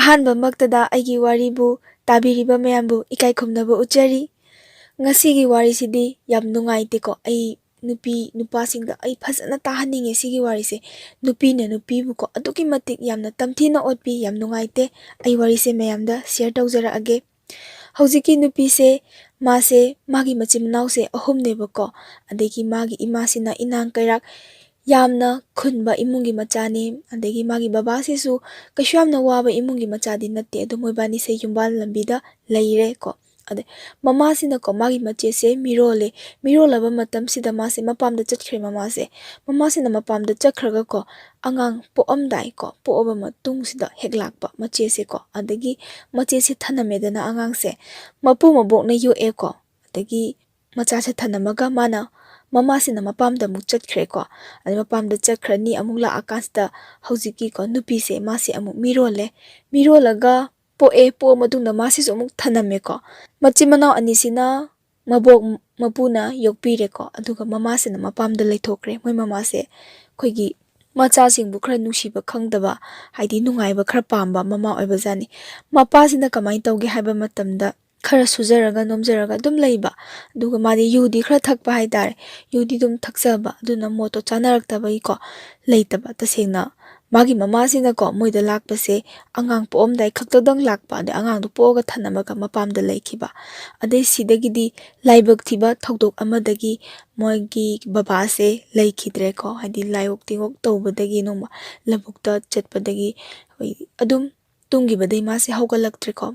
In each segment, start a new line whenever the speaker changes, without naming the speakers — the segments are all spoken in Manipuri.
ꯑꯍꯥꯟꯕꯃꯛꯇꯗ ꯑꯩꯒꯤ ꯋꯥꯔꯤꯕꯨ ꯇꯥꯕꯤꯔꯤꯕ ꯃꯌꯥꯝꯕꯨ ꯏꯀꯥꯏ ꯈꯨꯝꯅꯕ ꯎꯠꯆꯔꯤ꯫ ꯉꯁꯤꯒꯤ ꯋꯥꯔꯤꯁꯤꯗꯤ ꯌꯥꯝ ꯅꯨꯡꯉꯥꯏꯇꯦꯀꯣ꯫ ꯑꯩ ꯅꯨꯄꯥꯁꯤꯡꯗ ꯑꯩ ꯐꯖꯅ ꯇꯥꯍꯟꯅꯤꯡꯉꯦ ꯁꯤꯒꯤ ꯋꯥꯔꯤꯁꯦ꯫ ꯅꯨꯄꯤꯅ ꯅꯨꯄꯤꯕꯨꯀꯣ ꯑꯗꯨꯛꯀꯤ ꯃꯇꯤꯛ ꯌꯥꯝꯅ ꯇꯝꯊꯤꯅ ꯑꯣꯠꯄꯤ, ꯌꯥꯝ ꯅꯨꯡꯉꯥꯏꯇꯦ꯫ ꯑꯩ ꯋꯥꯔꯤꯁꯦ ꯃꯌꯥꯝꯗ ꯁꯤꯌꯔ ꯇꯧꯖꯔꯛꯑꯒꯦ꯫ ꯍꯧꯖꯤꯛꯀꯤ ꯅꯨꯄꯤꯁꯦ ꯃꯥꯁꯦ ꯃꯥꯒꯤ ꯃꯆꯤꯟ ꯃꯅꯥꯎꯁꯦ ꯑꯍꯨꯝꯅꯦꯕꯀꯣ꯫ ꯑꯗꯒꯤ ꯃꯥꯒꯤ ꯏꯃꯥꯁꯤꯅ ꯏꯅꯥꯡ ꯀꯩꯔꯥꯛ ꯌꯥꯝꯅ ꯈꯨꯟꯕ ꯏꯃꯨꯡꯒꯤ ꯃꯆꯥꯅꯤ꯫ ꯑꯗꯒꯤ ꯃꯥꯒꯤ ꯕꯕꯥꯁꯤꯁꯨ ꯀꯩꯁꯨ ꯌꯥꯝꯅ ꯋꯥꯕ ꯏꯃꯨꯡꯒꯤ ꯃꯆꯥꯗꯤ ꯅꯠꯇꯦ꯫ ꯑꯗꯨ ꯃꯣꯏꯕꯥꯅꯤꯁꯦ ꯌꯨꯝꯕꯥꯜ ꯂꯝꯕꯤꯗ ꯂꯩꯔꯦꯀꯣ꯫ ꯑꯗꯩ ꯃꯃꯥꯁꯤꯅꯀꯣ ꯃꯥꯒꯤ ꯃꯆꯦꯁꯦ ꯃꯤꯔꯣꯜꯂꯦ꯫ ꯃꯤꯔꯣꯜꯂꯕ ꯃꯇꯝꯁꯤꯗ ꯃꯥꯁꯦ ꯃꯄꯥꯝꯗ ꯆꯠꯈ꯭ꯔꯦ ꯃꯃꯥꯁꯤꯅ ꯃꯄꯥꯝꯗ ꯆꯠꯈ꯭ꯔꯒꯀꯣ ꯑꯉꯥꯡ ꯄꯣꯛꯑꯝꯗꯥꯏꯀꯣ ꯄꯣꯛꯑꯕ ꯃꯇꯨꯡꯁꯤꯗ ꯍꯦꯛ ꯂꯥꯛꯄ ꯃꯆꯦꯁꯦꯀꯣ꯫ ꯑꯗꯒꯤ ꯃꯆꯦꯁꯦ ꯊꯅꯝꯃꯦꯗꯅ ꯑꯉꯥꯡꯁꯦ ꯃꯄꯨ ꯃꯕꯣꯛꯅ ꯌꯣꯛꯑꯦꯀꯣ꯫ ꯑꯗꯒꯤ ꯃꯆꯥꯁꯦ ꯊꯅꯝꯃꯒ ꯃꯃꯥꯁꯤꯅ ꯃꯄꯥꯝꯗ ꯑꯃꯨꯛ ꯆꯠꯈ꯭ꯔꯦꯀꯣ꯫ ꯑꯗꯩ ꯃꯄꯥꯝꯗ ꯆꯠꯈ꯭ꯔꯅꯤ, ꯑꯃꯨꯛ ꯂꯥꯛꯑꯀꯥꯟꯁꯤꯗ ꯍꯧꯖꯤꯛꯀꯤꯀꯣ ꯅꯨꯄꯤꯁꯦ ꯃꯥꯁꯦ ꯑꯃꯨꯛ ꯃꯤꯔꯣꯜꯂꯦ꯫ ꯃꯤꯔꯣꯜꯂꯒ ꯄꯣꯛꯑ ꯃꯇꯨꯡꯗ ꯃꯥꯁꯤꯁꯨ ꯑꯃꯨꯛ ꯊꯅꯝꯃꯦꯀꯣ꯫ ꯃꯆꯤꯟ ꯃꯅꯥꯎ ꯑꯅꯤꯁꯤꯅ ꯃꯕꯣꯛ ꯃꯄꯨꯅ ꯌꯣꯛꯄꯤꯔꯦꯀꯣ꯫ ꯑꯗꯨꯒ ꯃꯃꯥꯁꯤꯅ ꯃꯄꯥꯝꯗ ꯂꯩꯊꯣꯛꯈ꯭ꯔꯦ꯫ ꯃꯣꯏ ꯃꯃꯥꯁꯦ ꯑꯩꯈꯣꯏꯒꯤ ꯃꯆꯥꯁꯤꯡꯕꯨ ꯈꯔ ꯅꯨꯡꯁꯤꯕ ꯈꯪꯗꯕ, ꯍꯥꯏꯗꯤ ꯅꯨꯡꯉꯥꯏꯕ ꯈꯔ ꯄꯥꯝꯕ ꯃꯃꯥ ꯑꯣꯏꯕꯖꯥꯠꯅꯤ꯫ ꯃꯄꯥꯁꯤꯅ ꯀꯃꯥꯏꯅ ꯇꯧꯒꯦ ꯍꯥꯏꯕ ꯃꯇꯝꯗ ꯈꯔ ꯁꯨꯖꯔꯒ ꯅꯣꯝꯖꯔꯒ ꯑꯗꯨꯝ ꯂꯩꯕ꯫ ꯑꯗꯨꯒ ꯃꯥꯗꯤ ꯌꯨꯗꯤ ꯈꯔ ꯊꯛꯄ ꯍꯥꯏꯇꯥꯔꯦ꯫ ꯌꯨꯗꯤ ꯑꯗꯨꯝ ꯊꯛꯆꯕ, ꯑꯗꯨꯅ ꯃꯣꯠꯇꯣ ꯆꯥꯅꯔꯛꯇꯕꯒꯤꯀꯣ ꯂꯩꯇꯕ꯫ ꯇꯁꯦꯡꯅ ꯃꯥꯒꯤ ꯃꯃꯥꯁꯤꯅꯀꯣ ꯃꯣꯏꯗ ꯂꯥꯛꯄꯁꯦ ꯑꯉꯥꯡ ꯄꯣꯛꯑꯝꯗꯥꯏ ꯈꯛꯇꯗꯪ ꯂꯥꯛꯄ꯫ ꯑꯗꯩ ꯑꯉꯥꯡꯗꯣ ꯄꯣꯛꯑꯒ ꯊꯅꯝꯃꯒ ꯃꯄꯥꯝꯗ ꯂꯩꯈꯤꯕ꯫ ꯑꯗꯩ ꯁꯤꯗꯒꯤꯗꯤ ꯂꯥꯏꯕꯛ ꯊꯤꯕ ꯊꯧꯗꯣꯛ ꯑꯃꯗꯒꯤ ꯃꯣꯏꯒꯤ ꯕꯕꯥꯁꯦ ꯂꯩꯈꯤꯗ꯭ꯔꯦꯀꯣ꯫ ꯍꯥꯏꯗꯤ ꯂꯥꯏꯑꯣꯛ ꯇꯤꯡꯑꯣꯛ ꯇꯧꯕꯗꯒꯤ ꯅꯣꯡꯃ ꯂꯧꯕꯨꯛꯇ ꯆꯠꯄꯗꯒꯤ ꯑꯗꯨꯝ ꯇꯨꯝꯈꯤꯕꯗꯒꯤ ꯃꯥꯁꯦ ꯍꯧꯒꯠꯂꯛꯇ꯭ꯔꯦꯀꯣ꯫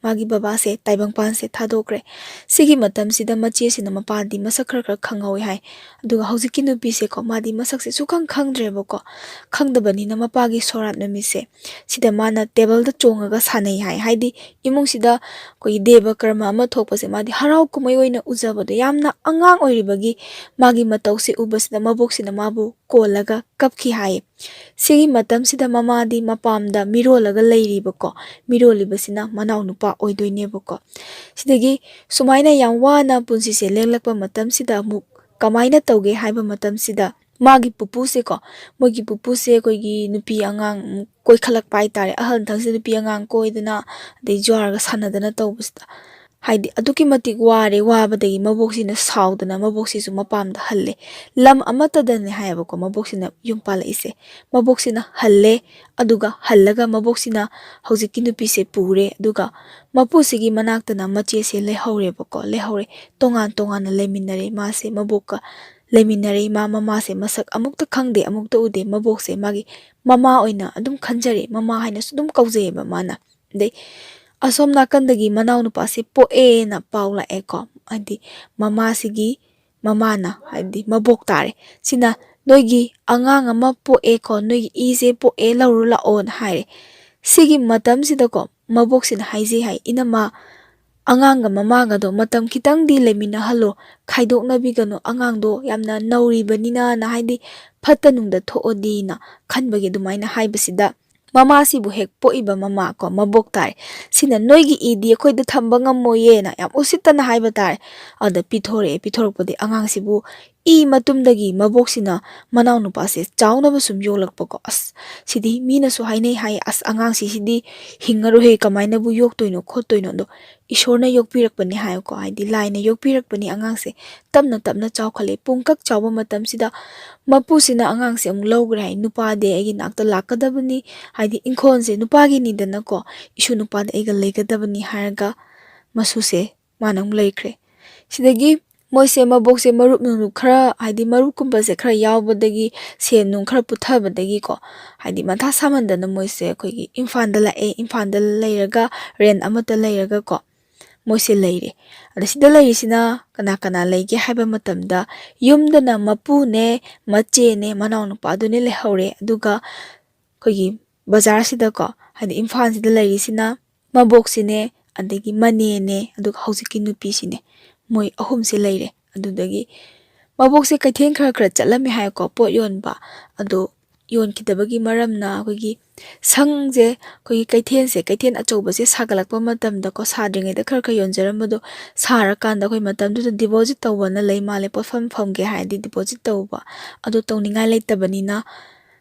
ꯃꯥꯒꯤ ꯕꯕꯥꯁꯦ ꯇꯥꯏꯕꯪꯄꯥꯟꯁꯦ ꯊꯥꯗꯣꯛꯈ꯭ꯔꯦ꯫ ꯁꯤꯒꯤ ꯃꯇꯝꯁꯤꯗ ꯃꯆꯦꯁꯤꯅ ꯃꯄꯥꯗꯤ ꯃꯁꯛ ꯈꯔ ꯈꯪꯍꯧꯋꯦ ꯍꯥꯏ꯫ ꯑꯗꯨꯒ ꯍꯧꯖꯤꯛꯀꯤ ꯅꯨꯄꯤꯁꯦꯀꯣ ꯃꯥꯗꯤ ꯃꯁꯛꯁꯦ ꯁꯨꯈꯪ ꯈꯪꯗ꯭ꯔꯦꯕꯀꯣ꯫ ꯈꯪꯗꯕꯅꯤꯅ ꯃꯄꯥꯒꯤ ꯁꯣꯔꯥꯠ ꯅꯨꯃꯤꯠꯁꯦ ꯁꯤꯗ ꯃꯥꯅ ꯇꯦꯕꯜꯗ ꯆꯣꯡꯉꯒ ꯁꯥꯟꯅꯩ ꯍꯥꯏ꯫ ꯍꯥꯏꯗꯤ ꯏꯃꯨꯡꯁꯤꯗ ꯑꯩꯈꯣꯏꯒꯤ ꯗꯦꯕ ꯀꯔꯃ ꯑꯃ ꯊꯣꯛꯄꯁꯦ ꯃꯥꯗꯤ ꯍꯔꯥꯎ ꯀꯨꯝꯍꯩ ꯑꯣꯏꯅ ꯎꯖꯕꯗꯣ, ꯌꯥꯝꯅ ꯑꯉꯥꯡ ꯑꯣꯏꯔꯤꯕꯒꯤ ꯃꯥꯒꯤ ꯃꯇꯧꯁꯦ ꯎꯕꯁꯤꯗ ꯃꯕꯣꯛꯁꯤꯅ ꯃꯥꯕꯨ ꯀꯣꯜꯂꯒ ꯀꯞꯈꯤ ꯍꯥꯏꯌꯦ꯫ ꯁꯤꯒꯤ ꯃꯇꯝꯁꯤꯗ ꯃꯃꯥꯗꯤ ꯃꯄꯥꯝꯗ ꯃꯤꯔꯣꯜꯂꯒ ꯂꯩꯔꯤꯕꯀꯣ꯫ ꯃꯤꯔꯣꯜꯂꯤꯕꯁꯤꯅ ꯃꯅꯥꯎ ꯅꯨꯄꯥ ꯑꯣꯏꯗꯣꯏꯅꯦꯕꯀꯣ꯫ ꯁꯤꯗꯒꯤ ꯁꯨꯃꯥꯏꯅ ꯌꯥꯝ ꯋꯥꯅ ꯄꯨꯟꯁꯤꯁꯦ ꯂꯦꯜꯂꯛꯄ ꯃꯇꯝꯁꯤꯗ ꯑꯃꯨꯛ ꯀꯃꯥꯏꯅ ꯇꯧꯒꯦ ꯍꯥꯏꯕ ꯃꯇꯝꯁꯤꯗ ꯃꯥꯒꯤ ꯄꯨꯄꯨꯁꯦꯀꯣ, ꯃꯣꯏꯒꯤ ꯄꯨꯄꯨꯁꯦ ꯑꯩꯈꯣꯏꯒꯤ ꯅꯨꯄꯤ ꯑꯉꯥꯡ ꯀꯣꯏꯈꯠꯂꯛꯄ ꯍꯥꯏꯇꯥꯔꯦ꯫ ꯑꯍꯜ ꯊꯪꯁꯤꯗ ꯅꯨꯄꯤ ꯑꯉꯥꯡ ꯀꯣꯏꯗꯅ ꯑꯗꯩ ꯖ꯭ꯋꯥꯔꯒ ꯁꯥꯟꯅꯗꯅ ꯇꯧꯕꯁꯤꯗ ꯍꯥꯏꯗꯤ ꯑꯗꯨꯛꯀꯤ ꯃꯇꯤꯛ ꯋꯥꯕꯗꯒꯤ ꯃꯕꯣꯛꯁꯤꯅ ꯁꯥꯎꯗꯅ ꯃꯕꯣꯛꯁꯤꯁꯨ ꯃꯄꯥꯝꯗ ꯍꯜꯂꯦ꯫ ꯂꯝ ꯑꯃꯠꯇꯗꯅꯦ ꯍꯥꯏꯌꯦꯕꯀꯣ ꯃꯕꯣꯛꯁꯤꯅ ꯌꯨꯝ ꯄꯥꯜꯂꯛꯏꯁꯦ꯫ ꯃꯕꯣꯛꯁꯤꯅ ꯍꯜꯂꯦ, ꯑꯗꯨꯒ ꯍꯜꯂꯒ ꯃꯕꯣꯛꯁꯤꯅ ꯍꯧꯖꯤꯛꯀꯤ ꯅꯨꯄꯤꯁꯦ ꯄꯨꯔꯦ꯫ ꯑꯗꯨꯒ ꯃꯄꯨꯁꯤꯒꯤ ꯃꯅꯥꯛꯇꯅ ꯃꯆꯦꯁꯦ ꯂꯩꯍꯧꯔꯦꯕꯀꯣ꯫ ꯂꯩꯍꯧꯔꯦ, ꯇꯣꯉꯥꯟ ꯇꯣꯉꯥꯟꯅ ꯂꯩꯃꯤꯟꯅꯔꯦ ꯃꯥꯁꯦ ꯃꯕꯣꯛꯀ ꯂꯩꯃꯤꯟꯅꯔꯦ꯫ ꯃꯃꯥꯁꯦ ꯃꯁꯛ ꯑꯃꯨꯛꯇ ꯈꯪꯗꯦ, ꯑꯃꯨꯛꯇ ꯎꯗꯦ꯫ ꯃꯕꯣꯛꯁꯦ ꯃꯥꯒꯤ ꯃꯃꯥ ꯑꯣꯏꯅ ꯑꯗꯨꯝ ꯈꯟꯖꯔꯦ, ꯃꯃꯥ ꯍꯥꯏꯅꯁꯨ ꯑꯗꯨم ꯀꯧꯖꯩꯑꯕ ꯃꯥꯅ꯫ ꯑꯗꯩ ꯑꯁꯣꯝ ꯅꯥꯀꯟꯗꯒꯤ ꯃꯅꯥꯎ ꯅꯨꯄꯥꯁꯦ ꯄꯣꯛꯑꯦꯅ ꯄꯥꯎ ꯂꯥꯛꯑꯦꯀꯣ꯫ ꯍꯥꯏꯗꯤ ꯃꯃꯥꯁꯤꯒꯤ ꯃꯃꯥꯅ ꯍꯥꯏꯗꯤ ꯃꯕꯣꯛ ꯇꯥꯔꯦ, ꯁꯤꯅ ꯅꯣꯏꯒꯤ ꯑꯉꯥꯡ ꯑꯃ ꯄꯣꯛꯑꯦꯀꯣ, ꯅꯣꯏꯒꯤ ꯏꯁꯦ ꯄꯣꯛꯑꯦ, ꯂꯧꯔꯨ ꯂꯥꯛꯑꯣꯅ ꯍꯥꯏꯔꯦ꯫ ꯁꯤꯒꯤ ꯃꯇꯝꯁꯤꯗꯀꯣ ꯃꯕꯣꯛꯁꯤꯅ ꯍꯥꯏꯖꯩ ꯍꯥꯏ, ꯏꯅꯝꯃ ꯑꯉꯥꯡꯒ ꯃꯃꯥꯒꯗꯣ ꯃꯇꯝ ꯈꯤꯇꯪꯗꯤ ꯂꯩꯃꯤꯟꯅꯍꯜꯂꯣ, ꯈꯥꯏꯗꯣꯛꯅꯕꯤꯒꯅꯨ, ꯑꯉꯥꯡꯗꯣ ꯌꯥꯝꯅ ꯅꯧꯔꯤꯕꯅꯤꯅ ꯍꯥꯏꯗꯤ ꯐꯠꯇ ꯅꯨꯡꯗ ꯊꯣꯛꯑꯗꯤꯅ ꯈꯟꯕꯒꯤ ꯑꯗꯨꯃꯥꯏꯅ ꯍꯥꯏꯕꯁꯤꯗ ꯃꯃꯥꯁꯤꯕꯨ ꯍꯦꯛ ꯄꯣꯛꯏꯕ ꯃꯃꯥ ꯀꯣ ꯃꯕꯣꯛ ꯇꯥꯔꯦ, ꯁꯤꯅ ꯅꯣꯏꯒꯤ ꯏꯗꯤ ꯑꯩꯈꯣꯏꯗ ꯊꯝꯕ ꯉꯝꯃꯣꯏꯌꯦꯅ ꯌꯥꯝ ꯎꯁꯤꯠꯇꯅ ꯍꯥꯏꯕ ꯇꯥꯔꯦ꯫ ꯑꯗ ꯄꯤꯊꯣꯔꯛꯄꯗꯤ ꯑꯉꯥꯡꯁꯤꯕꯨ ꯏ ꯃꯇꯨꯡꯗꯒꯤ ꯃꯕꯣꯛꯁꯤꯅ ꯃꯅꯥꯎ ꯅꯨꯄꯥꯁꯦ ꯆꯥꯎꯅꯕ ꯁꯨꯝ ꯌꯣꯛꯂꯛꯄꯀꯣ꯫ ꯑꯁ ꯁꯤꯗꯤ ꯃꯤꯅꯁꯨ ꯍꯥꯏꯅꯩ ꯍꯥꯏ, ꯑꯁ ꯑꯉꯥꯡꯁꯤꯗꯤ ꯍꯤꯡꯉꯔꯣꯏꯍꯦ, ꯀꯃꯥꯏꯅꯕꯨ ꯌꯣꯛꯇꯣꯏꯅꯣ ꯈꯣꯠꯇꯣꯏꯅꯣ꯫ ꯑꯗꯣ ꯏꯁꯣꯔꯅ ꯌꯣꯛꯄꯤꯔꯛꯄꯅꯤ ꯍꯥꯏꯌꯨꯀꯣ, ꯍꯥꯏꯗꯤ ꯂꯥꯏꯅ ꯌꯣꯛꯄꯤꯔꯛꯄꯅꯤ꯫ ꯑꯉꯥꯡꯁꯦ ꯇꯞꯅ ꯇꯞꯅ ꯆꯥꯎꯈꯠꯂꯦ꯫ ꯄꯨꯡꯀꯛ ꯆꯥꯎꯕ ꯃꯇꯝꯁꯤꯗ ꯃꯄꯨꯁꯤꯅ ꯑꯉꯥꯡꯁꯦ ꯑꯃꯨꯛ ꯂꯧꯈ꯭ꯔꯦ ꯍꯥꯏ꯫ ꯅꯨꯄꯥꯗꯤ ꯑꯩꯒꯤ ꯅꯥꯛꯇ ꯂꯥꯛꯀꯗꯕꯅꯤ, ꯍꯥꯏꯗꯤ ꯏꯪꯈꯣꯜꯁꯦ ꯅꯨꯄꯥꯒꯤꯅꯤꯗꯅꯀꯣ, ꯏꯁꯨ ꯅꯨꯄꯥꯗ ꯑꯩꯒ ꯂꯩꯒꯗꯕꯅꯤ ꯍꯥꯏꯔꯒ ꯃꯁꯨꯁꯦ ꯃꯥꯅ ꯑꯃꯨꯛ ꯂꯩꯈ꯭ꯔꯦ꯫ ꯁꯤꯗꯒꯤ ꯃꯣꯏꯁꯦ ꯃꯕꯣꯛꯁꯦ ꯃꯔꯨꯞ ꯅꯨꯡꯂꯨꯞ ꯈꯔ ꯍꯥꯏꯗꯤ ꯃꯔꯨꯞꯀꯨꯝꯕꯁꯦ ꯈꯔ ꯌꯥꯎꯕꯗꯒꯤ ꯁꯦꯟ ꯅꯨꯡ ꯈꯔ ꯄꯨꯊꯕꯗꯒꯤꯀꯣ ꯍꯥꯏꯗꯤ ꯃꯊꯥ ꯁꯥꯃꯟꯗꯅ ꯃꯣꯏꯁꯦ ꯑꯩꯈꯣꯏꯒꯤ ꯏꯝꯐꯥꯜꯗ ꯂꯥꯛꯑꯦ꯫ ꯏꯝꯐꯥꯜꯗ ꯂꯩꯔꯒ ꯔꯦꯟ ꯑꯃꯠꯇ ꯂꯩꯔꯒꯀꯣ ꯃꯣꯏꯁꯦ ꯂꯩꯔꯦ꯫ ꯑꯗ ꯁꯤꯗ ꯂꯩꯔꯤꯁꯤꯅ ꯀꯅꯥ ꯀꯅꯥ ꯂꯩꯒꯦ ꯍꯥꯏꯕ ꯃꯇꯝꯗ ꯌꯨꯝꯗꯅ ꯃꯄꯨꯅꯦ, ꯃꯆꯦꯅꯦ, ꯃꯅꯥꯎ ꯅꯨꯄꯥꯗꯨꯅꯦ ꯂꯩꯍꯧꯔꯦ꯫ ꯑꯗꯨꯒ ꯑꯩꯈꯣꯏꯒꯤ ꯕꯖꯥꯔꯁꯤꯗꯀꯣ ꯍꯥꯏꯗꯤ ꯏꯝꯐꯥꯜꯁꯤꯗ ꯂꯩꯔꯤꯁꯤꯅ ꯃꯕꯣꯛꯁꯤꯅꯦ, ꯑꯗꯒꯤ ꯃꯅꯦꯅꯦ, ꯑꯗꯨꯒ ꯍꯧꯖꯤꯛꯀꯤ ꯅꯨꯄꯤꯁꯤꯅꯦ, ꯃꯣꯏ ꯑꯍꯨꯝꯁꯦ ꯂꯩꯔꯦ꯫ ꯑꯗꯨꯗꯒꯤ ꯃꯕꯣꯛꯁꯦ ꯀꯩꯊꯦꯜ ꯈꯔ ꯆꯠꯂꯝꯃꯦ ꯍꯥꯏꯀꯣ, ꯄꯣꯠ ꯌꯣꯟꯕ꯫ ꯑꯗꯣ ꯌꯣꯟꯈꯤꯗꯕꯒꯤ ꯃꯔꯝꯅ ꯑꯩꯈꯣꯏꯒꯤ ꯁꯪꯁꯦ, ꯑꯩꯈꯣꯏꯒꯤ ꯀꯩꯊꯦꯜ ꯑꯆꯧꯕꯁꯦ ꯁꯥꯒꯠꯂꯛꯄ ꯃꯇꯝꯗꯀꯣ, ꯁꯥꯗ꯭ꯔꯤꯉꯩꯗ ꯈꯔ ꯌꯣꯟꯖꯔꯝꯕꯗꯣ ꯁꯥꯔꯀꯥꯟꯗ ꯑꯩꯈꯣꯏ ꯃꯇꯝꯗꯨꯗ ꯗꯤꯄꯣꯖꯤꯠ ꯇꯧꯕꯅ ꯂꯩ ꯃꯥꯜꯂꯦ꯫ ꯄꯣꯠꯐꯝ ꯐꯝꯒꯦ ꯍꯥꯏꯔꯗꯤ ꯗꯤꯄꯣꯖꯤꯠ ꯇꯧꯕ, ꯑꯗꯨ ꯇꯧꯅꯤꯡꯉꯥꯏ ꯂꯩꯇꯕꯅꯤꯅ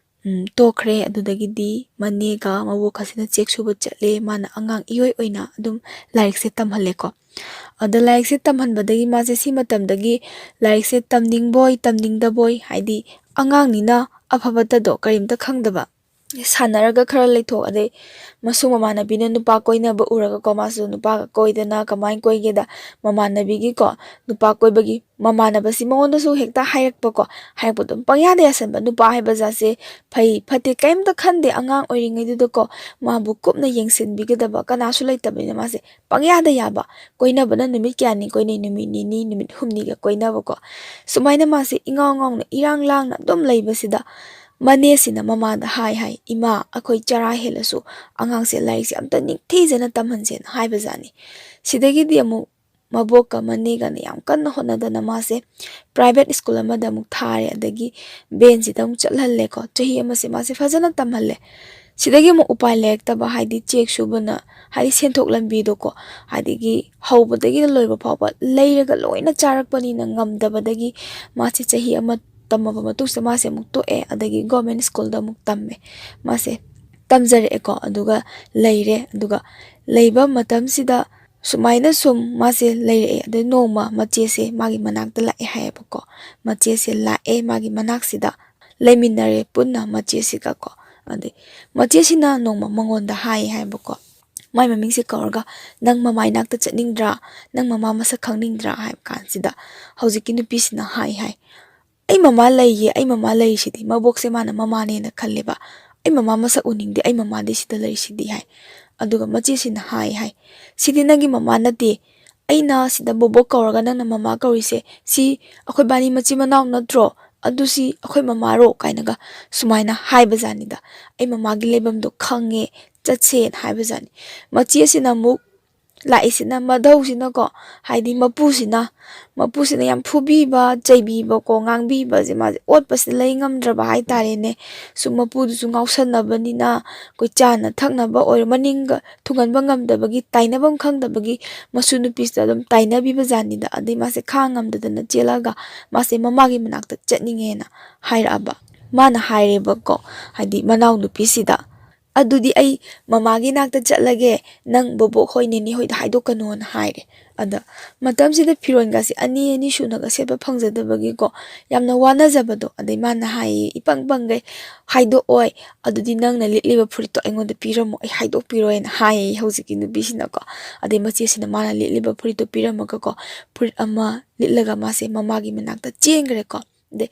ꯇꯣꯛꯈ꯭ꯔꯦ ꯑꯗꯨꯗꯒꯤꯗꯤ ꯃꯅꯦꯒ ꯃꯕꯣꯛꯀꯁꯤꯅ ꯆꯦꯛ ꯁꯨꯕ ꯆꯠꯂꯦ ꯃꯥꯅ ꯑꯉꯥꯡ ꯏꯑꯣꯏ ꯑꯣꯏꯅ ꯑꯗꯨꯝ ꯂꯥꯏꯔꯤꯛꯁꯦ ꯇꯝꯍꯜꯂꯦꯀꯣ ꯑꯗ ꯂꯥꯏꯔꯤꯛꯁꯦ ꯇꯝꯍꯟꯕꯗꯒꯤ ꯃꯥꯁꯦ ꯁꯤ ꯃꯇꯝꯗꯒꯤ ꯂꯥꯏꯔꯤꯛꯁꯦ ꯇꯝꯅꯤꯡꯕꯣꯏ ꯇꯝꯅꯤꯡꯗꯕꯣꯏ ꯍꯥꯏꯗꯤ ꯑꯉꯥꯡꯅꯤꯅ ꯑꯐꯕꯇꯗꯣ ꯀꯔꯤꯝꯇ ꯈꯪꯗꯕ ꯁꯥꯟꯅꯔꯒ ꯈꯔ ꯂꯩꯊꯣꯛ ꯑꯗꯩ ꯃꯁꯨ ꯃꯃꯥꯟꯅꯕꯤꯅ ꯅꯨꯄꯥ ꯀꯣꯏꯅꯕ ꯎꯔꯒꯀꯣ ꯃꯥꯁꯨ ꯅꯨꯄꯥꯒ ꯀꯣꯏꯗꯅ ꯀꯃꯥꯏꯅ ꯀꯣꯏꯒꯦꯗ ꯃꯃꯥꯟꯅꯕꯤꯒꯤꯀꯣ ꯅꯨꯄꯥ ꯀꯣꯏꯕꯒꯤ ꯃꯃꯥꯟꯅꯕꯁꯤ ꯃꯉꯣꯟꯗꯁꯨ ꯍꯦꯛꯇ ꯍꯥꯏꯔꯛꯄꯀꯣ ꯍꯥꯏꯔꯛꯄ ꯑꯗꯨꯝ ꯄꯪꯌꯥꯗ ꯌꯥꯁꯟꯕ ꯅꯨꯄꯥ ꯍꯥꯏꯕ ꯖꯥꯠꯁꯦ ꯐꯩ ꯐꯠꯇꯦ ꯀꯩꯝꯇ ꯈꯟꯗꯦ ꯑꯉꯥꯡ ꯑꯣꯏꯔꯤꯉꯩꯗꯨꯗꯀꯣ ꯃꯥꯕꯨ ꯀꯨꯞꯅ ꯌꯦꯡꯁꯤꯟꯕꯤꯒꯗꯕ ꯀꯅꯥꯁꯨ ꯂꯩꯇꯕꯅꯤꯅ ꯃꯥꯁে ꯄꯪꯌꯥꯗ ꯌꯥꯕ ꯀꯣꯏꯅꯕꯅ ꯅꯨꯃꯤꯠ ꯀꯌꯥꯅꯤ ꯀꯣꯏꯅꯩ ꯅꯨꯃꯤꯠ ꯅꯤꯅꯤ ꯅꯨꯃꯤꯠ ꯍꯨꯝꯅꯤꯒ ꯀꯣꯏꯅꯕꯀꯣ ꯁꯨꯃꯥꯏꯅ ꯃꯥꯁꯦ ꯏꯉꯥꯎ ꯉꯥꯎꯅ ꯏꯔꯥꯡ ꯂꯥꯡꯅ ꯑꯗꯨꯝ ꯂꯩꯕꯁꯤꯗ ꯃꯅꯦꯁꯤꯅ ꯃꯃꯥꯗ ꯍꯥꯏ ꯏꯃꯥ ꯑꯩꯈꯣꯏ ꯆꯔꯥ ꯍꯦꯜꯂꯁꯨ ꯑꯉꯥꯡꯁꯦ ꯂꯥꯏꯔꯤꯛꯁꯦ ꯑꯝꯇ ꯅꯤꯡꯊꯤꯖꯅ ꯇꯝꯍꯟꯁꯦꯅ ꯍꯥꯏꯕꯖꯥꯠꯅꯤ ꯁꯤꯗꯒꯤꯗꯤ ꯑꯃꯨꯛ ꯃꯕꯣꯛꯀ ꯃꯅꯦꯒꯅ ꯌꯥꯝ ꯀꯟꯅ ꯍꯣꯠꯅꯗꯅ ꯃꯥꯁꯦ ꯄ꯭ꯔꯥꯏꯚꯦꯠ ꯁ꯭ꯀꯨꯜ ꯑꯃꯗ ꯑꯃꯨꯛ ꯊꯥꯔꯦ ꯑꯗꯒꯤ ꯕꯦꯟꯁꯤꯗ ꯑꯃꯨꯛ ꯆꯠꯍꯜꯂꯦꯀꯣ ꯆꯍꯤ ꯑꯃꯁꯦ ꯃꯥꯁꯦ ꯐꯖꯅ ꯇꯝꯍꯜꯂꯦ ꯁꯤꯗꯒꯤ ꯑꯃꯨꯛ ꯎꯄꯥꯏ ꯂꯩꯔꯛꯇꯕ ꯍꯥꯏꯗꯤ ꯆꯦꯛ ꯁꯨꯕꯅ ꯍꯥꯏꯗꯤ ꯁꯦꯟꯊꯣꯛ ꯂꯝꯕꯤꯗꯣꯀꯣ ꯍꯥꯏꯗꯤ ꯍꯧꯕꯗꯒꯤꯅ ꯂꯣꯏꯕ ꯐꯥꯎꯕ ꯂꯩꯔꯒ ꯂꯣꯏꯅ ꯆꯥꯔꯛꯄꯅꯤꯅ ꯉꯝꯗꯕꯗꯒꯤ ꯃꯥꯁꯦ ꯆꯍꯤ ꯑꯃ ꯇꯝꯃꯕ ꯃꯇꯨꯡꯁꯤꯗ ꯃꯥꯁꯦ ꯑꯃꯨꯛ ꯇꯣꯛꯑꯦ ꯑꯗꯒꯤ ꯒꯣꯔꯃꯦꯟ ꯁ꯭ꯀꯨꯜꯗ ꯑꯃꯨꯛ ꯇꯝꯃꯦ ꯃꯥꯁꯦ ꯇꯝꯖꯔꯛꯑꯦꯀꯣ ꯑꯗꯨꯒ ꯂꯩꯔꯦ ꯑꯗꯨꯒ ꯂꯩꯕ ꯃꯇꯝꯁꯤꯗ ꯁꯨꯃꯥꯏꯅ ꯁꯨꯝ ꯃꯥꯁꯦ ꯂꯩꯔꯛꯑꯦ ꯑꯗꯩ ꯅꯣꯡꯃ ꯃꯆꯦꯁꯦ ꯃꯥꯒꯤ ꯃꯅꯥꯛꯇ ꯂꯥꯛꯑꯦ ꯍꯥꯏꯌꯦꯕꯀꯣ ꯃꯆꯦꯁꯦ ꯂꯥꯛꯑꯦ ꯃꯥꯒꯤ ꯃꯅꯥꯛꯁꯤꯗ ꯂꯩꯃꯤꯟꯅꯔꯦ ꯄꯨꯟꯅ ꯃꯆꯦꯁꯤꯒꯀꯣ ꯑꯗꯩ ꯃꯆꯦꯁꯤꯅ ꯅꯣꯡꯃ ꯃꯉꯣꯟꯗ ꯍꯥꯏꯌꯦꯕꯀꯣ ꯃꯥꯏ ꯃꯃꯤꯡꯁꯦ ꯀꯧꯔꯒ ꯅꯪ ꯃꯃꯥꯏ ꯅꯥꯛꯇ ꯆꯠꯅꯤꯡꯗ꯭ꯔꯥ ꯅꯪ ꯃꯃꯥ ꯃꯁꯛ ꯈꯪꯅꯤꯡꯗ꯭ꯔꯥ ꯍꯥꯏꯕ ꯀꯥꯟꯁꯤꯗ ꯍꯧꯖꯤꯛꯀꯤ ꯅꯨꯄꯤꯁꯤꯅ ꯍꯥꯏ ꯑꯩ ꯃꯃꯥ ꯂꯩꯌꯦ ꯑꯩ ꯃꯃꯥ ꯂꯩꯔꯤꯁꯤꯗꯤ ꯃꯕꯣꯛꯁꯦ ꯃꯥꯅ ꯃꯃꯥꯅꯦꯅ ꯈꯜꯂꯦꯕ ꯑꯩ ꯃꯃꯥ ꯃꯁꯛ ꯎꯅꯤꯡꯗꯦ ꯑꯩ ꯃꯃꯥꯗꯤ ꯁꯤꯗ ꯂꯩꯔꯤꯁꯤꯗꯤ ꯑꯗꯨꯒ ꯃꯆꯦꯁꯤꯅ ꯍꯥꯏ ꯁꯤꯗꯤ ꯅꯪꯒꯤ ꯃꯃꯥ ꯅꯠꯇꯦ ꯑꯩꯅ ꯁꯤꯗ ꯕꯣꯕꯣꯛ ꯀꯧꯔꯒ ꯅꯪꯅ ꯃꯃꯥ ꯀꯧꯔꯤꯁꯦ ꯁꯤ ꯑꯩꯈꯣꯏ ꯕꯥꯅꯤ ꯃꯆꯤꯟ ꯃꯅꯥꯎ ꯅꯠꯇ꯭ꯔꯣ ꯑꯗꯨ ꯁꯤ ꯑꯩꯈꯣꯏ ꯃꯃꯥꯔꯣ ꯀꯥꯏꯅꯒ ꯁꯨꯃꯥꯏꯅ ꯍꯥꯏꯕꯖꯥꯠꯅꯤꯗ ꯑꯩ ꯃꯃꯥꯒꯤ ꯂꯩꯐꯝꯗꯣ ꯈꯪꯉꯦ ꯆꯠꯁꯦꯅ ꯍꯥꯏꯕꯖꯥꯠꯅꯤ ꯃꯆꯦꯁꯤꯅ ꯑꯃꯨꯛ ꯂꯥꯛꯏꯁꯤꯅ ꯃꯙꯧꯁꯤꯅꯀꯣ ꯍꯥꯏꯗꯤ ꯃꯄꯨꯁꯤꯅ ꯌꯥꯝ ꯐꯨꯕꯤꯕ ꯆꯩꯕꯤꯕꯀꯣ ꯉꯥꯡꯕꯤꯕꯁꯦ ꯃꯥꯁꯦ ꯑꯣꯠꯄꯁꯤꯗ ꯂꯩ ꯉꯝꯗ꯭ꯔꯕ ꯍꯥꯏꯇꯥꯔꯦꯅꯦ ꯁꯨꯝ ꯃꯄꯨꯗꯨꯁꯨ ꯉꯥꯎꯁꯟꯅꯕꯅꯤꯅ ꯑꯩꯈꯣꯏ ꯆꯥꯅ ꯊꯛꯅꯕ ꯑꯣꯏꯔꯣ ꯃꯅꯤꯡꯒ ꯊꯨꯡꯍꯟꯕ ꯉꯝꯗꯕꯒꯤ ꯇꯥꯏꯅꯐꯝ ꯈꯪꯗꯕꯒꯤ ꯃꯁꯨ ꯅꯨꯄꯤꯁꯤꯗ ꯑꯗꯨꯝ ꯇꯥꯏꯅꯕꯤꯕ ꯖꯥꯠꯅꯤꯗ ꯑꯗꯩ ꯃꯥꯁꯦ ꯈꯥꯡ ꯉꯝꯗꯗꯅ ꯆꯦꯜꯂꯒ ꯃꯥꯁꯦ ꯃꯃꯥꯒꯤ ꯃꯅꯥꯛꯇ ꯆꯠꯅꯤꯡꯉꯦꯅ ꯍꯥꯏꯔꯛꯑꯕ ꯃꯥꯅ ꯍꯥꯏꯔꯦꯕꯀꯣ ꯍꯥꯏꯗꯤ ꯃꯅꯥꯎ ꯅꯨꯄꯤꯁꯤꯗ ꯑꯗꯨꯗꯤ ꯑꯩ ꯃꯃꯥꯒꯤ ꯅꯥꯛꯇ ꯆꯠꯂꯒꯦ ꯅꯪ ꯕꯣꯕꯣꯛ ꯍꯣꯏ ꯅꯦꯅꯦ ꯍꯣꯏꯗ ꯍꯥꯏꯗꯣꯛꯀꯅꯣꯅ ꯍꯥꯏꯔꯦ ꯑꯗ ꯃꯇꯝꯁꯤꯗ ꯐꯤꯔꯣꯟꯒꯁꯦ ꯑꯅꯤ ꯁꯨꯅꯒ ꯁꯦꯠꯄ ꯐꯪꯖꯗꯕꯒꯤꯀꯣ ꯌꯥꯝꯅ ꯋꯥꯅꯖꯕꯗꯣ ꯑꯗꯩ ꯃꯥꯅ ꯍꯥꯏꯌꯦ ꯏꯄꯪ ꯄꯪꯒꯩ ꯍꯥꯏꯗꯣꯛꯑꯣꯏ ꯑꯗꯨꯗꯤ ꯅꯪꯅ ꯂꯤꯠꯂꯤꯕ ꯐꯨꯔꯤꯠꯇꯣ ꯑꯩꯉꯣꯟꯗ ꯄꯤꯔꯝꯃꯣ ꯑꯩ ꯍꯥꯏꯗꯣꯛꯄꯤꯔꯣꯏꯅ ꯍꯥꯏꯌꯦ ꯍꯧꯖꯤꯛꯀꯤ ꯅꯨꯄꯤꯁꯤꯅꯀꯣ ꯑꯗꯩ ꯃꯆꯦꯁꯤꯅ ꯃꯥꯅ ꯂꯤꯠꯂꯤꯕ ꯐꯨꯔꯤꯠꯇꯣ ꯄꯤꯔꯝꯃꯒꯀꯣ ꯐꯨꯔꯤꯠ ꯑꯃ ꯂꯤꯠꯂꯒ ꯃꯥꯁꯦ ꯃꯃꯥꯒꯤ ꯃꯅꯥꯛꯇ ꯆꯦꯟꯈ꯭ꯔꯦꯀꯣ ꯑꯗꯩ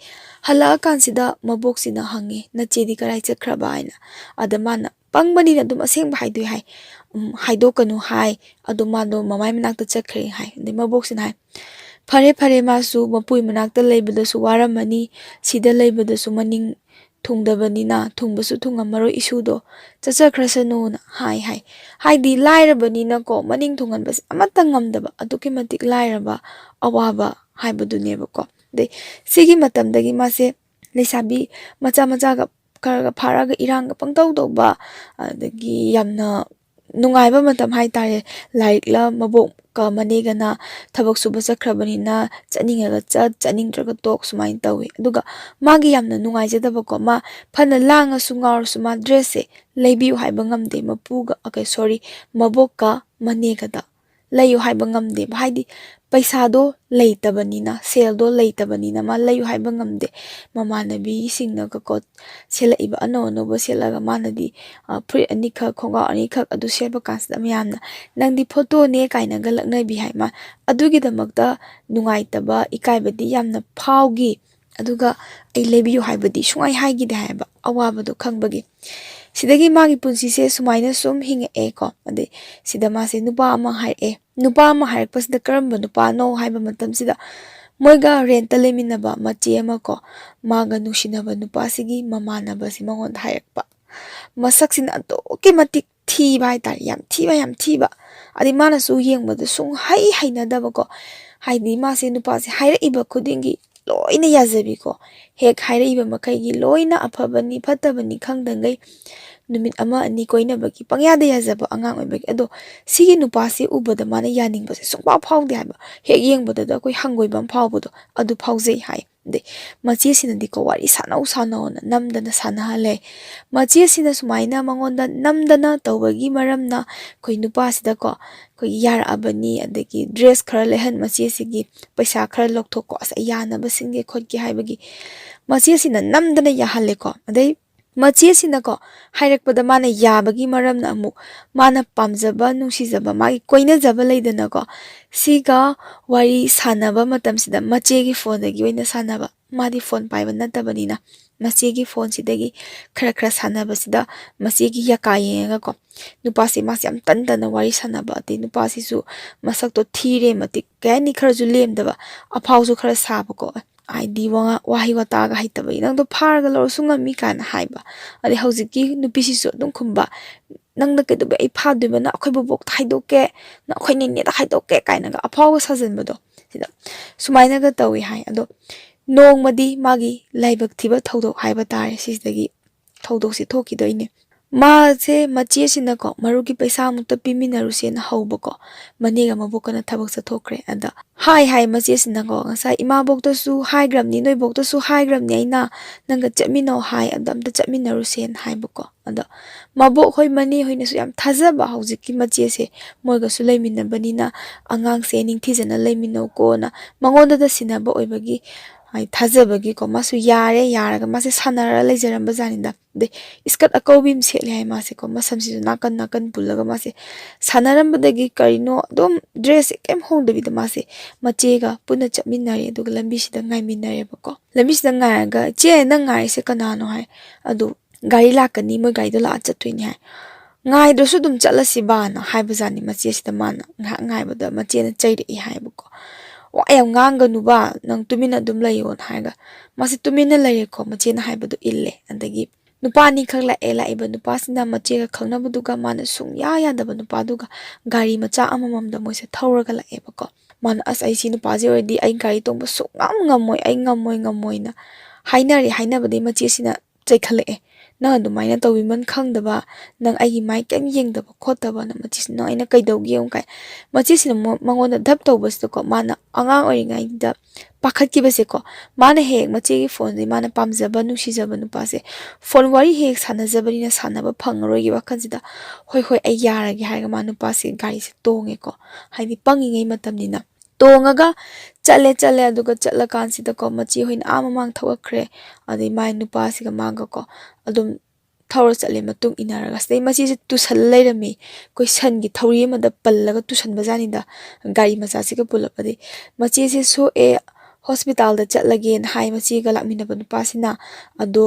ꯍꯜꯂꯛꯑꯀꯥꯟꯁꯤꯗ ꯃꯕꯣꯛꯁꯤꯅ ꯍꯪꯉꯦ ꯅꯆꯦꯗꯤ ꯀꯔꯥꯏ ꯆꯠꯈ꯭ꯔꯕ ꯍꯥꯏꯅ ꯑꯗ ꯃꯥꯅ ꯄꯪꯕꯅꯤꯅ ꯑꯗꯨꯝ ꯑꯁꯦꯡꯕ ꯍꯥꯏꯗꯣꯛꯑꯦ ꯍꯥꯏꯗꯣꯛꯀꯅꯨ ꯑꯗꯣ ꯃꯥꯗꯣ ꯃꯃꯥꯏ ꯃꯅꯥꯛꯇ ꯆꯠꯈ꯭ꯔꯦ ꯑꯗꯩ ꯃꯕꯣꯛꯁꯤꯅ ꯐꯔꯦ ꯃꯥꯁꯨ ꯃꯄꯨꯏ ꯃꯅꯥꯛꯇ ꯂꯩꯕꯗꯁꯨ ꯋꯥꯔꯝꯃꯅꯤ ꯁꯤꯗ ꯂꯩꯕꯗꯁꯨ ꯃꯅꯤꯡ ꯊꯨꯡꯗꯕꯅꯤ나 ꯊꯨꯡꯕꯁꯨ ꯊꯨꯡꯉꯝꯃꯔꯣꯏ ꯏꯁꯨꯗꯣ ꯆꯠꯆꯈ꯭ꯔꯁꯅꯨꯅ ꯍꯥꯏꯗꯤ ꯂꯥꯏꯔꯕꯅꯤꯅꯀꯣ ꯃꯅꯤꯡ ꯊꯨꯡꯍꯟꯕꯁꯦ ꯑꯃꯠꯇ ꯉꯝꯗꯕ ꯑꯗꯨꯛꯀꯤ ꯃꯇꯤꯛ ꯂꯥꯏꯔꯕ ꯑꯋꯥꯕ ꯍꯥꯏꯕꯗꯨꯅꯦꯕꯀꯣ ꯑꯗꯩ ꯁꯤꯒꯤ ꯃꯇꯝꯗꯒꯤ ꯃꯥꯁꯦ ꯂꯩꯁꯥꯕꯤ ꯃꯆꯥꯒ ꯈꯔꯒ ꯐꯥꯔꯒ ꯏꯔꯥꯡꯒ ꯄꯪꯇꯧ ꯇꯧꯕ ꯑꯗꯒꯤ ꯌꯥꯝꯅ ꯅꯨꯡꯉꯥꯏꯕ ꯃꯇꯝ ꯍꯥꯏꯇꯥꯔꯦ ꯂꯥꯏꯔꯤꯛꯂ ꯃꯕꯣꯛꯀ ꯃꯅꯦꯒꯅ ꯊꯕꯛ ꯁꯨꯕ ꯆꯠꯈ꯭ꯔꯕꯅꯤꯅ ꯆꯠꯅꯤꯡꯉꯒ ꯆꯠꯅꯤꯡꯗ꯭ꯔꯒ ꯇꯣꯛ ꯁꯨꯃꯥꯏꯅ ꯇꯧꯋꯤ ꯑꯗꯨꯒ ꯃꯥꯒꯤ ꯌꯥꯝꯅ ꯅꯨꯡꯉꯥꯏꯖꯗꯕꯀꯣ ꯃꯥ ꯐꯅ ꯂꯥꯡꯉꯁꯨ ꯉꯥꯎꯔꯁꯨ ꯃꯥ ꯗ꯭ꯔꯦꯁꯁꯦ ꯂꯩꯕꯤꯌꯨ ꯍꯥꯏꯕ ꯉꯝꯗꯦ ꯃꯕꯣꯛꯀ ꯃꯅꯦꯒꯗ ꯂꯩꯌꯨ ꯍꯥꯏꯕ ꯉꯝꯗꯦꯕ ꯍꯥꯏꯗꯤ ꯄꯩꯁꯥꯗꯣ ꯂꯩꯇꯕꯅꯤꯅ ꯁꯦꯜꯗꯣ ꯂꯩꯇꯕꯅꯤꯅ ꯃꯥ ꯂꯩꯌꯨ ꯍꯥꯏꯕ ꯉꯝꯗꯦ ꯃꯃꯥꯟꯅꯕꯤꯁꯤꯡꯅꯒꯀꯣ ꯁꯦꯠꯂꯛꯏꯕ ꯑꯅꯧꯕ ꯁꯦꯠꯂꯒ ꯃꯥꯅꯗꯤ ꯐꯨꯔꯤꯠ ꯑꯅꯤꯈꯛ ꯈꯣꯡꯒ꯭ꯔꯥꯎ ꯑꯅꯤꯈꯛ ꯑꯗꯨ ꯁꯦꯠꯄ ꯀꯥꯟꯁꯤꯗ ꯃꯌꯥꯝꯅ ꯅꯪꯗꯤ ꯐꯣꯇꯣꯅꯦ ꯀꯥꯏꯅꯒ ꯂꯛꯅꯕꯤ ꯃꯥ ꯑꯗꯨꯒꯤꯗꯃꯛꯇ ꯅꯨꯡꯉꯥꯏꯇꯕ ꯏꯀꯥꯏꯕꯗꯤ ꯌꯥꯝꯅ ꯐꯥꯎꯈꯤ ꯑꯗꯨꯒ ꯑꯩ ꯂꯩꯕꯤꯌꯨ ꯍꯥꯏꯕꯗꯤ ꯁꯨꯡꯍꯥꯏ ꯍꯥꯏꯈꯤꯗꯦ ꯍꯥꯏꯕ ꯑꯋꯥꯕꯗꯣ ꯈꯪꯕꯒꯤ ꯁꯤꯗꯒꯤ ꯃꯥꯒꯤ ꯄꯨꯟꯁꯤꯁꯦ ꯁꯨꯃꯥꯏꯅ ꯁꯨꯝ ꯍꯤꯡꯉꯛꯑꯦꯀꯣ ꯑꯗꯩ ꯁꯤꯗ ꯃꯥꯁꯦ ꯅꯨꯄꯥ ꯑꯃ ꯍꯥꯏꯔꯛꯄꯁꯤꯗ ꯀꯔꯝꯕ ꯅꯨꯄꯥꯅꯣ ꯍꯥꯏꯕ ꯃꯇꯝꯁꯤꯗ ꯃꯣꯏꯒ ꯔꯦꯟꯇ ꯂꯩꯃꯤꯟꯅꯕ ꯃꯆꯦ ꯑꯃ ꯃꯥꯒ ꯅꯨꯡꯁꯤꯅꯕ ꯅꯨꯄꯥꯁꯤꯒꯤ ꯃꯃꯥꯟꯅꯕꯁꯤ ꯃꯉꯣꯟꯗ ꯍꯥꯏꯔꯛꯄ ꯃꯁꯛꯁꯤꯅ ꯑꯗꯨꯛꯀꯤ ꯃꯇꯤꯛ ꯊꯤꯕ ꯍꯥꯏꯇꯥꯔꯦ ꯌꯥꯝ ꯊꯤꯕ ꯑꯗꯩ ꯃꯥꯅꯁꯨ ꯌꯦꯡꯕꯗ ꯍꯩꯅꯗꯕꯀꯣ ꯍꯥꯏꯗꯤ ꯃꯥꯁꯦ ꯅꯨꯄꯥꯁꯦ ꯍꯥꯏꯔꯛꯏꯕ ꯈꯨꯗꯤꯡꯒꯤ ꯂꯣꯏꯅ ꯌꯥꯖꯕꯤꯀꯣ ꯍꯦꯛ ꯍꯥꯏꯔꯛꯏꯕ ꯃꯈꯩꯒꯤ ꯂꯣꯏꯅ ꯑꯐꯕꯅꯤ ꯐꯠꯇꯕꯅꯤ ꯈꯪꯗꯉꯩ ꯅꯨꯃꯤꯠ ꯑꯃ ꯑꯅꯤ ꯀꯣꯏꯅꯕꯒꯤ ꯄꯪꯌꯥꯗ ꯌꯥꯖꯕ ꯑꯉꯥꯡ ꯑꯣꯏꯕꯒꯤ ꯑꯗꯣ ꯁꯤꯒꯤ ꯅꯨꯄꯥꯁꯦ ꯎꯕꯗ ꯃꯥꯅ ꯌꯥꯅꯤꯡꯕꯁꯦ ꯁꯨꯡꯐꯥꯎ ꯐꯥꯎꯗꯦ ꯍꯥꯏꯕ ꯍꯦꯛ ꯌꯦꯡꯕꯗ ꯑꯩꯈꯣꯏ ꯍꯪꯒꯣꯏꯕ ꯑꯃ ꯐꯥꯎꯕꯗꯣ ꯑꯗꯨ ꯐꯥꯎꯖꯩ ꯑꯗꯩ ꯃꯆꯦꯁꯤꯅꯗꯤꯀꯣ ꯋꯥꯔꯤ ꯁꯥꯟꯅꯧꯅ ꯅꯝꯗꯅ ꯁꯥꯟꯅꯍꯜꯂꯦ ꯃꯆꯦꯁꯤꯅ ꯁꯨꯃꯥꯏꯅ ꯃꯉꯣꯟꯗ ꯅꯝꯗꯅ ꯇꯧꯕꯒꯤ ꯃꯔꯝꯅ ꯑꯩꯈꯣꯏ ꯅꯨꯄꯥꯁꯤꯗꯀꯣ ꯑꯩꯈꯣꯏꯒꯤ ꯌꯥꯔꯛꯑꯕꯅꯤ ꯑꯗꯒꯤ ꯗ꯭ꯔꯦꯁ ꯈꯔ ꯂꯩꯍꯟ ꯃꯆꯦꯁꯤꯒꯤ ꯄꯩꯁꯥ ꯈꯔ ꯂꯧꯊꯣꯛꯀꯣ ꯑꯁ ꯑꯩ ꯌꯥꯅꯕ ꯁꯤꯟꯒꯦ ꯈꯣꯠꯀꯦ ꯍꯥꯏꯕꯒꯤ ꯃꯆꯦꯁꯤꯅ ꯅꯝꯗꯅ ꯌꯥꯍꯜꯂꯦꯀꯣ ꯑꯗꯩ ꯃꯆꯦꯁꯤꯅꯀꯣ ꯍꯥꯏꯔꯛꯄꯗ ꯃꯥꯅ ꯌꯥꯕꯒꯤ ꯃꯔꯝꯅ ꯑꯃꯨꯛ ꯃꯥꯅ ꯄꯥꯝꯖꯕ ꯅꯨꯡꯁꯤꯖꯕ ꯃꯥꯒꯤ ꯀꯣꯏꯅꯖꯕ ꯂꯩꯗꯅꯀꯣ ꯁꯤꯒ ꯋꯥꯔꯤ ꯁꯥꯟꯅꯕ ꯃꯇꯝꯁꯤꯗ ꯃꯆꯦꯒꯤ ꯐꯣꯟꯗꯒꯤ ꯑꯣꯏꯅ ꯁꯥꯟꯅꯕ ꯃꯥꯗꯤ ꯐꯣꯟ ꯄꯥꯏꯕ ꯅꯠꯇꯕꯅꯤꯅ ꯃꯆꯦꯒꯤ ꯐꯣꯟꯁꯤꯗꯒꯤ ꯈꯔ ꯁꯥꯟꯅꯕꯁꯤꯗ ꯃꯆꯦꯒꯤ ꯌꯀꯥ ꯌꯦꯡꯉꯒꯀꯣ ꯅꯨꯄꯥꯁꯤ ꯃꯥꯁꯤ ꯌꯥꯝ ꯇꯟ ꯋꯥꯔꯤ ꯁꯥꯟꯅꯕ ꯑꯗꯩ ꯅꯨꯄꯥꯁꯤꯁꯨ ꯃꯁꯛꯇꯣ ꯊꯤꯔꯦ ꯃꯇꯤꯛ ꯀꯩ ꯍꯥꯏꯅꯤ ꯈꯔꯁꯨ ꯂꯦꯝꯗꯕ ꯑꯐꯥꯎꯁꯨ ꯈꯔ ꯁꯥꯕꯀꯣ ꯍꯥꯏꯗꯤ ꯋꯥꯍꯩ ꯋꯥꯇꯥꯒ ꯍꯩꯇꯕꯒꯤ ꯅꯪꯗꯣ ꯐꯥꯔꯒ ꯂꯧꯔꯁꯨ ꯉꯝꯃꯤ ꯀꯥꯏꯅ ꯍꯥꯏꯕ ꯑꯗꯩ ꯍꯧꯖꯤꯛꯀꯤ ꯅꯨꯄꯤꯁꯤꯁꯨ ꯑꯗꯨꯝ ꯈꯨꯝꯕ ꯅꯪꯅ ꯀꯩꯗꯧꯕꯩ ꯑꯩ ꯐꯥꯗꯣꯏꯕꯅ ꯑꯩꯈꯣꯏ ꯕꯣꯕꯣꯛꯇ ꯍꯥꯏꯗꯣꯛꯀꯦ ꯅ ꯑꯩꯈꯣꯏ ꯅꯦꯅꯦꯗ ꯍꯥꯏꯗꯣꯛꯀꯦ ꯀꯥꯏꯅꯒ ꯑꯐꯥꯎꯕ ꯁꯥꯖꯤꯟꯕꯗꯣ ꯁꯤꯗ ꯁꯨꯃꯥꯏꯅꯒ ꯇꯧꯏ ꯍꯥꯏ ꯑꯗꯣ ꯅꯣꯡꯃꯗꯤ ꯃꯥꯒꯤ ꯂꯥꯏꯕꯛ ꯊꯤꯕ ꯊꯧꯗꯣꯛ ꯍꯥꯏꯕ ꯇꯥꯔꯦ ꯁꯤꯁꯤꯗꯒꯤ ꯊꯧꯗꯣꯛꯁꯤ ꯊꯣꯛꯈꯤꯗꯣꯏꯅꯦ ꯃꯥꯁꯦ ꯃꯆꯦꯁꯤꯅꯀꯣ ꯃꯔꯨꯞꯀꯤ ꯄꯩꯁꯥ ꯑꯃꯨꯛꯇ ꯄꯤꯃꯤꯟꯅꯔꯨꯁꯦꯅ ꯍꯧꯕꯀꯣ ꯃꯅꯦꯒ ꯃꯕꯣꯛꯀꯅ ꯊꯕꯛ ꯆꯠꯊꯣꯛꯈ꯭ꯔꯦ ꯑꯗ ꯍꯥꯏ ꯃꯆꯦꯁꯤꯅꯀꯣ ꯉꯁꯥꯏ ꯏꯃꯥꯕꯣꯛꯇꯁꯨ ꯍꯥꯏꯈ꯭ꯔꯕꯅꯤ ꯅꯣꯏꯕꯣꯛꯇꯁꯨ ꯍꯥꯏꯈ꯭ꯔꯕꯅꯤ ꯑꯩꯅ ꯅꯪꯒ ꯆꯠꯃꯤꯟꯅꯧ ꯍꯥꯏ ꯑꯗ ꯑꯝꯇ ꯆꯠꯃꯤꯟꯅꯔꯨꯁꯦꯅ ꯍꯥꯏꯕꯀꯣ ꯑꯗ ꯃꯕꯣꯛ ꯍꯣꯏ ꯃꯅꯦ ꯍꯣꯏꯅꯁꯨ ꯌꯥꯝ ꯊꯥꯖꯕ ꯍꯧꯖꯤꯛꯀꯤ ꯃꯆꯦꯁꯦ ꯃꯣꯏꯒꯁꯨ ꯂꯩꯃꯤꯟꯅꯕꯅꯤꯅ ꯑꯉꯥꯡꯁꯦ ꯅꯤꯡꯊꯤꯖꯅ ꯂꯩꯃꯤꯟꯅꯧꯀꯣꯅ ꯃꯉꯣꯟꯗꯗ ꯁꯤꯟꯅꯕ ꯑꯣꯏꯕꯒꯤ ꯊꯥꯖꯕꯒꯤꯀꯣ ꯃꯥꯁꯨ ꯌꯥꯔꯒ ꯃꯥꯁꯦ ꯁꯥꯟꯅꯔ ꯂꯩꯖꯔꯝꯕ ꯖꯥꯠꯅꯤꯗ ꯑꯗꯩ ꯏꯁꯀꯠ ꯑꯀꯧꯕꯤ ꯑꯃ ꯁꯦꯠꯂꯦ ꯍꯥꯏ ꯃꯥꯁꯦꯀꯣ ꯃꯁꯝꯁꯤꯁꯨ ꯅꯥꯀꯟ ꯄꯨꯜꯂꯒ ꯃꯥꯁꯦ ꯁꯥꯟꯅꯔꯝꯕꯗꯒꯤ ꯀꯔꯤꯅꯣ ꯑꯗꯨꯝ ꯗ꯭ꯔꯦꯁꯁꯦ ꯀꯩꯝ ꯍꯣꯡꯗꯕꯤꯗ ꯃꯥꯁꯦ ꯃꯆꯦꯒ ꯄꯨꯟꯅ ꯆꯠꯃꯤꯟꯅꯔꯦ ꯑꯗꯨꯒ ꯂꯝꯕꯤꯁꯤꯗ ꯉꯥꯏꯃꯤꯟꯅꯔꯦꯕꯀꯣ ꯂꯝꯕꯤꯁꯤꯗ ꯉꯥꯏꯔꯒ ꯏꯆꯦ ꯅꯪ ꯉꯥꯏꯔꯤꯁꯦ ꯀꯅꯥꯅꯣ ꯍꯥꯏ ꯑꯗꯨ ꯒꯥꯔꯤ ꯂꯥꯛꯀꯅꯤ ꯃꯣꯏ ꯒꯥꯔꯤꯗꯣ ꯂꯥꯛꯑ ꯆꯠꯇꯣꯏꯅꯦ ꯍꯥꯏ ꯉꯥꯏꯗ꯭ꯔꯁꯨ ꯑꯗꯨꯝ ꯆꯠꯂꯁꯤ ꯕꯥꯅ ꯍꯥꯏꯕꯖꯥꯠꯅꯤ ꯃꯆꯦꯁꯤꯗ ꯃꯥꯅ ꯉꯥꯏꯍꯥꯛ ꯉꯥꯏꯕꯗ ꯃꯆꯦꯅ ꯆꯩꯔꯛꯏ ꯍꯥꯏꯕꯀꯣ ꯋꯥ ꯌꯥꯝ ꯉꯥꯡꯒꯅꯨꯕ ꯅꯪ ꯇꯨꯃꯤꯟꯅ ꯑꯗꯨꯝ ꯂꯩꯌꯣꯅ ꯍꯥꯏꯔꯒ ꯃꯥꯁꯦ ꯇꯨꯃꯤꯟꯅ ꯂꯩꯔꯦꯀꯣ ꯃꯆꯦꯅ ꯍꯥꯏꯕꯗꯣ ꯏꯜꯂꯦ ꯑꯗꯒꯤ ꯅꯨꯄꯥ ꯑꯅꯤꯈꯛ ꯂꯥꯛꯏꯕ ꯅꯨꯄꯥꯁꯤꯅ ꯃꯆꯦꯒ ꯈꯪꯅꯕꯗꯨꯒ ꯃꯥꯅ ꯁꯨꯡꯌꯥ ꯌꯥꯗꯕ ꯅꯨꯄꯥꯗꯨꯒ ꯒꯥꯔꯤ ꯃꯆꯥ ꯑꯃꯃꯝꯗ ꯃꯣꯏꯁꯦ ꯊꯧꯔꯒ ꯂꯥꯛꯑꯦꯕꯀꯣ ꯃꯥꯅ ꯑꯁ ꯑꯩ ꯁꯤ ꯅꯨꯄꯥꯁꯦ ꯑꯣꯏꯔꯗꯤ ꯑꯩ ꯒꯥꯔꯤ ꯇꯣꯡꯕ ꯉꯝꯃꯣꯏ ꯑꯩ ꯉꯝꯃꯣꯏꯅ ꯍꯥꯏꯅꯕꯗꯩ ꯃꯆꯦꯁꯤꯅ ꯆꯩꯈꯠꯂꯛꯑꯦ ꯅꯪ ꯑꯗꯨꯃꯥꯏꯅ ꯇꯧꯕꯤꯃꯟ ꯈꯪꯗꯕ ꯅꯪ ꯑꯩꯒꯤ ꯃꯥꯏ ꯀꯩꯝ ꯌꯦꯡꯗꯕ ꯈꯣꯠꯇꯕꯅ ꯃꯆꯦꯁꯤꯅ ꯅꯪ ꯑꯩꯅ ꯀꯩꯗꯧꯒꯦ ꯑꯃꯨꯛ ꯀꯥꯏ ꯃꯆꯦꯁꯤꯅ ꯃꯉꯣꯟꯗ ꯙꯞ ꯇꯧꯕꯁꯤꯗꯀꯣ ꯃꯥꯅ ꯑꯉꯥꯡ ꯑꯣꯏꯔꯤꯉꯩꯗ ꯄꯥꯈꯠꯈꯤꯕꯁꯦꯀꯣ ꯃꯥꯅ ꯍꯦꯛ ꯃꯆꯦꯒꯤ ꯐꯣꯟꯁꯦ ꯃꯥꯅ ꯄꯥꯝꯖꯕ ꯅꯨꯡꯁꯤꯖꯕ ꯅꯨꯄꯥꯁꯦ ꯐꯣꯟ ꯋꯥꯔꯤ ꯍꯦꯛ ꯁꯥꯟꯅꯖꯕꯅꯤꯅ ꯁꯥꯟꯅꯕ ꯐꯪꯉꯔꯣꯏꯒꯤ ꯋꯥꯈꯜꯁꯤꯗ ꯍꯣꯏ ꯑꯩ ꯌꯥꯔꯒꯦ ꯍꯥꯏꯔꯒ ꯃꯥ ꯅꯨꯄꯥꯁꯦ ꯒꯥꯔꯤꯁꯦ ꯇꯣꯡꯉꯦꯀꯣ ꯍꯥꯏꯗꯤ ꯄꯪꯉꯤꯉꯩ ꯃꯇꯝꯅꯤꯅ ꯇꯣꯡꯉꯒ ꯆꯠꯂꯦ ꯑꯗꯨꯒ ꯆꯠꯂꯀꯥꯟꯁꯤꯗꯀꯣ ꯃꯆꯦ ꯍꯣꯏꯅ ꯃꯃꯥꯡ ꯊꯧꯒꯠꯈ꯭ꯔꯦ ꯑꯗꯩ ꯃꯥꯏ ꯅꯨꯄꯥꯁꯤꯒ ꯃꯥꯒꯀꯣ ꯑꯗꯨꯝ ꯊꯧꯔ ꯆꯠꯂꯦ ꯃꯇꯨꯡ ꯏꯟꯅꯔꯒ ꯁꯤꯗꯩ ꯃꯆꯦꯁꯦ ꯇꯨꯁꯜ ꯂꯩꯔꯝꯃꯤ ꯑꯩꯈꯣꯏ ꯁꯟꯒꯤ ꯊꯧꯔꯤ ꯑꯃꯗ ꯄꯜꯂꯒ ꯇꯨꯁꯟꯕꯖꯥꯠꯅꯤꯗ ꯒꯥꯔꯤ ꯃꯆꯥꯁꯤꯒ ꯄꯨꯜꯂꯞ ꯑꯗꯩ ꯃꯆꯦꯁꯦ ꯁꯣꯛꯑꯦ ꯍꯣꯁꯄꯤꯇꯥꯜꯗ ꯆꯠꯂꯒꯦꯅ ꯍꯥꯏ ꯃꯆꯦꯒ ꯂꯥꯛꯃꯤꯟꯅꯕ ꯅꯨꯄꯥꯁꯤꯅ ꯑꯗꯣ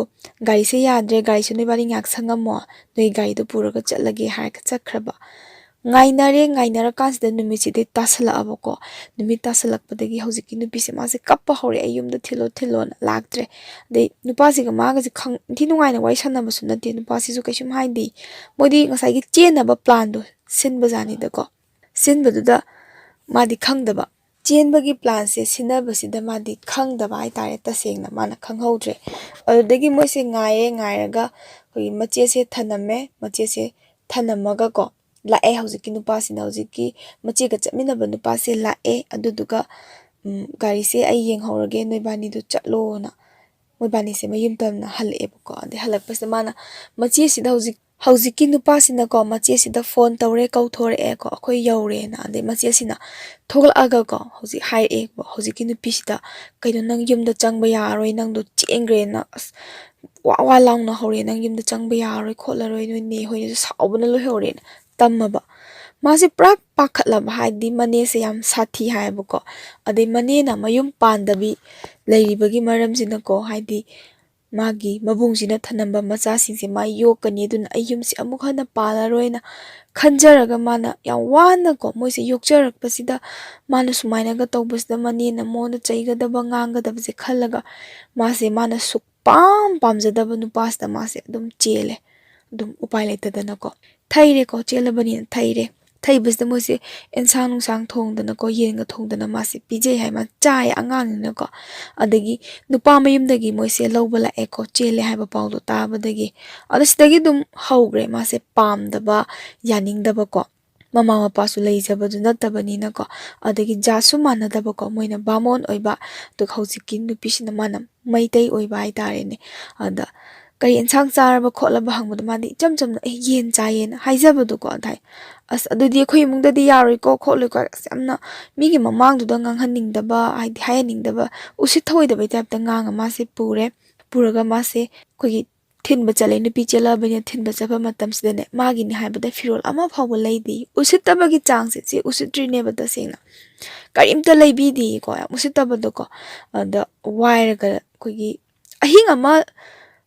ꯒꯥꯔꯤꯁꯦ ꯌꯥꯗ꯭ꯔꯦ ꯒꯥꯔꯤꯁꯦ ꯅꯣꯏꯕꯥꯅꯤ ꯉꯥꯏꯍꯥꯛ ꯁꯪꯉꯝꯃꯣ ꯅꯣꯏ ꯒꯥꯔꯤꯗꯣ ꯄꯨꯔꯒ ꯆꯠꯂꯒꯦ ꯍꯥꯏꯔꯒ ꯆꯠꯈ꯭ꯔꯕ ꯉꯥꯏꯅꯔꯀꯥꯟꯁꯤꯗ ꯅꯨꯃꯤꯠꯁꯤꯗꯤ ꯇꯥꯁꯜꯂꯛꯑꯕꯀꯣ ꯅꯨꯃꯤꯠ ꯇꯥꯁꯜꯂꯛꯄꯗꯒꯤ ꯍꯧꯖꯤꯛꯀꯤ ꯅꯨꯄꯤꯁꯦ ꯃꯥꯁꯦ ꯀꯞꯄ ꯍꯧꯔꯦ ꯑꯩ ꯌꯨꯝꯗ ꯊꯤꯜꯂꯣꯅ ꯂꯥꯛꯇ꯭ꯔꯦ ꯑꯗꯩ ꯅꯨꯄꯥꯁꯤꯒ ꯃꯥꯒꯁꯦ ꯏꯟꯊꯤ ꯅꯨꯡꯉꯥꯏꯅ ꯋꯥꯔꯤ ꯁꯥꯟꯅꯕꯁꯨ ꯅꯠꯇꯦ ꯅꯨꯄꯥꯁꯤꯁꯨ ꯀꯩꯁꯨꯝ ꯍꯥꯏꯗꯦ ꯃꯣꯏꯗꯤ ꯉꯁꯥꯏꯒꯤ ꯆꯦꯟꯅꯕ ꯄ꯭ꯂꯥꯟꯗꯣ ꯁꯤꯟꯕꯖꯥꯠꯅꯤꯗꯀꯣ ꯁꯤꯟꯕꯗꯨꯗ ꯃꯥꯗꯤ ꯈꯪꯗꯕ ꯆꯦꯟꯕꯒꯤ ꯄ꯭ꯂꯥꯟꯁꯦ ꯁꯤꯟꯅꯕꯁꯤꯗ ꯃꯥꯗꯤ ꯈꯪꯗꯕ ꯍꯥꯏꯇꯥꯔꯦ ꯇꯁꯦꯡꯅ ꯃꯥꯅ ꯈꯪꯍꯧꯗ꯭ꯔꯦ ꯑꯗꯨꯗꯒꯤ ꯃꯣꯏꯁꯦ ꯉꯥꯏꯔꯒ ꯑꯩꯈꯣꯏꯒꯤ ꯃꯆꯦꯁꯦ ꯊꯅꯝꯃꯒꯀꯣ ꯂꯥꯛꯑꯦ ꯍꯧꯖꯤꯛꯀꯤ ꯅꯨꯄꯥꯁꯤꯅ ꯍꯧꯖꯤꯛꯀꯤ ꯃꯆꯦꯒ ꯆꯠꯃꯤꯟꯅꯕ ꯅꯨꯄꯥꯁꯦ ꯂꯥꯛꯑꯦ ꯑꯗꯨꯗꯨꯒ ꯒꯥꯔꯤꯁꯦ ꯑꯩ ꯌꯦꯡꯍꯧꯔꯒꯦ ꯅꯣꯏꯕꯥꯅꯤꯗꯨ ꯆꯠꯂꯣꯅ ꯃꯣꯏꯕꯥꯅꯤꯁꯦ ꯃꯌꯨꯝ ꯇꯝꯅ ꯍꯜꯂꯛꯑꯦꯕꯀꯣ ꯑꯗꯩ ꯍꯜꯂꯛꯄꯁꯤꯗ ꯃꯥꯅ ꯃꯆꯦꯁꯤꯗ ꯍꯧꯖꯤꯛꯀꯤ ꯅꯨꯄꯥꯁꯤꯅꯀꯣ ꯃꯆꯦꯁꯤꯗ ꯐꯣꯟ ꯇꯧꯔꯦ ꯀꯧꯊꯣꯔꯛꯑꯦꯀꯣ ꯑꯩꯈꯣꯏ ꯌꯧꯔꯦꯅ ꯑꯗꯩ ꯃꯆꯦꯁꯤꯅ ꯊꯣꯛꯂꯛꯑꯒꯀꯣ ꯍꯧꯖꯤꯛ ꯍꯥꯏꯔꯛꯑꯦ ꯍꯧꯖꯤꯛꯀꯤ ꯅꯨꯄꯤꯁꯤꯗ ꯀꯩꯅꯣ ꯅꯪ ꯌꯨꯝꯗ ꯆꯪꯕ ꯌꯥꯔꯔꯣꯏ ꯅꯪꯗꯣ ꯆꯦꯟꯈ꯭ꯔꯦꯅ ꯑꯁ ꯋꯥ ꯂꯥꯎꯅ ꯍꯧꯔꯦ ꯅꯪ ꯌꯨꯝꯗ ꯆꯪꯕ ꯌꯥꯔꯔꯣꯏ ꯈꯣꯠꯂꯔꯣꯏ ꯅꯣꯏ ꯅꯦ ꯍꯣꯏꯅꯁꯨ ꯁꯥꯎꯕꯅ ꯂꯣꯏꯍꯧꯔꯦꯅ ꯇꯝꯃꯕ ꯃꯥꯁꯦ ꯄꯨꯔꯥ ꯄꯥꯈꯠꯂꯕ ꯍꯥꯏꯗꯤ ꯃꯅꯦꯁꯦ ꯌꯥꯝ ꯁꯥꯊꯤ ꯍꯥꯏꯌꯦꯕꯀꯣ ꯑꯗꯩ ꯃꯅꯦꯅ ꯃꯌꯨꯝ ꯄꯥꯟꯗꯕꯤ ꯂꯩꯔꯤꯕꯒꯤ ꯃꯔꯝꯁꯤꯅꯀꯣ ꯍꯥꯏꯗꯤ ꯃꯥꯒꯤ ꯃꯕꯨꯡꯁꯤꯅ ꯊꯅꯝꯕ ꯃꯆꯥꯁꯤꯡꯁꯦ ꯃꯥ ꯌꯣꯛꯀꯅꯤ ꯑꯗꯨꯅ ꯑꯩ ꯌꯨꯝꯁꯦ ꯑꯃꯨꯛ ꯍꯟꯅ ꯄꯥꯜꯂꯔꯣꯏꯅ ꯈꯟꯖꯔꯒ ꯃꯥꯅ ꯌꯥꯝ ꯋꯥꯅꯀꯣ ꯃꯣꯏꯁꯦ ꯌꯣꯛꯆꯔꯛꯄꯁꯤꯗ ꯃꯥꯅ ꯁꯨꯃꯥꯏꯅꯒ ꯇꯧꯕꯁꯤꯗ ꯃꯅꯦꯅ ꯃꯉꯣꯟꯗ ꯆꯩꯒꯗꯕ ꯉꯥꯡꯒꯗꯕꯁꯦ ꯈꯜꯂꯒ ꯃꯥꯅ ꯄꯥꯝꯖꯗꯕ ꯅꯨꯄꯥꯁꯤꯗ ꯃꯥꯁꯦ ꯑꯗꯨꯝ ꯆꯦꯜꯂꯦ ꯑꯗꯨꯝ ꯎꯄꯥꯏ ꯂꯩꯇꯗꯅꯀꯣ ꯊꯩꯔꯦꯀꯣ ꯆꯦꯜꯂꯕꯅꯤꯅ ꯊꯩꯕꯁꯤꯗ ꯃꯣꯏꯁꯦ ꯑꯦꯟꯁꯥꯡ ꯅꯨꯡꯁꯥꯡ ꯊꯣꯡꯗꯅꯀꯣ ꯌꯦꯟꯒ ꯊꯣꯡꯗꯅ ꯃꯥꯁꯦ ꯄꯤꯖꯩ ꯍꯥꯏ ꯃꯥ ꯆꯥꯏ ꯑꯉꯥꯡꯅꯤꯅꯀꯣ ꯑꯗꯒꯤ ꯅꯨꯄꯥ ꯃꯌꯨꯝꯗꯒꯤ ꯃꯣꯏꯁꯦ ꯂꯧꯕ ꯂꯥꯛꯑꯦꯀꯣ ꯆꯦꯜꯂꯦ ꯍꯥꯏꯕ ꯄꯥꯎꯗꯣ ꯇꯥꯕꯗꯒꯤ ꯑꯗꯣ ꯁꯤꯗꯒꯤ ꯑꯗꯨꯝ ꯍꯧꯈ꯭ꯔꯦ ꯃꯥꯁꯦ ꯄꯥꯝꯗꯕ ꯌꯥꯅꯤꯡꯗꯕꯀꯣ mama mapaasu leijabadu nattabanina ko adagi jasu manadabako moina bamon oiba dug hojiki nupishina mana maitai oiba haitarene ada kari ensang charaba kholaba hangbada madi cham chamna yen chayen haijabadu ko adai as adudi khoi mungdadi yaroi ko kholoi ko amna migi mamangduda nganghaningdaba haidi hayaningdaba usit thoidaba type ngang mase pure puraga mase khogi thinba chale nupi chela banya thinba chapa matam sidane magi ni haibada firol ama phawba leidi usitaba gi changse che usitri ne bada sengna karimta leibi di ko usitaba do ko da wairaga khogi ahing ama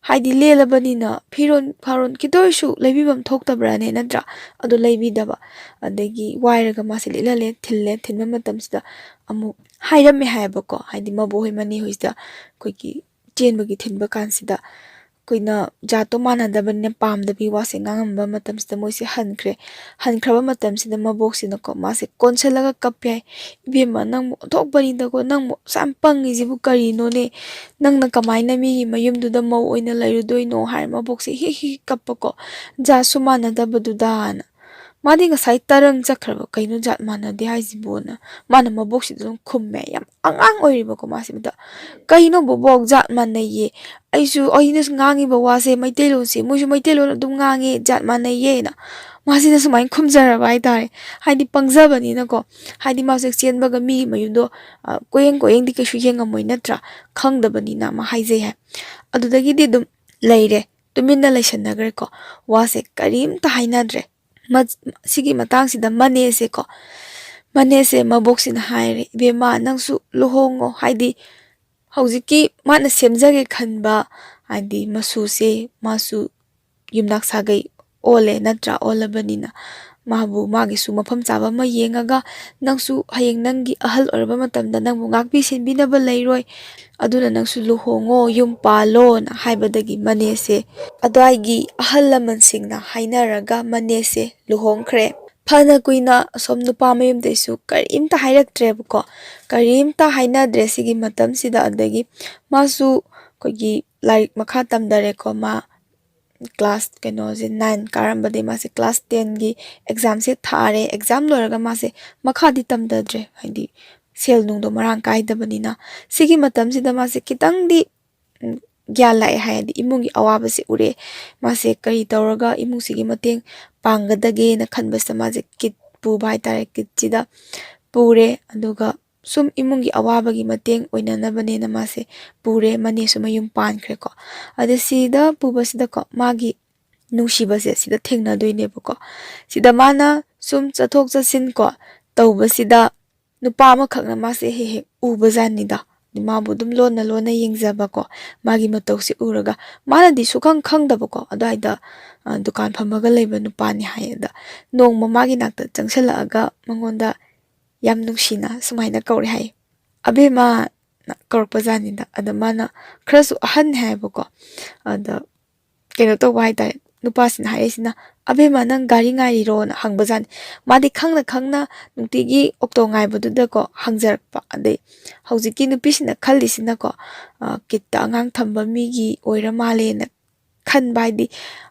haidi lelabanina firon faron kidoisu leibibam thoktabrane nadra adu leibidaba adagi wairaga mase lelale thinba matam sida amu hairame haibako haidi mabohoi mani hoista khogi chenbagi thinba kansida koina jato manadabane pamdabi wase ngangamba matamsida moise hankraba matamsida maboksina ko mase konselaga kapyai ibema nang thokbani dako nang sampangi jibu karino ne nangna kamaina mi mayumduda mau oina lairudoino har mabokse hi kapako ja sumanadabaduda madi ngasai tarang chakraba kaino jat manade haijibona mana maboksi dum khumme yam angang oiriba ko masibda kaino bobok jat manaye aisu oinus ngangi ba wase maitelo se moju maitelo dum ngange jat manaye na masina sumain khumjara bai tare haidi pangjabani na ko haidi masek chenbaga mi mayundo koyeng di keshu yengamoi natra khangdabani na ma haije ha adudagi di dum leire tuminna leishanagre ko wase karim ta hainadre sigi matang sida manese ko manese maboksin haire bema nangsu luhongo haidi hojiki mana semjage khanba haidi masuse masu yumnak sagai ole natra olabanina mabu magi su mafam chaba ma yengaga nangsu hayeng nangi ahal orba matamda nangbu ngakbi senbinaba leiroi aduna nangsu luhongo yum palo na haibadagi manese adwaigi ahal laman singna hainaraga manese luhongkre phana kuina som nupa mayum desu karimta hairaktreba karimta hainadre sigi matam sida adagi masu kogi like makha tamdare ko ma class keno je 9 karambade mase class 10 gi exam se thare exam loraga mase makha di tamdadre haidi sel nung do marang kai dabanina sigi matam sida mase kitang di gyala haidi imungi awaba se ure mase kari tawraga imung sigi mateng panggadage na khanbasta mase kit pu bai tare kit chida pure aduga sum imungi awabagi mateng oinanabane na mase pure mane sumayum pankre ko ade sida pubasida ko magi nungsibase sida thengna doine ko sida mana sum chathok chasin ko tawbasida nupa ma khakna mase he ubazanida mabu dum lona yengjaba ko magi matawsi uraga mana di sukhang khangdaba ko adaida dukan phamaga leba nupa ni hayada nongma magi nakta changsala aga mangonda yam nungsina sumaina kauri hay abema korpazanida ada mana khrasu ahan hayba ko ada keno to wai ta nupasin haisina abema nang gari ngai ro na hangbazan madi khangna nutigi okto ngai baduda ko hangjarpa ade hojiki nupisina khallisina ko kitta angang thamba migi oira male na khan bai di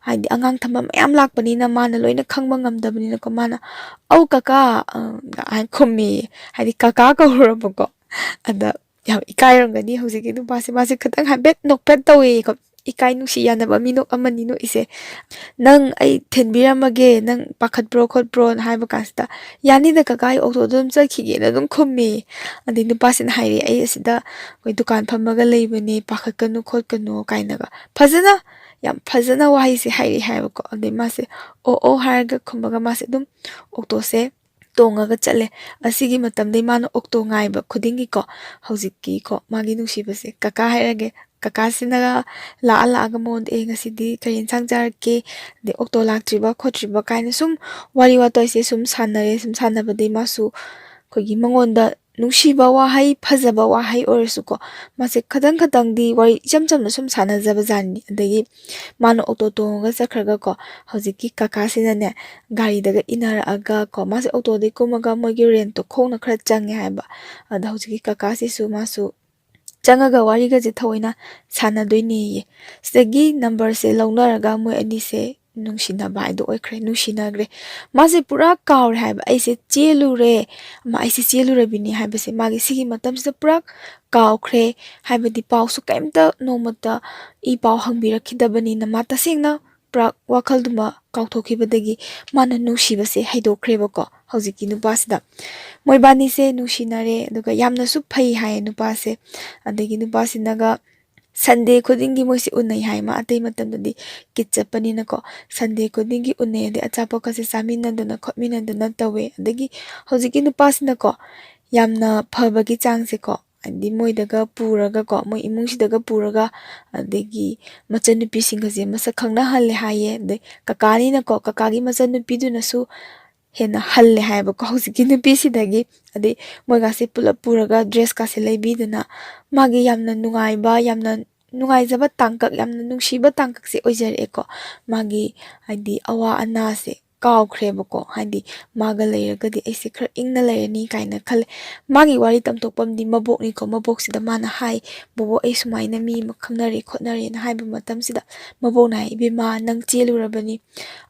haidi angang thamba mayam lakpani na mana loina khangba ngamdabani na ko mana au kaka an khummi haidi kaka ka huraba ko ada yam ikairangani hojiki nupase mase khatang habet nokpet tawi ko ikai nungsi yanaba minok amani no ise nang ai thenbiramage nang pakhat pro khot pro haiba kasta yani da kakai okto dum chakhige na dum khummi adi nupasin hairi ai asida koi dukan phamaga leibani pakhat kanu khot kanu kainaga phajana yam phajana wahai se hairi haiba ko adi mase o harga khumbaga mase dum okto se tongaga chale asigi matamdai mana okto ngaiba khudingi ko hojiki ko magi nungsibase kaka hairage kaka sinaga la agamon ngasidi karin sangjarke de okto laktriba khotriba kaina sum wari watoi se sum sanabade masu khogi mangonda nungsiba wahai phajaba wahai orsu ko mase khadang di wari chamna sum sanajaba jani adagi mano okto tonga sakhraga ko hojiki kaka sinane gari daga inara aga ko mase okto de kumaga mogi rent to khongna khra change haiba ada hojiki kaka se su masu changaga wari ga je thoina sana doini ye segi number se launaraga moi ani se ꯅꯨꯡꯁꯤꯅꯕ ꯍꯥꯏꯗꯣ ꯑꯣꯏꯈ꯭ꯔꯦ ꯅꯨꯡꯁꯤꯅꯈ꯭ꯔꯦ ꯃꯥꯁꯦ ꯄꯨꯔꯥ ꯀꯥꯎꯔꯦ ꯍꯥꯏꯕ ꯑꯩꯁꯦ ꯆꯦꯜꯂꯨꯔꯦ ꯑꯩꯁꯦ ꯆꯦꯜꯂꯨꯔꯕꯤꯅꯤ ꯍꯥꯏꯕꯁꯦ ꯃꯥꯒꯤ ꯁꯤꯒꯤ ꯃꯇꯝꯁꯤꯗ ꯄꯨꯔꯥ ꯀꯥꯎꯈ꯭ꯔꯦ ꯍꯥꯏꯕꯗꯤ ꯄꯥꯎꯁꯨ ꯀꯩꯝꯇ ꯅꯣꯡꯃꯇ ꯏ ꯄꯥꯎ ꯍꯪꯕꯤꯔꯛꯈꯤꯗꯕꯅꯤꯅ ꯃꯥ ꯇꯁꯦꯡꯅ ꯄꯨꯔꯥ ꯋꯥꯈꯜꯗꯨꯃ ꯀꯥꯎꯊꯣꯛꯈꯤꯕꯗꯒꯤ ꯃꯥꯅ ꯅꯨꯡꯁꯤꯕꯁꯦ ꯍꯩꯗꯣꯛꯈ꯭ꯔꯦꯕꯀꯣ ꯍꯧꯖꯤꯛꯀꯤ ꯅꯨꯄꯥꯁꯤꯗ ꯃꯣꯏꯕꯥꯅꯤꯁꯦ ꯅꯨꯡꯁꯤꯅꯔꯦ ꯑꯗꯨꯒ ꯌꯥꯝꯅꯁꯨ ꯐꯩ ꯍꯥꯏꯌꯦ ꯅꯨꯄꯥꯁꯦ ꯑꯗꯒꯤ ꯅꯨꯄꯥꯁꯤꯅꯒ ꯁꯟꯗꯦ ꯈꯨꯗꯤꯡꯒꯤ ꯃꯣꯏꯁꯦ ꯎꯅꯩ ꯍꯥꯏ ꯃꯥ ꯑꯇꯩ ꯃꯇꯝꯗꯗꯤ ꯀꯤꯠ ꯆꯠꯄꯅꯤꯅꯀꯣ ꯁꯟꯗꯦ ꯈꯨꯗꯤꯡꯒꯤ ꯎꯅꯩ ꯑꯗꯩ ꯑꯆꯥꯄꯣꯠꯀꯁꯦ ꯆꯥꯃꯤꯟꯅꯗꯅ ꯈꯣꯠꯃꯤꯟꯅꯗꯅ ꯇꯧꯋꯦ ꯑꯗꯒꯤ ꯍꯧꯖꯤꯛꯀꯤ ꯅꯨꯄꯥꯁꯤꯅꯀꯣ ꯌꯥꯝꯅ ꯐꯕꯒꯤ ꯆꯥꯡꯁꯦꯀꯣ ꯍꯥꯏꯗꯤ ꯃꯣꯏꯗꯒ ꯄꯨꯔꯒꯀꯣ ꯃꯣꯏ ꯏꯃꯨꯡꯁꯤꯗꯒ ꯄꯨꯔꯒ ꯑꯗꯒꯤ ꯃꯆꯟꯅꯨꯄꯤꯁꯤꯡꯒꯁꯦ ꯃꯁꯛ ꯈꯪꯅꯍꯜꯂꯦ ꯍꯥꯏꯌꯦ ꯑꯗꯩ ꯀꯀꯥꯅꯤꯅꯀꯣ ꯀꯀꯥꯒꯤ ꯃꯆꯟꯅꯨꯄꯤꯗꯨꯅꯁꯨ ꯍꯦꯟꯅ ꯍꯜꯂꯦ ꯍꯥꯏꯌꯦꯕꯀꯣ ꯍꯧꯖꯤꯛꯀꯤ ꯅꯨꯄꯤꯁꯤꯗꯒꯤ ꯑꯗꯩ ꯃꯣꯏꯒꯥꯁꯦ ꯄꯨꯂꯞ ꯄꯨꯔꯒ ꯗ꯭ꯔꯦꯁꯀꯥꯁꯦ ꯂꯩꯕꯤꯗꯅ ꯃꯥꯒꯤ ꯌꯥꯝꯅ ꯅꯨꯡꯉꯥꯏꯕ ꯌꯥꯝꯅ ꯅꯨꯡꯉꯥꯏꯖꯕ ꯇꯥꯡꯀꯛ ꯌꯥꯝꯅ ꯅꯨꯡꯁꯤꯕ ꯇꯥꯡꯀꯛꯁꯦ ꯑꯣꯏꯖꯔꯛꯑꯦꯀꯣ ꯃꯥꯒꯤ ꯍꯥꯏꯗꯤ ꯑꯋꯥ ꯑꯅꯥꯁꯦ ꯀꯥꯎꯈ꯭ꯔꯦꯕꯀꯣ ꯍꯥꯏꯗꯤ ꯃꯥꯒ ꯂꯩꯔꯒꯗꯤ ꯑꯩꯁꯦ ꯈꯔ ꯏꯪꯅ ꯂꯩꯔꯅꯤ ꯀꯥꯏꯅ ꯈꯜꯂꯦ ꯃꯥꯒꯤ ꯋꯥꯔꯤ ꯇꯝꯊꯣꯛꯄꯝꯗꯤ ꯃꯕꯣꯛꯅꯤꯀꯣ ꯃꯕꯣꯛꯁꯤꯗ ꯃꯥꯅ ꯍꯥꯏ ꯕꯣꯕꯣꯛ ꯑꯩ ꯁꯨꯃꯥꯏꯅ ꯃꯤ ꯑꯃ ꯈꯪꯅꯔꯦ ꯈꯣꯠꯅꯔꯦꯅ ꯍꯥꯏꯕ ꯃꯇꯝꯁꯤꯗ ꯃꯕꯣꯛꯅ ꯍꯥꯏ ꯏꯕꯦꯝꯃ ꯅꯪ ꯆꯦꯜꯂꯨꯔꯕꯅꯤ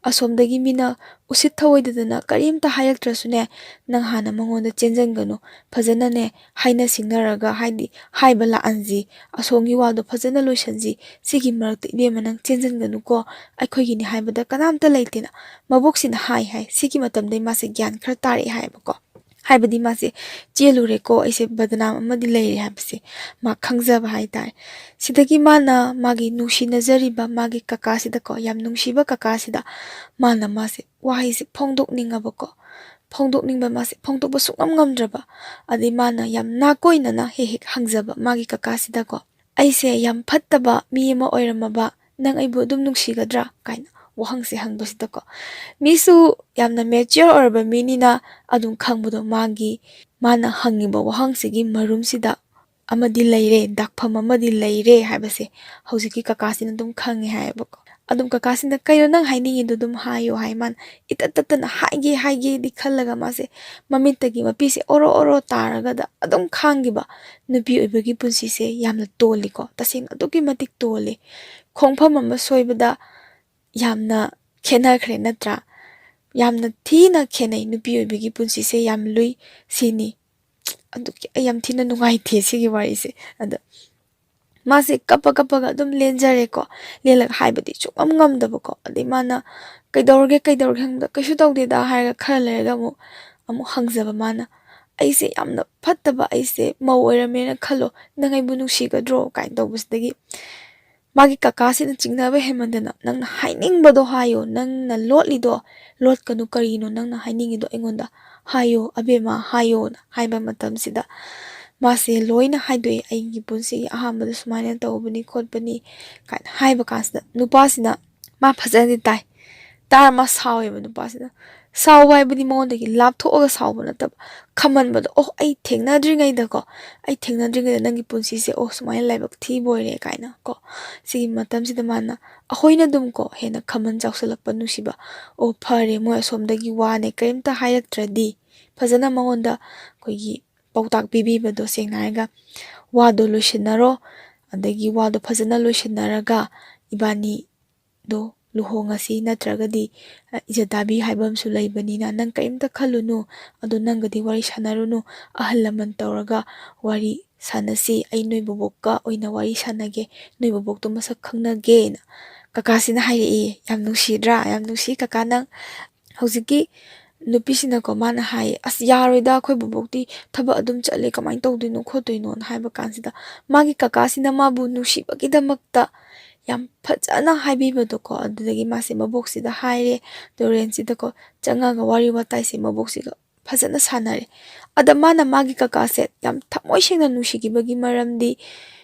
ꯑꯁꯣꯝꯗꯒꯤ ꯃꯤꯅ ꯎꯁꯤꯠ ꯊꯑꯣꯏꯗꯗꯅ ꯀꯔꯤꯝꯇ ꯍꯥꯏꯔꯛꯇ꯭ꯔꯁꯨꯅꯦ ꯅꯪ ꯍꯥꯟꯅ ꯃꯉꯣꯟꯗ ꯆꯦꯟꯁꯤꯟꯒꯅꯨ ꯐꯖꯅꯅꯦ ꯍꯥꯏꯅ ꯁꯤꯡꯅꯔꯒ ꯍꯥꯏꯗꯤ ꯍꯥꯏꯕ ꯂꯥꯛꯍꯟꯁꯤ ꯑꯁꯣꯝꯒꯤ ꯋꯥꯗꯣ ꯐꯖꯅ ꯂꯣꯏꯁꯟꯁꯤ ꯁꯤꯒꯤ ꯃꯔꯛꯇ ꯏꯕꯦꯝꯃ ꯅꯪ ꯆꯦꯟꯁꯤꯟꯒꯅꯨꯀꯣ ꯑꯩꯈꯣꯏꯒꯤꯅꯤ ꯍꯥꯏꯕꯗ ꯀꯅꯥꯝꯇ ꯂꯩꯇꯦꯅ ꯃꯕꯣꯛꯁꯤꯅ ꯍꯥꯏ ꯁꯤꯒꯤ ꯃꯇꯝꯗꯩ ꯃꯥꯁꯦ ꯒ꯭ꯌꯥꯟ ꯈꯔ ꯇꯥꯔꯛꯑꯦ ꯍꯥꯏꯕꯀꯣ ꯍꯥꯏꯕꯗꯤ ꯃꯥꯁꯦ ꯆꯦꯜꯂꯨꯔꯦꯀꯣ ꯑꯩꯁꯦ ꯕꯗꯅꯥꯝ ꯑꯃꯗꯤ ꯂꯩꯔꯦ ꯍꯥꯏꯕꯁꯦ ꯃꯥ ꯈꯪꯖꯕ ꯍꯥꯏꯇꯥꯔꯦ ꯁꯤꯗꯒꯤ ꯃꯥꯅ ꯃꯥꯒꯤ ꯅꯨꯡꯁꯤꯅꯖꯔꯤꯕ ꯃꯥꯒꯤ ꯀꯀꯥꯁꯤꯗꯀꯣ ꯌꯥꯝ ꯅꯨꯡꯁꯤꯕ ꯀꯀꯥꯁꯤꯗ ꯃꯥꯁꯦ ꯋꯥꯍꯩꯁꯦ ꯐꯣꯡꯗꯣꯛꯅꯤꯡꯉꯕꯀꯣ ꯐꯣꯡꯗꯣꯛꯅꯤꯡꯕ ꯃꯥꯁꯦ ꯐꯣꯡꯗꯣꯛꯄ ꯁꯨꯡꯉꯝ ꯉꯝꯗ꯭ꯔꯕ ꯑꯗꯩ ꯃꯥꯅ ꯌꯥꯝ ꯅꯥꯀꯣꯏꯅꯅ ꯍꯦꯛ ꯍꯦꯛ ꯍꯪꯖꯕ ꯃꯥꯒꯤ ꯀꯀꯥꯁꯤꯗꯀꯣ ꯑꯩꯁꯦ ꯌꯥꯝ ꯐꯠꯇꯕ ꯃꯤ ꯑꯃ ꯑꯣꯏꯔꯝꯃꯕ ꯅꯪ ꯑꯩꯕꯨ ꯑꯗꯨꯝ ꯅꯨꯡꯁꯤꯒꯗ꯭ꯔꯥ ꯀꯥꯏꯅ ꯋꯥꯍꯪꯁꯦ ꯍꯪꯕꯁꯤꯗꯀꯣ ꯃꯤꯁꯨ ꯌꯥꯝꯅ ꯃꯦꯆꯤꯌꯣꯔ ꯑꯣꯏꯔꯕ ꯃꯤꯅꯤꯅ ꯑꯗꯨꯝ ꯈꯪꯕꯗꯣ ꯃꯥꯅ ꯍꯪꯉꯤꯕ ꯋꯥꯍꯪꯁꯤꯒꯤ ꯃꯔꯨꯝꯁꯤꯗ ꯑꯃꯗꯤ ꯂꯩꯔꯦ ꯗꯥꯛꯐꯝ ꯑꯃꯗꯤ ꯂꯩꯔꯦ ꯍꯥꯏꯕꯁꯦ ꯍꯧꯖꯤꯛꯀꯤ ꯀꯀꯥꯁꯤꯅ ꯑꯗꯨꯝ ꯈꯪꯉꯦ ꯍꯥꯏꯌꯦꯕꯀꯣ ꯑꯗꯨꯝ ꯀꯀꯥꯁꯤꯅ ꯀꯩꯅꯣ ꯅꯪ ꯍꯥꯏꯅꯤꯡꯉꯤꯗꯣ ꯑꯗꯨꯝ ꯍꯥꯏꯌꯣ ꯍꯥꯏ ꯃꯥꯅ ꯏꯇꯠ ꯇꯠꯇꯅ ꯍꯥꯏꯒꯦꯗꯤ ꯈꯜꯂꯒ ꯃꯥꯁꯦ ꯃꯃꯤꯠꯇꯒꯤ ꯃꯄꯤꯁꯦ ꯑꯣꯔꯣ ꯑꯣꯔꯣ ꯇꯥꯔꯒꯗ ꯑꯗꯨꯝ ꯈꯥꯡꯈꯤꯕ ꯅꯨꯄꯤ ꯑꯣꯏꯕꯒꯤ ꯄꯨꯟꯁꯤꯁꯦ ꯌꯥꯝꯅ ꯇꯣꯜꯂꯤꯀꯣ ꯇꯁꯦꯡꯅ ꯑꯗꯨꯛꯀꯤ ꯃꯇꯤꯛ ꯇꯣꯜꯂꯤ ꯈꯣꯡꯐꯝ ꯑꯃ ꯁꯣꯏꯕꯗ ꯌꯥꯝꯅ ꯈꯦꯠꯅꯈ꯭ꯔꯦ ꯅꯠꯇ꯭ꯔꯥ ꯌꯥꯝꯅ ꯊꯤꯅ ꯈꯦꯠꯅꯩ ꯅꯨꯄꯤ ꯑꯣꯏꯕꯒꯤ ꯄꯨꯟꯁꯤꯁꯦ ꯌꯥꯝ ꯂꯨꯏ ꯁꯤꯅꯤ ꯑꯗꯨꯒꯤ ꯑꯩ ꯌꯥꯝ ꯊꯤꯅ ꯅꯨꯡꯉꯥꯏꯇꯦ ꯁꯤꯒꯤ ꯋꯥꯔꯤꯁꯦ ꯑꯗ ꯃꯥꯁꯦ ꯀꯞꯄꯒ ꯑꯗꯨꯝ ꯂꯦꯟꯖꯔꯦꯀꯣ ꯂꯦꯜꯂꯒ ꯍꯥꯏꯕꯗꯤ ꯁꯨꯡꯉꯝ ꯉꯝꯗꯕꯀꯣ ꯑꯗꯩ ꯃꯥꯅ ꯀꯩꯗꯧꯔꯒꯦ ꯈꯪꯕꯗ ꯀꯩꯁꯨ ꯇꯧꯗꯦꯗ ꯍꯥꯏꯔꯒ ꯈꯔ ꯂꯩꯔꯒ ꯑꯃꯨꯛ ꯍꯪꯖꯕ ꯃꯥꯅ ꯑꯩꯁꯦ ꯌꯥꯝꯅ ꯐꯠꯇꯕ ꯑꯩꯁꯦ ꯃꯧ ꯑꯣꯏꯔꯝꯃꯦꯅ ꯈꯜꯂꯣ ꯅꯪ ꯑꯩꯕꯨ ꯅꯨꯡꯁꯤꯒꯗ꯭ꯔꯣ ꯀꯥꯏꯅ ꯇꯧꯕꯁꯤꯗꯒꯤ ꯃꯥꯒꯤ ꯀꯀꯥꯁꯤꯅ ꯆꯤꯡꯅꯕ ꯍꯦꯟꯃꯟꯗꯅ ꯅꯪꯅ ꯍꯥꯏꯅꯤꯡꯕꯗꯣ ꯍꯥꯏꯌꯣ ꯅꯪꯅ ꯂꯣꯠꯂꯤꯗꯣ ꯂꯣꯠꯀꯅꯨ ꯀꯔꯤꯅꯣ ꯅꯪꯅ ꯍꯥꯏꯅꯤꯡꯉꯤꯗோ ꯑꯩꯉꯣꯟꯗ ꯍꯥꯏꯌꯣ ꯑꯕꯦꯝꯃ ꯍꯥꯏꯌꯣꯅ ꯍꯥꯏꯕ ꯃꯇꯝꯁꯤꯗ ꯃꯥꯁꯦ ꯂꯣꯏꯅ ꯍꯥꯏꯗꯣꯛꯑꯦ ꯑꯩꯒꯤ ꯄꯨꯟꯁꯤꯒꯤ ꯑꯍꯥꯟꯕꯗ ꯁꯨꯃꯥꯏꯅ ꯇꯧꯕꯅꯤ ꯈꯣꯠꯄꯅꯤ ꯀꯥꯏꯅ ꯍꯥꯏꯕ ꯀꯥꯟꯁꯤꯗ ꯅꯨꯄꯥꯁꯤꯅ ꯃꯥ ꯐꯖꯅꯗꯤ ꯇꯥꯔ ꯃꯥ ꯁꯥꯎꯋꯦꯕ ꯅꯨꯄꯥꯁꯤꯅ ꯁꯥꯎꯕ ꯍꯥꯏꯕꯗꯤ ꯃꯉꯣꯟꯗꯒꯤ ꯂꯥꯞꯊꯣꯛꯑꯒ ꯁꯥꯎꯕ ꯅꯠꯇꯕ ꯈꯝꯍꯟꯕꯗꯣ ꯑꯩ ꯊꯦꯡꯅꯗ꯭ꯔꯤꯉꯩꯗ ꯅꯪꯒꯤ ꯄꯨꯟꯁꯤꯁꯦ ꯁꯨꯃꯥꯏꯅ ꯂꯥꯏꯕꯛ ꯊꯤꯕ ꯑꯣꯏꯔꯦ ꯀꯥꯏꯅ ꯁꯤꯒꯤ ꯃꯇꯝꯁꯤꯗ ꯃꯥꯅ ꯑꯩꯈꯣꯏꯅ ꯑꯗꯨꯝ ꯍꯦꯟꯅ ꯈꯃꯟ ꯆꯥꯎꯁꯜꯂꯛꯄ ꯅꯨꯡꯁꯤꯕ ꯐꯔꯦ ꯃꯣꯏ ꯑꯁꯣꯝꯗꯒꯤ ꯋꯥꯅꯦ ꯀꯔꯤꯝꯇ ꯍꯥꯏꯔꯛꯇ꯭ꯔꯗꯤ ꯐꯖꯅ ꯃꯉꯣꯟꯗ ꯑꯩꯈꯣꯏꯒꯤ ꯄꯥꯎꯇꯥꯛ ꯄꯤꯕꯤꯕꯗꯣ ꯁꯦꯡꯅ ꯍꯥꯏꯔꯒ ꯋꯥꯗꯣ ꯂꯣꯏꯁꯤꯟꯅꯔꯣ ꯑꯗꯒꯤ ꯋꯥꯗꯣ ꯐꯖꯅ ꯂꯣꯏꯁꯤꯟꯅꯔꯒ ꯏꯕꯥꯅꯤꯗꯣ ꯂꯨꯍꯣꯡꯉꯁꯤ ꯅꯠꯇ꯭ꯔꯒꯗꯤ ꯏꯖꯠꯇꯥꯕꯤ ꯍꯥꯏꯕ ꯑꯃꯁꯨ ꯂꯩꯕꯅꯤꯅ ꯅꯪ ꯀꯔꯤꯝꯇ ꯈꯜꯂꯨꯅꯨ ꯑꯗꯣ ꯅꯪꯒꯗꯤ ꯋꯥꯔꯤ ꯁꯥꯟꯅꯔꯨꯅꯨ ꯑꯍꯜ ꯂꯃꯟ ꯇꯧꯔꯒ ꯋꯥꯔꯤ ꯁꯥꯟꯅꯁꯤ ꯑꯩ ꯅꯣꯏ ꯕꯣꯕꯣꯛꯀ ꯑꯣꯏꯅ ꯋꯥꯔꯤ ꯁꯥꯟꯅꯒꯦ ꯅꯣꯏ ꯕꯣꯕꯣꯛꯇꯣ ꯃꯁꯛ ꯈꯪꯅꯒꯦꯅ ꯀꯀꯥꯁꯤꯅ ꯍꯥꯏꯔꯛꯏ ꯌꯥꯝ ꯅꯨꯡꯁꯤꯗ꯭ꯔꯥ ꯌꯥꯝ ꯅꯨꯡꯁꯤ ꯀꯀꯥ ꯅꯪ ꯍꯧꯖꯤꯛꯀꯤ ꯅꯨꯄꯤꯁꯤꯅꯀꯣ ꯃꯥꯅ ꯍꯥꯏꯌꯦ ꯑꯁ ꯌꯥꯔꯣꯏꯗ ꯑꯩꯈꯣꯏ ꯕꯣꯕꯣꯛꯇꯤ ꯊꯕꯛ ꯑꯗꯨꯝ ꯆꯠꯂꯦ ꯀꯃꯥꯏꯅ ꯇꯧꯗꯣꯏꯅꯣ ꯈꯣꯠꯇꯣꯏꯅꯣꯅ ꯍꯥꯏꯕ ꯀꯥꯟꯁꯤꯗ ꯃꯥꯒꯤ ꯀꯀꯥꯁꯤꯅ ꯃꯥꯕꯨ ꯅꯨꯡꯁꯤꯕꯒꯤꯗꯃꯛꯇ ꯌꯥꯝ ꯐꯖꯅ ꯍꯥꯏꯕꯤꯕꯗꯣꯀꯣ ꯑꯗꯨꯗꯒꯤ ꯃꯥꯁꯦ ꯃꯕꯣꯛꯁꯤꯗ ꯍꯥꯏꯔꯦ ꯇꯨꯔꯦꯟꯁꯤꯗꯀꯣ ꯆꯪꯉꯒ ꯋꯥꯔꯤ ꯋꯥꯇꯥꯏꯁꯦ ꯃꯕꯣꯛꯁꯤꯒ ꯐꯖꯅ ꯁꯥꯟꯅꯔꯦ ꯑꯗ ꯃꯥꯒꯤ ꯀꯀꯥꯁꯦ ꯌꯥꯝ ꯊꯃꯣꯏ ꯁꯦꯡꯅ ꯅꯨꯡꯁꯤꯈꯤꯕꯒꯤ ꯃꯔꯝꯗꯤ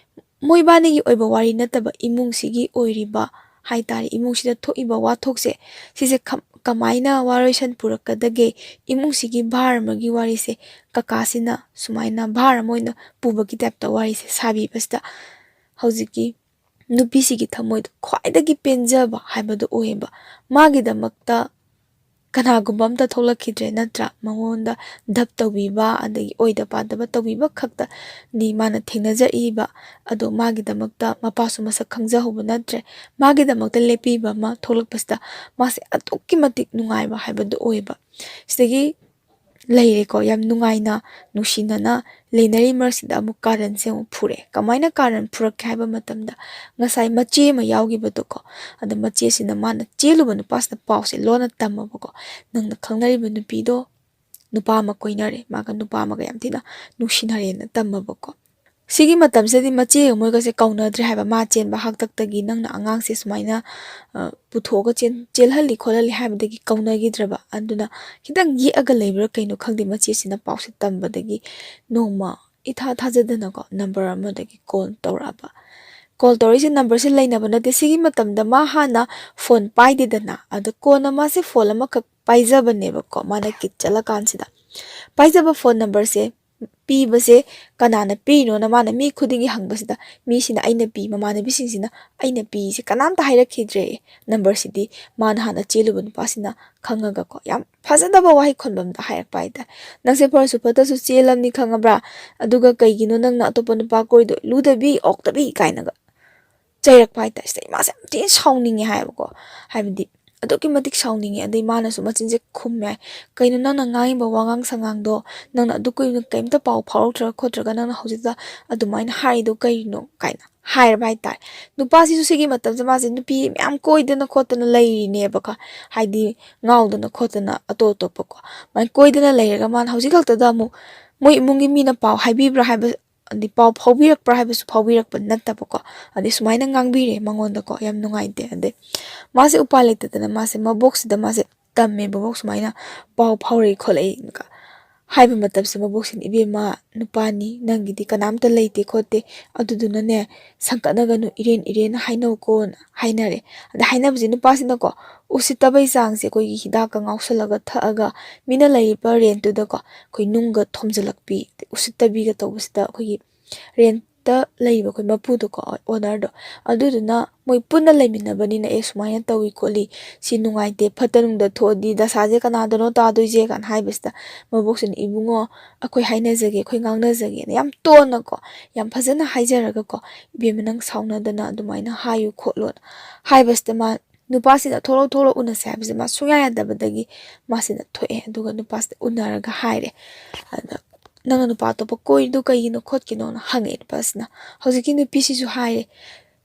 ꯃꯣꯏꯕꯥꯅꯤꯒꯤ ꯑꯣꯏꯕ ꯋꯥꯔꯤ ꯅꯠꯇꯕ ꯏꯃꯨꯡꯁꯤꯒꯤ ꯑꯣꯏꯔꯤꯕ ꯍꯥꯏꯇꯥꯔꯦ ꯏꯃꯨꯡꯁꯤꯗ ꯊꯣꯛꯏꯕ ꯋꯥꯊꯣꯛꯁꯦ ꯁꯤꯁꯦ ꯀꯃꯥꯏꯅ ꯋꯥꯔꯣꯏꯁꯟ ꯄꯨꯔꯛꯀꯗꯒꯦ ꯏꯃꯨꯡꯁꯤꯒꯤ ꯚꯥꯔ ꯑꯃꯒꯤ ꯋꯥꯔꯤꯁꯦ ꯀꯀꯥꯁꯤꯅ ꯁꯨꯃꯥꯏꯅ ꯚꯥꯔ ꯑꯃ ꯑꯣꯏꯅ ꯄꯨꯕꯒꯤ ꯇꯥꯏꯞꯇ ꯋꯥꯔꯤꯁꯦ ꯁꯥꯕꯤꯕꯁꯤꯗ ꯍꯧꯖꯤꯛꯀꯤ ꯅꯨꯄꯤꯁꯤꯒꯤ ꯊꯃꯣꯏꯗ ꯈ꯭ꯋꯥꯏꯗꯒꯤ ꯄꯦꯟꯖꯕ ꯍꯥꯏꯕꯗꯨ ꯑꯣꯏꯌꯦꯕ ꯃꯥꯒꯤꯗꯃꯛꯇ ꯀꯅꯥꯒꯨꯝꯕ ꯑꯝꯇ ꯊꯣꯛꯂꯛꯈꯤꯗ꯭ꯔꯦ ꯅꯠꯇ꯭ꯔꯥ ꯃꯉꯣꯟꯗ ꯙꯞ ꯇꯧꯕꯤꯕ ꯑꯗꯒꯤ ꯑꯣꯏꯗ ꯄꯥꯗꯕ ꯇꯧꯕꯤꯕ ꯈꯛꯇꯅꯤ ꯃꯥꯅ ꯊꯦꯡꯅꯖꯔꯤꯕ ꯑꯗꯣ ꯃꯥꯒꯤꯗꯃꯛꯇ ꯃꯄꯥꯁꯨ ꯃꯁꯛ ꯈꯪꯖꯍꯧꯕ ꯅꯠꯇ꯭ꯔꯦ ꯃꯥꯒꯤꯗꯃꯛꯇ ꯂꯦꯞꯄꯤꯕ ꯑꯃ ꯊꯣꯛꯂꯛꯄꯁꯤꯗ ꯃꯥꯁꯦ ꯑꯗꯨꯛꯀꯤ ꯃꯇꯤꯛ ꯅꯨꯡꯉꯥꯏꯕ ꯍꯥꯏꯕꯗꯨ ꯑꯣꯏꯕ ꯁꯤꯗꯒꯤ ꯂꯩꯔꯦꯀꯣ ꯌꯥꯝ ꯅꯨꯡꯉꯥꯏꯅ ꯅꯨꯡꯁꯤꯅꯅ ꯂꯩꯅꯔꯤ ꯃꯔꯛꯁꯤꯗ ꯑꯃꯨꯛ ꯀꯥꯔꯟꯁꯦ ꯑꯃꯨꯛ ꯐꯨꯔꯦ ꯀꯃꯥꯏꯅ ꯀꯥꯔꯟ ꯐꯨꯔꯛꯀꯦ ꯍꯥꯏꯕ ꯃꯇꯝꯗ ꯉꯁꯥꯏ ꯃꯆꯦ ꯑꯃ ꯌꯥꯎꯈꯤꯕꯗꯣꯀꯣ ꯑꯗ ꯃꯆꯦꯁꯤꯅ ꯃꯥꯅ ꯆꯦꯜꯂꯨꯕ ꯅꯨꯄꯥꯁꯤꯅ ꯄꯥꯎꯁꯦ ꯂꯣꯟꯅ ꯇꯝꯃꯕꯀꯣ ꯅꯪꯅ ꯈꯪꯅꯔꯤꯕ ꯅꯨꯄꯤꯗꯣ ꯅꯨꯄꯥ ꯑꯃ ꯀꯣꯏꯅꯔꯦ ꯃꯥꯒ ꯅꯨꯄꯥ ꯑꯃꯒ ꯌꯥꯝ ꯊꯤꯅ ꯅꯨꯡꯁꯤꯅꯔꯦꯅ ꯇꯝꯃꯕꯀꯣ ꯁꯤꯒꯤ ꯃꯇꯝꯁꯤꯗꯗꯤ ꯃꯆꯦꯒ ꯃꯣꯏꯒꯁꯦ ꯀꯧꯅꯗ꯭ꯔꯦ ꯍꯥꯏꯕ ꯃꯥ ꯆꯦꯟꯕ ꯍꯥꯛꯇꯛꯇꯒꯤ ꯅꯪꯅ ꯑꯉꯥꯡꯁꯦ ꯁꯨꯃꯥꯏꯅ ꯄꯨꯊꯣꯛꯑꯒ ꯆꯦꯜꯍꯜꯂꯤ ꯈꯣꯠꯍꯜꯂꯤ ꯍꯥꯏꯕꯗꯒꯤ ꯀꯧꯅꯈꯤꯗ꯭ꯔꯕ ꯑꯗꯨꯅ ꯈꯤꯇꯪ ꯌꯦꯛꯑꯒ ꯂꯩꯕ꯭ꯔꯥ ꯀꯩꯅꯣ ꯈꯪꯗꯦ ꯃꯆꯦꯁꯤꯅ ꯄꯥꯎꯁꯦ ꯇꯝꯕꯗꯒꯤ ꯅꯣꯡꯃ ꯏꯊꯥ ꯊꯥꯖꯗꯅꯀꯣ ꯅꯝꯕꯔ ꯑꯃꯗꯒꯤ ꯀꯣꯜ ꯇꯧꯔꯛꯑꯕ ꯀꯣꯜ ꯇꯧꯔꯛꯏꯁꯦ ꯅꯝꯕꯔꯁꯦ ꯂꯩꯅꯕ ꯅꯠꯇꯦ ꯁꯤꯒꯤ ꯃꯇꯝꯗ ꯃꯥ ꯍꯥꯟꯅ ꯐꯣꯟ ꯄꯥꯏꯗꯦꯗꯅ ꯑꯗ ꯀꯣꯟꯅ ꯃꯥꯁꯦ ꯐꯣꯟ ꯑꯃꯈꯛ ꯄꯥꯏꯖꯕꯅꯦꯕꯀꯣ ꯃꯥꯅ ꯀꯤꯠ ꯆꯠꯂꯀꯥꯟꯁꯤꯗ ꯄꯥꯏꯖꯕ ꯐꯣꯟ ꯅꯝꯕꯔꯁꯦ ꯄꯤꯕꯁꯦ ꯀꯅꯥꯅ ꯄꯤꯔꯤꯅꯣꯅ ꯃꯥꯅ ꯃꯤ ꯈꯨꯗꯤꯡꯒꯤ ꯍꯪꯕꯁꯤꯗ ꯃꯤꯁꯤꯅ ꯑꯩꯅ ꯄꯤ ꯃꯃꯥꯟꯅꯕꯤꯁꯤꯡꯁꯤꯅ ꯑꯩꯅ ꯄꯤꯁꯦ ꯀꯅꯥꯝꯇ ꯍꯥꯏꯔꯛꯈꯤꯗ꯭ꯔꯦ ꯅꯝꯕꯔꯁꯤꯗꯤ ꯃꯥꯅ ꯍꯥꯟꯅ ꯆꯦꯜꯂꯨꯕ ꯅꯨꯄꯥꯁꯤꯅ ꯈꯪꯉꯒꯀꯣ ꯌꯥꯝ ꯐꯖꯗꯕ ꯋꯥꯍꯩ ꯈꯣꯟꯕꯝꯗ ꯍꯥꯏꯔꯛꯄ ꯍꯥꯏꯇꯥꯔꯦ ꯅꯪꯁꯦ ꯐꯔꯁꯨ ꯐꯠꯇꯁꯨ ꯆꯦꯜꯂꯝꯅꯤ ꯈꯪꯉꯕ꯭ꯔꯥ ꯑꯗꯨꯒ ꯀꯩꯒꯤꯅꯣ ꯅꯪꯅ ꯑꯇꯣꯞꯄ ꯅꯨꯄꯥ ꯀꯣꯏꯗꯣ ꯂꯨꯗꯕꯤ ꯑꯣꯛꯇꯕꯤ ꯀꯥꯏꯅꯒ ꯆꯩꯔꯛꯄ ꯍꯥꯏꯇꯥꯔꯦ ꯁꯤꯗ ꯏꯃꯥꯁꯦ ꯌꯥꯝ ꯊꯤꯅ ꯁꯥꯎꯅꯤꯡꯉꯦ ꯍꯥꯏꯕꯀꯣ ꯍꯥꯏꯕꯗꯤ ꯑꯗꯨꯛꯀꯤ ꯃꯇꯤꯛ ꯁꯥꯎꯅꯤꯡꯉꯦ ꯑꯗꯩ ꯃꯥꯅꯁꯨ ꯃꯆꯤꯟꯁꯦ ꯈꯨꯝꯃꯦ ꯀꯩꯅꯣ ꯅꯪꯅ ꯉꯥꯡꯉꯤꯕ ꯋꯥꯉꯥꯡ ꯁꯉꯥꯡꯗꯣ ꯅꯪꯅ ꯑꯗꯨ ꯀꯨꯏꯅ ꯀꯩꯝꯇ ꯄꯥꯎ ꯐꯥꯎꯔꯛꯇ꯭ꯔꯒ ꯈꯣꯠꯇ꯭ꯔꯒ ꯅꯪꯅ ꯍꯧꯖꯤꯛꯇ ꯑꯗꯨꯃꯥꯏꯅ ꯍꯥꯏꯔꯤꯗꯣ ꯀꯩꯅꯣ ꯀꯥꯏꯅ ꯍꯥꯏꯔꯕ ꯍꯥꯏꯇꯥꯔꯦ ꯅꯨꯄꯥꯁꯤꯁꯨ ꯁꯤꯒꯤ ꯃꯇꯝꯁꯦ ꯃꯥꯁꯦ ꯅꯨꯄꯤ ꯃꯌꯥꯝ ꯀꯣꯏꯗꯅ ꯈꯣꯠꯇꯅ ꯂꯩꯔꯤꯅꯦꯕꯀꯣ ꯍꯥꯏꯗꯤ ꯉꯥꯎꯗꯅ ꯈꯣꯠꯇꯅ ꯑꯇꯣꯞꯄꯀꯣ ꯃꯥꯏ ꯀꯣꯏꯗꯅ ꯂꯩꯔꯒ ꯃꯥꯅ ꯍꯧꯖꯤꯛ ꯈꯛꯇꯗ ꯑꯃꯨꯛ ꯃꯣꯏ ꯏꯃꯨꯡꯒꯤ ꯃꯤꯅ ꯄꯥꯎ ꯍꯥꯏꯕꯤꯕ꯭ꯔꯥ ꯍꯥꯏꯕ ꯑꯗꯩ ꯄꯥꯎ ꯐꯥꯎꯕꯤꯔꯛꯄ꯭ꯔꯥ ꯍꯥꯏꯕꯁꯨ ꯐꯥꯎꯕꯤꯔꯛꯄ ꯅꯠꯇꯕꯀꯣ ꯑꯗꯩ ꯁꯨꯃꯥꯏꯅ ꯉꯥꯡꯕꯤꯔꯦ ꯃꯉꯣꯟꯗꯀꯣ ꯌꯥꯝ ꯅꯨꯡꯉꯥꯏꯇꯦ ꯑꯗꯩ ꯃꯥꯁꯦ ꯎꯄꯥꯏ ꯂꯩꯇꯗꯅ ꯃꯥꯁꯦ ꯃꯕꯣꯛꯁꯤꯗ ꯃꯥꯁꯦ ꯇꯝꯃꯦ ꯕꯕꯣꯛ ꯁꯨꯃꯥꯏꯅ ꯄꯥꯎ ꯐꯥꯎꯔꯛꯏ ꯈꯣꯠꯂꯛꯏ ꯍꯥꯏꯕ ꯃꯇꯝꯁꯤꯗ ꯃꯕꯣꯛꯁꯤꯅ ꯏꯕꯦꯝꯃ ꯅꯨꯄꯥꯅꯤ ꯅꯪꯒꯤꯗꯤ ꯀꯅꯥꯝꯇ ꯂꯩꯇꯦ ꯈꯣꯠꯇꯦ ꯑꯗꯨꯗꯨꯅꯅꯦ ꯁꯪꯀꯠꯅꯒꯅꯨ ꯏꯔꯦꯟ ꯍꯥꯏꯅꯧꯀꯣꯅ ꯍꯥꯏꯅꯔꯦ ꯑꯗ ꯍꯥꯏꯅꯕꯁꯦ ꯅꯨꯄꯥꯁꯤꯅꯀꯣ ꯎꯁꯤꯠꯇꯕꯩ ꯆꯥꯡꯁꯦ ꯑꯩꯈꯣꯏꯒꯤ ꯍꯤꯗꯥꯛꯀ ꯉꯥꯎꯁꯜꯂꯒ ꯊꯛꯑꯒ ꯃꯤꯅ ꯂꯩꯔꯤꯕ ꯔꯦꯟꯠꯇꯨꯗꯀꯣ ꯑꯩꯈꯣꯏ ꯅꯨꯡꯒ ꯊꯣꯝꯖꯤꯜꯂꯛꯄꯤ ꯎꯁꯤꯠꯇꯕꯤꯒ ꯇꯧꯕꯁꯤꯗ ꯑꯩꯈꯣꯏꯒꯤ ꯔꯦꯟꯠꯇ ꯂꯩꯕ ꯑꯩꯈꯣꯏ ꯃꯄꯨꯗꯣꯀꯣ ꯑꯣꯅꯔꯗꯣ ꯑꯗꯨꯗꯨꯅ ꯃꯣꯏ ꯄꯨꯟꯅ ꯂꯩꯃꯤꯟꯅꯕꯅꯤꯅ ꯁꯨꯃꯥꯏꯅ ꯇꯧꯏ ꯈꯣꯠꯂꯤ ꯁꯤ ꯅꯨꯡꯉꯥꯏꯇꯦ ꯐꯠꯇ ꯅꯨꯡꯗ ꯊꯣꯛꯑꯗꯤ ꯗꯁꯥꯁꯦ ꯀꯅꯥꯗꯅꯣ ꯇꯥꯗꯣꯏꯁꯦ ꯀꯥꯏꯅ ꯍꯥꯏꯕꯁꯤꯗ ꯃꯕꯣꯛꯁꯤꯅ ꯏꯕꯨꯡꯉꯣ ꯑꯩꯈꯣꯏ ꯍꯥꯏꯅꯖꯒꯦ ꯑꯩꯈꯣꯏ ꯉꯥꯡꯅꯖꯒꯦꯅ ꯌꯥꯝ ꯇꯣꯟꯅꯀꯣ ꯌꯥꯝ ꯐꯖꯅ ꯍꯥꯏꯖꯔꯒꯀꯣ ꯏꯕꯦꯝꯃ ꯅꯪ ꯁꯥꯎꯅꯗꯅ ꯑꯗꯨꯃꯥꯏꯅ ꯍꯥꯏꯌꯨ ꯈꯣꯠꯂꯣꯅ ꯍꯥꯏꯕꯁꯤꯗ ꯃꯥ ꯅꯨꯄꯥꯁꯤꯗ ꯊꯣꯛꯂꯛ ꯎꯅꯁꯦ ꯍꯥꯏꯕꯁꯦ ꯃꯥ ꯁꯨꯡꯌꯥ ꯌꯥꯗꯕꯗꯒꯤ ꯃꯥꯁꯤꯅ ꯊꯣꯛꯑꯦ ꯑꯗꯨꯒ ꯅꯨꯄꯥꯁꯤꯗ ꯎꯅꯔꯒ ꯍꯥꯏꯔꯦ ꯑꯗ ꯅꯪꯅ ꯅꯨꯄꯥ ꯑꯇꯣꯞꯄ ꯀꯣꯏꯔꯤꯗꯣ ꯀꯩꯒꯤꯅꯣ ꯈꯣꯠꯀꯤꯅꯣꯅ ꯍꯪꯉꯛꯑꯦ ꯅꯨꯄꯥꯁꯤꯅ ꯍꯧꯖꯤꯛꯀꯤ ꯅꯨꯄꯤꯁꯤꯁꯨ ꯍꯥꯏꯔꯦ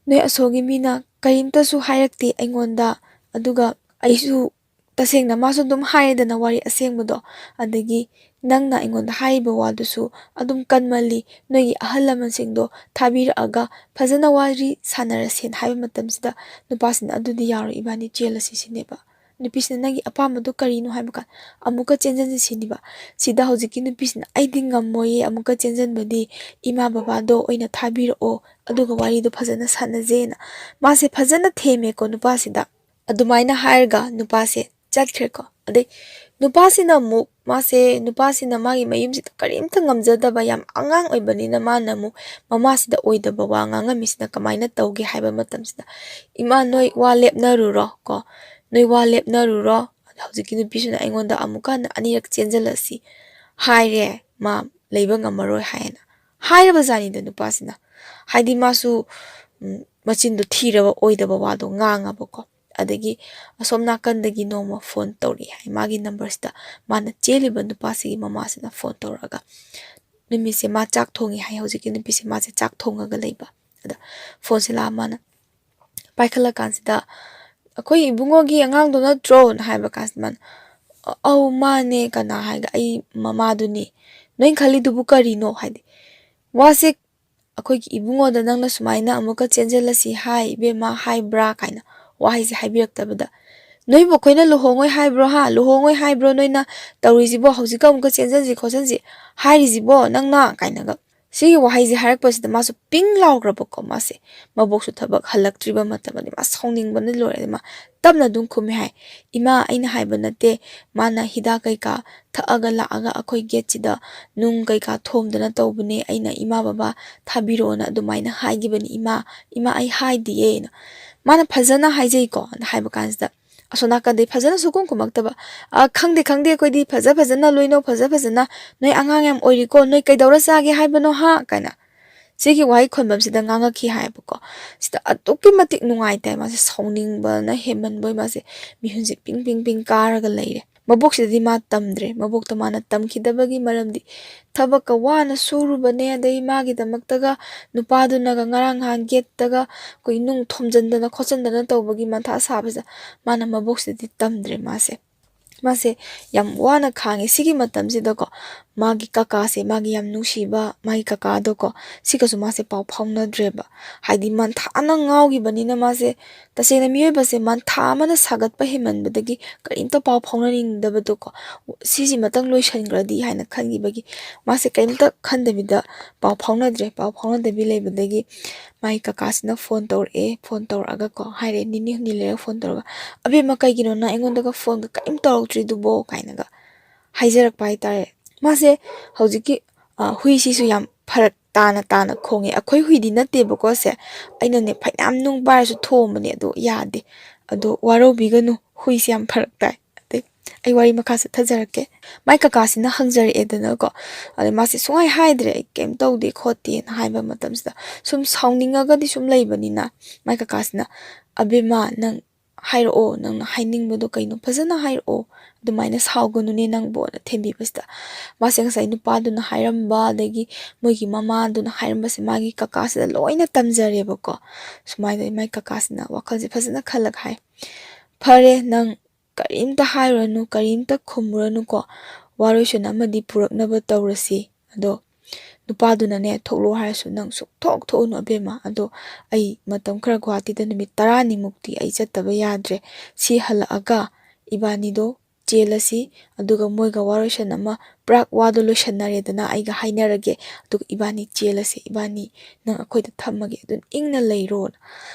ꯅꯣꯏ ꯑꯁꯣꯝꯒꯤ ꯃꯤꯅ ꯀꯔꯤꯝꯇꯁꯨ ꯍꯥꯏꯔꯛꯇꯦ ꯑꯩꯉꯣꯟꯗ ꯑꯗꯨꯒ ꯑꯩꯁꯨ ꯇꯁꯦꯡꯅ ꯃꯥꯁꯨ ꯑꯗꯨꯝ ꯍꯥꯏꯔꯦꯗꯅ ꯋꯥꯔꯤ ꯑꯁꯦꯡꯕꯗꯣ ꯑꯗꯒꯤ ꯅꯪꯅ ꯑꯩꯉꯣꯟꯗ ꯍꯥꯏꯔꯤꯕ ꯋꯥꯗꯨꯁꯨ ꯑꯗꯨꯝ ꯀꯟꯃꯜꯂꯤ ꯅꯣꯏꯒꯤ ꯑꯍꯜ ꯂꯃꯟꯁꯤꯡꯗꯣ ꯊꯥꯕꯤꯔꯛꯑꯒ ꯐꯖꯅ ꯋꯥꯔꯤ ꯁꯥꯟꯅꯔꯁꯦꯅ ꯍꯥꯏꯕꯃꯇꯝꯁꯤꯗ ꯅꯨꯄꯥꯁꯤꯅ ꯑꯗꯨꯗꯤ ꯌꯥꯎꯔꯣꯏ ꯏꯕꯥꯅꯤ ꯆꯦꯜꯂꯁꯤ ꯁꯤꯅꯦꯕ ꯅꯨꯄꯤꯁꯤꯅ ꯅꯪꯒꯤ ꯑꯄꯥꯝꯕꯗꯣ ꯀꯔꯤꯅꯣ ꯍꯥꯏꯕ ꯀꯥꯟꯗ ꯑꯃꯨꯛꯀ ꯆꯦꯟꯖꯟꯁꯤ ꯁꯤꯅꯦꯕ ꯁꯤꯗ ꯍꯧꯖꯤꯛꯀꯤ ꯅꯨꯄꯤꯁꯤꯅ ꯑꯩꯗꯤ ꯉꯝꯃꯣꯏꯌꯦ ꯑꯃꯨꯛꯀ ꯆꯦꯟꯖꯟꯕꯗꯤ ꯏꯃꯥ ꯕꯕꯥꯗꯣ ꯑꯣꯏꯅ ꯊꯥꯕꯤꯔꯛꯑꯣ ꯑꯗꯨꯒ ꯋꯥꯔꯤꯗꯣ ꯐꯖꯅ ꯁꯥꯟꯅꯖꯦꯅ ꯃꯥꯁꯦ ꯐꯖꯅ ꯊꯦꯝꯃꯦꯀꯣ ꯅꯨꯄꯥꯁꯤꯗ ꯑꯗꯨꯃꯥꯏꯅ ꯍꯥꯏꯔꯒ ꯅꯨꯄꯥꯁꯦ ꯆꯠꯈ꯭ꯔꯦꯀꯣ ꯑꯗꯩ ꯅꯨꯄꯥꯁꯤꯅ ꯑꯃꯨꯛ ꯅꯨꯄꯥꯁꯤꯅ ꯃꯥꯒꯤ ꯃꯌꯨꯝꯁꯤꯗ ꯀꯔꯤꯝꯇ ꯉꯝꯖꯗꯕ ꯌꯥꯝ ꯑꯉꯥꯡ ꯑꯣꯏꯕꯅꯤꯅ ꯃꯥꯅ ꯑꯃꯨꯛ ꯃꯃꯥꯁꯤꯗ ꯑꯣꯏꯗꯕ ꯋꯥ ꯉꯥꯡꯉꯝꯃꯤꯁꯤꯅ ꯀꯃꯥꯏꯅ ꯇꯧꯒꯦ ꯍꯥꯏꯕ ꯃꯇꯝꯁꯤꯗ ꯏꯃꯥ ꯅꯣꯏ ꯋꯥ ꯂꯦꯞꯅꯔꯨꯔꯣ ꯀꯣ ꯅꯣꯏ ꯋꯥ ꯂꯦꯞꯅꯔꯨꯔꯣ ꯍꯧꯖꯤꯛꯀꯤ ꯅꯨꯄꯤꯁꯤꯅ ꯑꯩꯉꯣꯟꯗ ꯑꯃꯨꯛꯀ ꯍꯟꯅ ꯑꯅꯤꯔꯛ ꯆꯦꯟꯖꯜꯂꯁꯤ ꯍꯥꯏꯔꯦ ꯃꯥ ꯂꯩꯕ ꯉꯝꯃꯔꯣꯏ ꯍꯥꯏꯅ ꯍꯥꯏꯔꯕꯖꯥꯠꯅꯤꯗ ꯅꯨꯄꯥꯁꯤꯅ ꯍꯥꯏꯗꯤ ꯃꯥꯁꯨ ꯃꯆꯤꯟꯗꯣ ꯊꯤꯔꯕ ꯑꯣꯏꯗꯕ ꯋꯥꯗꯣ ꯉꯥꯡꯉꯕꯀꯣ ꯑꯗꯒꯤ ꯑꯁꯣꯝ ꯅꯥꯀꯟꯗꯒꯤ ꯅꯣꯡꯃ ꯐꯣꯟ ꯇꯧꯔꯛꯏ ꯍꯥꯏ ꯃꯥꯒꯤ ꯅꯝꯕꯔꯁꯤꯗ ꯃꯥꯅ ꯆꯦꯜꯂꯤꯕ ꯅꯨꯄꯥꯁꯤꯒꯤ ꯃꯃꯥꯁꯤꯅ ꯐꯣꯟ ꯇꯧꯔꯛꯑꯒ ꯅꯨꯃꯤꯠꯁꯦ ꯃꯥ ꯆꯥꯛ ꯊꯣꯡꯉꯤ ꯍꯥꯏ ꯍꯧꯖꯤꯛꯀꯤ ꯅꯨꯄꯤꯁꯦ ꯃꯥꯁꯦ ꯆꯥꯛ ꯊꯣꯡꯉꯒ ꯂꯩꯕ ꯑꯗ ꯐꯣꯟꯁꯦ ꯂꯥꯛꯑ ꯃꯥꯅ ꯄꯥꯏꯈꯠꯂꯀꯥꯟꯁꯤꯗ ꯑꯩꯈꯣꯏ ꯏꯕꯨꯡꯉꯣꯒꯤ ꯑꯉꯥꯡꯗꯣ ꯅꯠꯇ꯭ꯔꯣꯅ ꯍꯥꯏꯕ ꯀꯥꯟꯁꯤꯗ ꯃꯥꯅ ꯑꯧ ꯃꯥꯅꯦ ꯀꯅꯥ ꯍꯥꯏꯒ ꯑꯩ ꯃꯃꯥꯗꯨꯅꯤ ꯅꯣꯏ ꯈꯜꯂꯤꯗꯨꯕꯨ ꯀꯔꯤꯅꯣ ꯍꯥꯏꯗꯤ ꯋꯥꯁꯦ ꯑꯩꯈꯣꯏꯒꯤ ꯏꯕꯨꯡꯉꯣꯗ ꯅꯪꯅ ꯁꯨꯃꯥꯏꯅ ꯑꯃꯨꯛꯀ ꯆꯦꯟꯖꯜꯂꯁꯤ ꯍꯥꯏ ꯏꯕꯦꯝꯃ ꯍꯥꯏꯕ꯭ꯔꯥ ꯀꯥꯏꯅ ꯋꯥꯍꯩꯁꯦ ꯍꯥꯏꯕꯤꯔꯛꯇꯕꯗ ꯅꯣꯏꯕꯨ ꯑꯩꯈꯣꯏꯅ ꯂꯨꯍꯣꯡꯉꯣꯏ ꯍꯥꯏꯕ꯭ꯔꯣ ꯂꯨꯍꯣꯡꯉꯣꯏ ꯍꯥꯏꯕ꯭ꯔꯣ ꯅꯣꯏꯅ ꯇꯧꯔꯤꯁꯤꯕꯣ ꯍꯧꯖꯤꯛꯀ ꯑꯃꯨꯛꯀ ꯆꯦꯟꯖꯟꯁꯤ ꯈꯣꯠꯆꯟꯁꯤ ꯍꯥꯏꯔꯤꯁꯤꯕꯣ ꯅꯪꯅ ꯀꯥꯏꯅꯒ ꯁꯤꯒꯤ ꯋꯥꯍꯩꯁꯦ ꯍꯥꯏꯔꯛꯄꯁꯤꯗ ꯃꯥꯁꯨ ꯄꯤꯡ ꯂꯥꯎꯈ꯭ꯔꯕꯀꯣ ꯃꯥꯁꯦ ꯃꯕꯣꯛꯁꯨ ꯊꯕꯛ ꯍꯜꯂꯛꯇ꯭ꯔꯤꯕ ꯃꯇꯝꯗꯤ ꯃꯥ ꯁꯥꯎꯅꯤꯡꯕꯅ ꯂꯣꯏꯔꯦ ꯃꯥ ꯇꯞꯅ ꯑꯗꯨꯝ ꯈꯨꯝꯃꯦ ꯍꯥꯏ ꯏꯃꯥ ꯑꯩꯅ ꯍꯥꯏꯕ ꯅꯠꯇꯦ ꯃꯥꯅ ꯍꯤꯗꯥꯛ ꯀꯩꯀꯥ ꯊꯛꯑꯒ ꯂꯥꯛꯑꯒ ꯑꯩꯈꯣꯏ ꯒꯦꯠꯁꯤꯗ ꯅꯨꯡ ꯀꯩꯀꯥ ꯊꯣꯝꯗꯅ ꯇꯧꯕꯅꯦ ꯑꯩꯅ ꯏꯃꯥ ꯕꯕꯥ ꯊꯥꯕꯤꯔꯛꯑꯣꯅ ꯑꯗꯨꯃꯥꯏꯅ ꯍꯥꯏꯈꯤꯕꯅꯤ ꯏꯃꯥ ꯑꯩ ꯍꯥꯏꯗꯤꯌꯦꯅ ꯃꯥꯅ ꯐꯖꯅ ꯍꯥꯏꯖꯩꯀꯣ ꯍꯥꯏꯕ ꯀꯥꯟꯁꯤꯗ ꯑꯁꯣꯅꯥꯀꯟꯗꯩ ꯐꯖꯅ ꯁꯨꯀꯨꯝ ꯈꯨꯝꯃꯛꯇꯕ ꯈꯪꯗꯦ ꯑꯩꯈꯣꯏꯗꯤ ꯐꯖꯅ ꯂꯣꯏꯅꯧ ꯐꯖꯅ ꯅꯣꯏ ꯑꯉꯥꯡ ꯌꯥꯝ ꯑꯣꯏꯔꯤꯀꯣ ꯅꯣꯏ ꯀꯩꯗꯧꯔ ꯆꯥꯒꯦ ꯍꯥꯏꯕꯅꯣ ꯍꯥ ꯀꯥꯏꯅ ꯁꯤꯒꯤ ꯋꯥꯍꯩ ꯈꯣꯟꯕꯝꯁꯤꯗ ꯉꯥꯡꯉꯛꯈꯤ ꯍꯥꯏꯌꯦꯕꯀꯣ ꯁꯤꯗ ꯑꯗꯨꯛꯀꯤ ꯃꯇꯤꯛ ꯅꯨꯡꯉꯥꯏꯇꯦ ꯃꯥꯁꯦ ꯁꯥꯎꯅꯤꯡꯕꯅ ꯍꯦꯟꯃꯟꯕꯣꯏ ꯃꯥꯁꯦ ꯃꯤꯍꯨꯟꯁꯦ ꯄꯤꯡ ꯀꯥꯔꯒ ꯂꯩꯔꯦ ꯃꯕꯣꯛꯁꯤꯗꯗꯤ ꯃꯥ ꯇꯝꯗ꯭ꯔꯦ ꯃꯕꯣꯛꯇ ꯃꯥꯅ ꯇꯝꯈꯤꯗꯕꯒꯤ ꯃꯔꯝꯗꯤ ꯊꯕꯛꯀ ꯋꯥꯅ ꯁꯨꯔꯨꯕꯅꯦ ꯑꯗꯩ ꯃꯥꯒꯤꯗꯃꯛꯇꯒ ꯅꯨꯄꯥꯗꯨꯅꯒ ꯉꯔꯥꯡ ꯅꯍꯥꯟ ꯒꯦꯠꯇꯒ ꯑꯩꯈꯣꯏ ꯅꯨꯡ ꯊꯣꯝꯖꯤꯟꯗꯅ ꯈꯣꯠꯆꯤꯟꯗꯅ ꯇꯧꯕꯒꯤ ꯃꯊꯥ ꯁꯥꯕꯁꯤꯗ ꯃꯥꯅ ꯃꯕꯣꯛꯁꯤꯗꯗꯤ ꯇꯝꯗ꯭ꯔꯦ ꯃꯥꯁꯦ ꯌꯥꯝ ꯋꯥꯅ ꯈꯥꯡꯉꯦ ꯁꯤꯒꯤ ꯃꯇꯝꯁꯤꯗꯀꯣ ꯃꯥꯒꯤ ꯀꯀꯥꯁꯦ ꯃꯥꯒꯤ ꯌꯥꯝ ꯅꯨꯡꯁꯤꯕ ꯃꯥꯒꯤ ꯀꯀꯥꯗꯣꯀꯣ ꯁꯤꯒꯁꯨ ꯃꯥꯁꯦ ꯄꯥꯎ ꯐꯥꯎꯅꯗ꯭ꯔꯦꯕ ꯍꯥꯏꯗꯤ ꯃꯟꯊꯥꯅ ꯉꯥꯎꯈꯤꯕꯅꯤꯅ ꯃꯥꯁꯦ ꯇꯁꯦꯡꯅ ꯃꯤꯑꯣꯏꯕꯁꯦ ꯃꯟꯊꯥ ꯑꯃꯅ ꯁꯥꯒꯠꯄ ꯍꯦꯟꯃꯟꯕꯗꯒꯤ ꯀꯔꯤꯝꯇ ꯄꯥꯎ ꯐꯥꯎꯅꯅꯤꯡꯗꯕꯗꯣꯀꯣ ꯁꯤꯁꯤꯃꯇꯪ ꯂꯣꯏꯁꯤꯟꯈ꯭ꯔꯗꯤ ꯍꯥꯏꯅ ꯈꯟꯈꯤꯕꯒꯤ ꯃꯥꯁꯦ ꯀꯔꯤꯝꯇ ꯈꯟꯗꯕꯤꯗ ꯄꯥꯎ ꯐꯥꯎꯅꯗꯕꯤ ꯂꯩꯕꯗꯒꯤ ꯃꯥꯒꯤ ꯀꯀꯥꯁꯤꯅ ꯐꯣꯟ ꯇꯧꯔꯛꯑꯒꯀꯣ ꯍꯥꯏꯔꯦ ꯅꯤꯅꯤ ꯍꯨꯝꯅꯤ ꯂꯩꯔꯒ ꯐꯣꯟ ꯇꯧꯔꯒ ꯑꯕꯦꯝꯃ ꯀꯩꯒꯤꯅꯣ ꯅꯪ ꯑꯩꯉꯣꯟꯗꯒ ꯐꯣꯟꯒ ꯀꯔꯤꯝ ꯇꯧꯔꯛꯇ꯭ꯔꯤꯗꯨꯕꯣ ꯀꯥꯏꯅꯒ ꯍꯥꯏꯖꯔꯛꯄ ꯍꯥꯏꯇꯥꯔꯦ ꯃꯥꯁꯦ ꯍꯧꯖꯤꯛꯀꯤ ꯍꯨꯏꯁꯤꯁꯨ ꯌꯥꯝ ꯐꯔꯛ ꯇꯥꯅ ꯈꯣꯡꯉꯦ ꯑꯩꯈꯣꯏ ꯍꯨꯏꯗꯤ ꯅꯠꯇꯦꯕꯀꯣ ꯁꯦ ꯑꯩꯅꯅꯦ ꯐꯅꯌꯥꯝ ꯅꯨꯡ ꯄꯥꯏꯔꯁꯨ ꯊꯣꯝꯕꯅꯦ ꯑꯗꯣ ꯌꯥꯗꯦ ꯑꯗꯣ ꯋꯥꯔꯧꯕꯤꯒꯅꯨ ꯍꯨꯏꯁꯦ ꯌꯥꯝ ꯐꯔꯛ ꯇꯥꯏ ꯑꯗꯩ ꯑꯩ ꯋꯥꯔꯤ ꯃꯈꯥ ꯆꯠꯊꯖꯔꯛꯀꯦ ꯃꯥꯏ ꯀꯀꯥꯁꯤꯅ ꯍꯪꯖꯔꯛꯑꯦꯗꯅꯀꯣ ꯑꯗꯩ ꯃꯥꯁꯦ ꯁꯨꯡꯍꯥꯏ ꯍꯥꯏꯗ꯭ꯔꯦ ꯑꯩ ꯀꯩꯝ ꯇꯧꯗꯦ ꯈꯣꯠꯇꯦꯅ ꯍꯥꯏꯕ ꯃꯇꯝꯁꯤꯗ ꯁꯨꯝ ꯁꯥꯎꯅꯤꯡꯉꯒꯗꯤ ꯁꯨꯝ ꯂꯩꯕꯅꯤꯅ ꯃꯥꯏ ꯀꯀꯥꯁꯤꯅ ꯑꯕꯦꯝꯃ ꯅꯪ ꯍꯥꯏꯔꯛꯑꯣ ꯅꯪꯅ ꯍꯥꯏꯅꯤꯡꯕꯗꯣ ꯀꯩꯅꯣ ꯐꯖꯅ ꯍꯥꯏꯔꯛꯑꯣ ꯑꯗꯨꯃꯥꯏꯅ ꯁꯥꯎꯒꯅꯨꯅꯦ ꯅꯪꯕꯣꯅ ꯊꯦꯝꯕꯤꯕꯁꯤꯗ ꯃꯥꯁꯦ ꯉꯁꯥꯏ ꯅꯨꯄꯥꯗꯨꯅ ꯍꯥꯏꯔꯝꯕ ꯑꯗꯒꯤ ꯃꯣꯏꯒꯤ ꯃꯃꯥꯗꯨꯅ ꯍꯥꯏꯔꯝꯕꯁꯦ ꯃꯥꯒꯤ ꯀꯀꯥꯁꯤꯗ ꯂꯣꯏꯅ ꯇꯝꯖꯔꯦꯕꯀꯣ ꯁꯨꯃꯥꯏꯅ ꯃꯥꯏ ꯀꯀꯥꯁꯤꯅ ꯋꯥꯈꯜꯁꯦ ꯐꯖꯅ ꯈꯜꯂꯒ ꯍꯥꯏ ꯐꯔꯦ ꯅꯪ ꯀꯔꯤꯝꯇ ꯍꯥꯏꯔꯨꯔꯅꯨ ꯀꯔꯤꯝꯇ ꯈꯨꯝꯃꯨꯔꯅꯨꯀꯣ ꯋꯥꯔꯣꯏꯁꯤꯟ ꯑꯃꯗꯤ ꯄꯨꯔꯛꯅꯕ ꯇꯧꯔꯁꯤ ꯑꯗꯣ ꯅꯨꯄꯥꯗꯨꯅꯅꯦ ꯊꯣꯛꯂꯛꯑꯣ ꯍꯥꯏꯔꯁꯨ ꯅꯪ ꯁꯨꯛꯊꯣꯛ ꯊꯣꯛꯎꯅꯨ ꯑꯕꯦꯝꯃ ꯑꯗꯣ ꯑꯩ ꯃꯇꯝ ꯈꯔ ꯒꯨꯍꯥꯇꯤꯗ ꯅꯨꯃꯤꯠ 10ꯅꯤꯃꯨꯛꯇꯤ ꯑꯩ ꯆꯠꯇꯕ ꯌꯥꯗ꯭ꯔꯦ ꯁꯤ ꯍꯜꯂꯛꯑꯒ ꯏꯕꯥꯅꯤꯗꯣ ꯆꯦꯜꯂꯁꯤ ꯑꯗꯨꯒ ꯃꯣꯏꯒ ꯋꯥꯔꯣꯏꯁꯟ ꯑꯃ ꯄꯨꯔꯥ ꯋꯥꯗꯣ ꯂꯣꯏꯁꯟꯅꯔꯦꯗꯅ ꯑꯩꯒ ꯍꯥꯏꯅꯔꯒꯦ ꯑꯗꯨꯒ ꯏꯕꯥꯅꯤ ꯆꯦꯜꯂꯁꯤ ꯏꯕꯥꯅꯤ ꯅꯪ ꯑꯩꯈꯣꯏꯗ ꯊꯝꯃꯒꯦ ꯑꯗꯨꯅ ꯏꯪꯅ ꯂꯩꯔꯣꯅ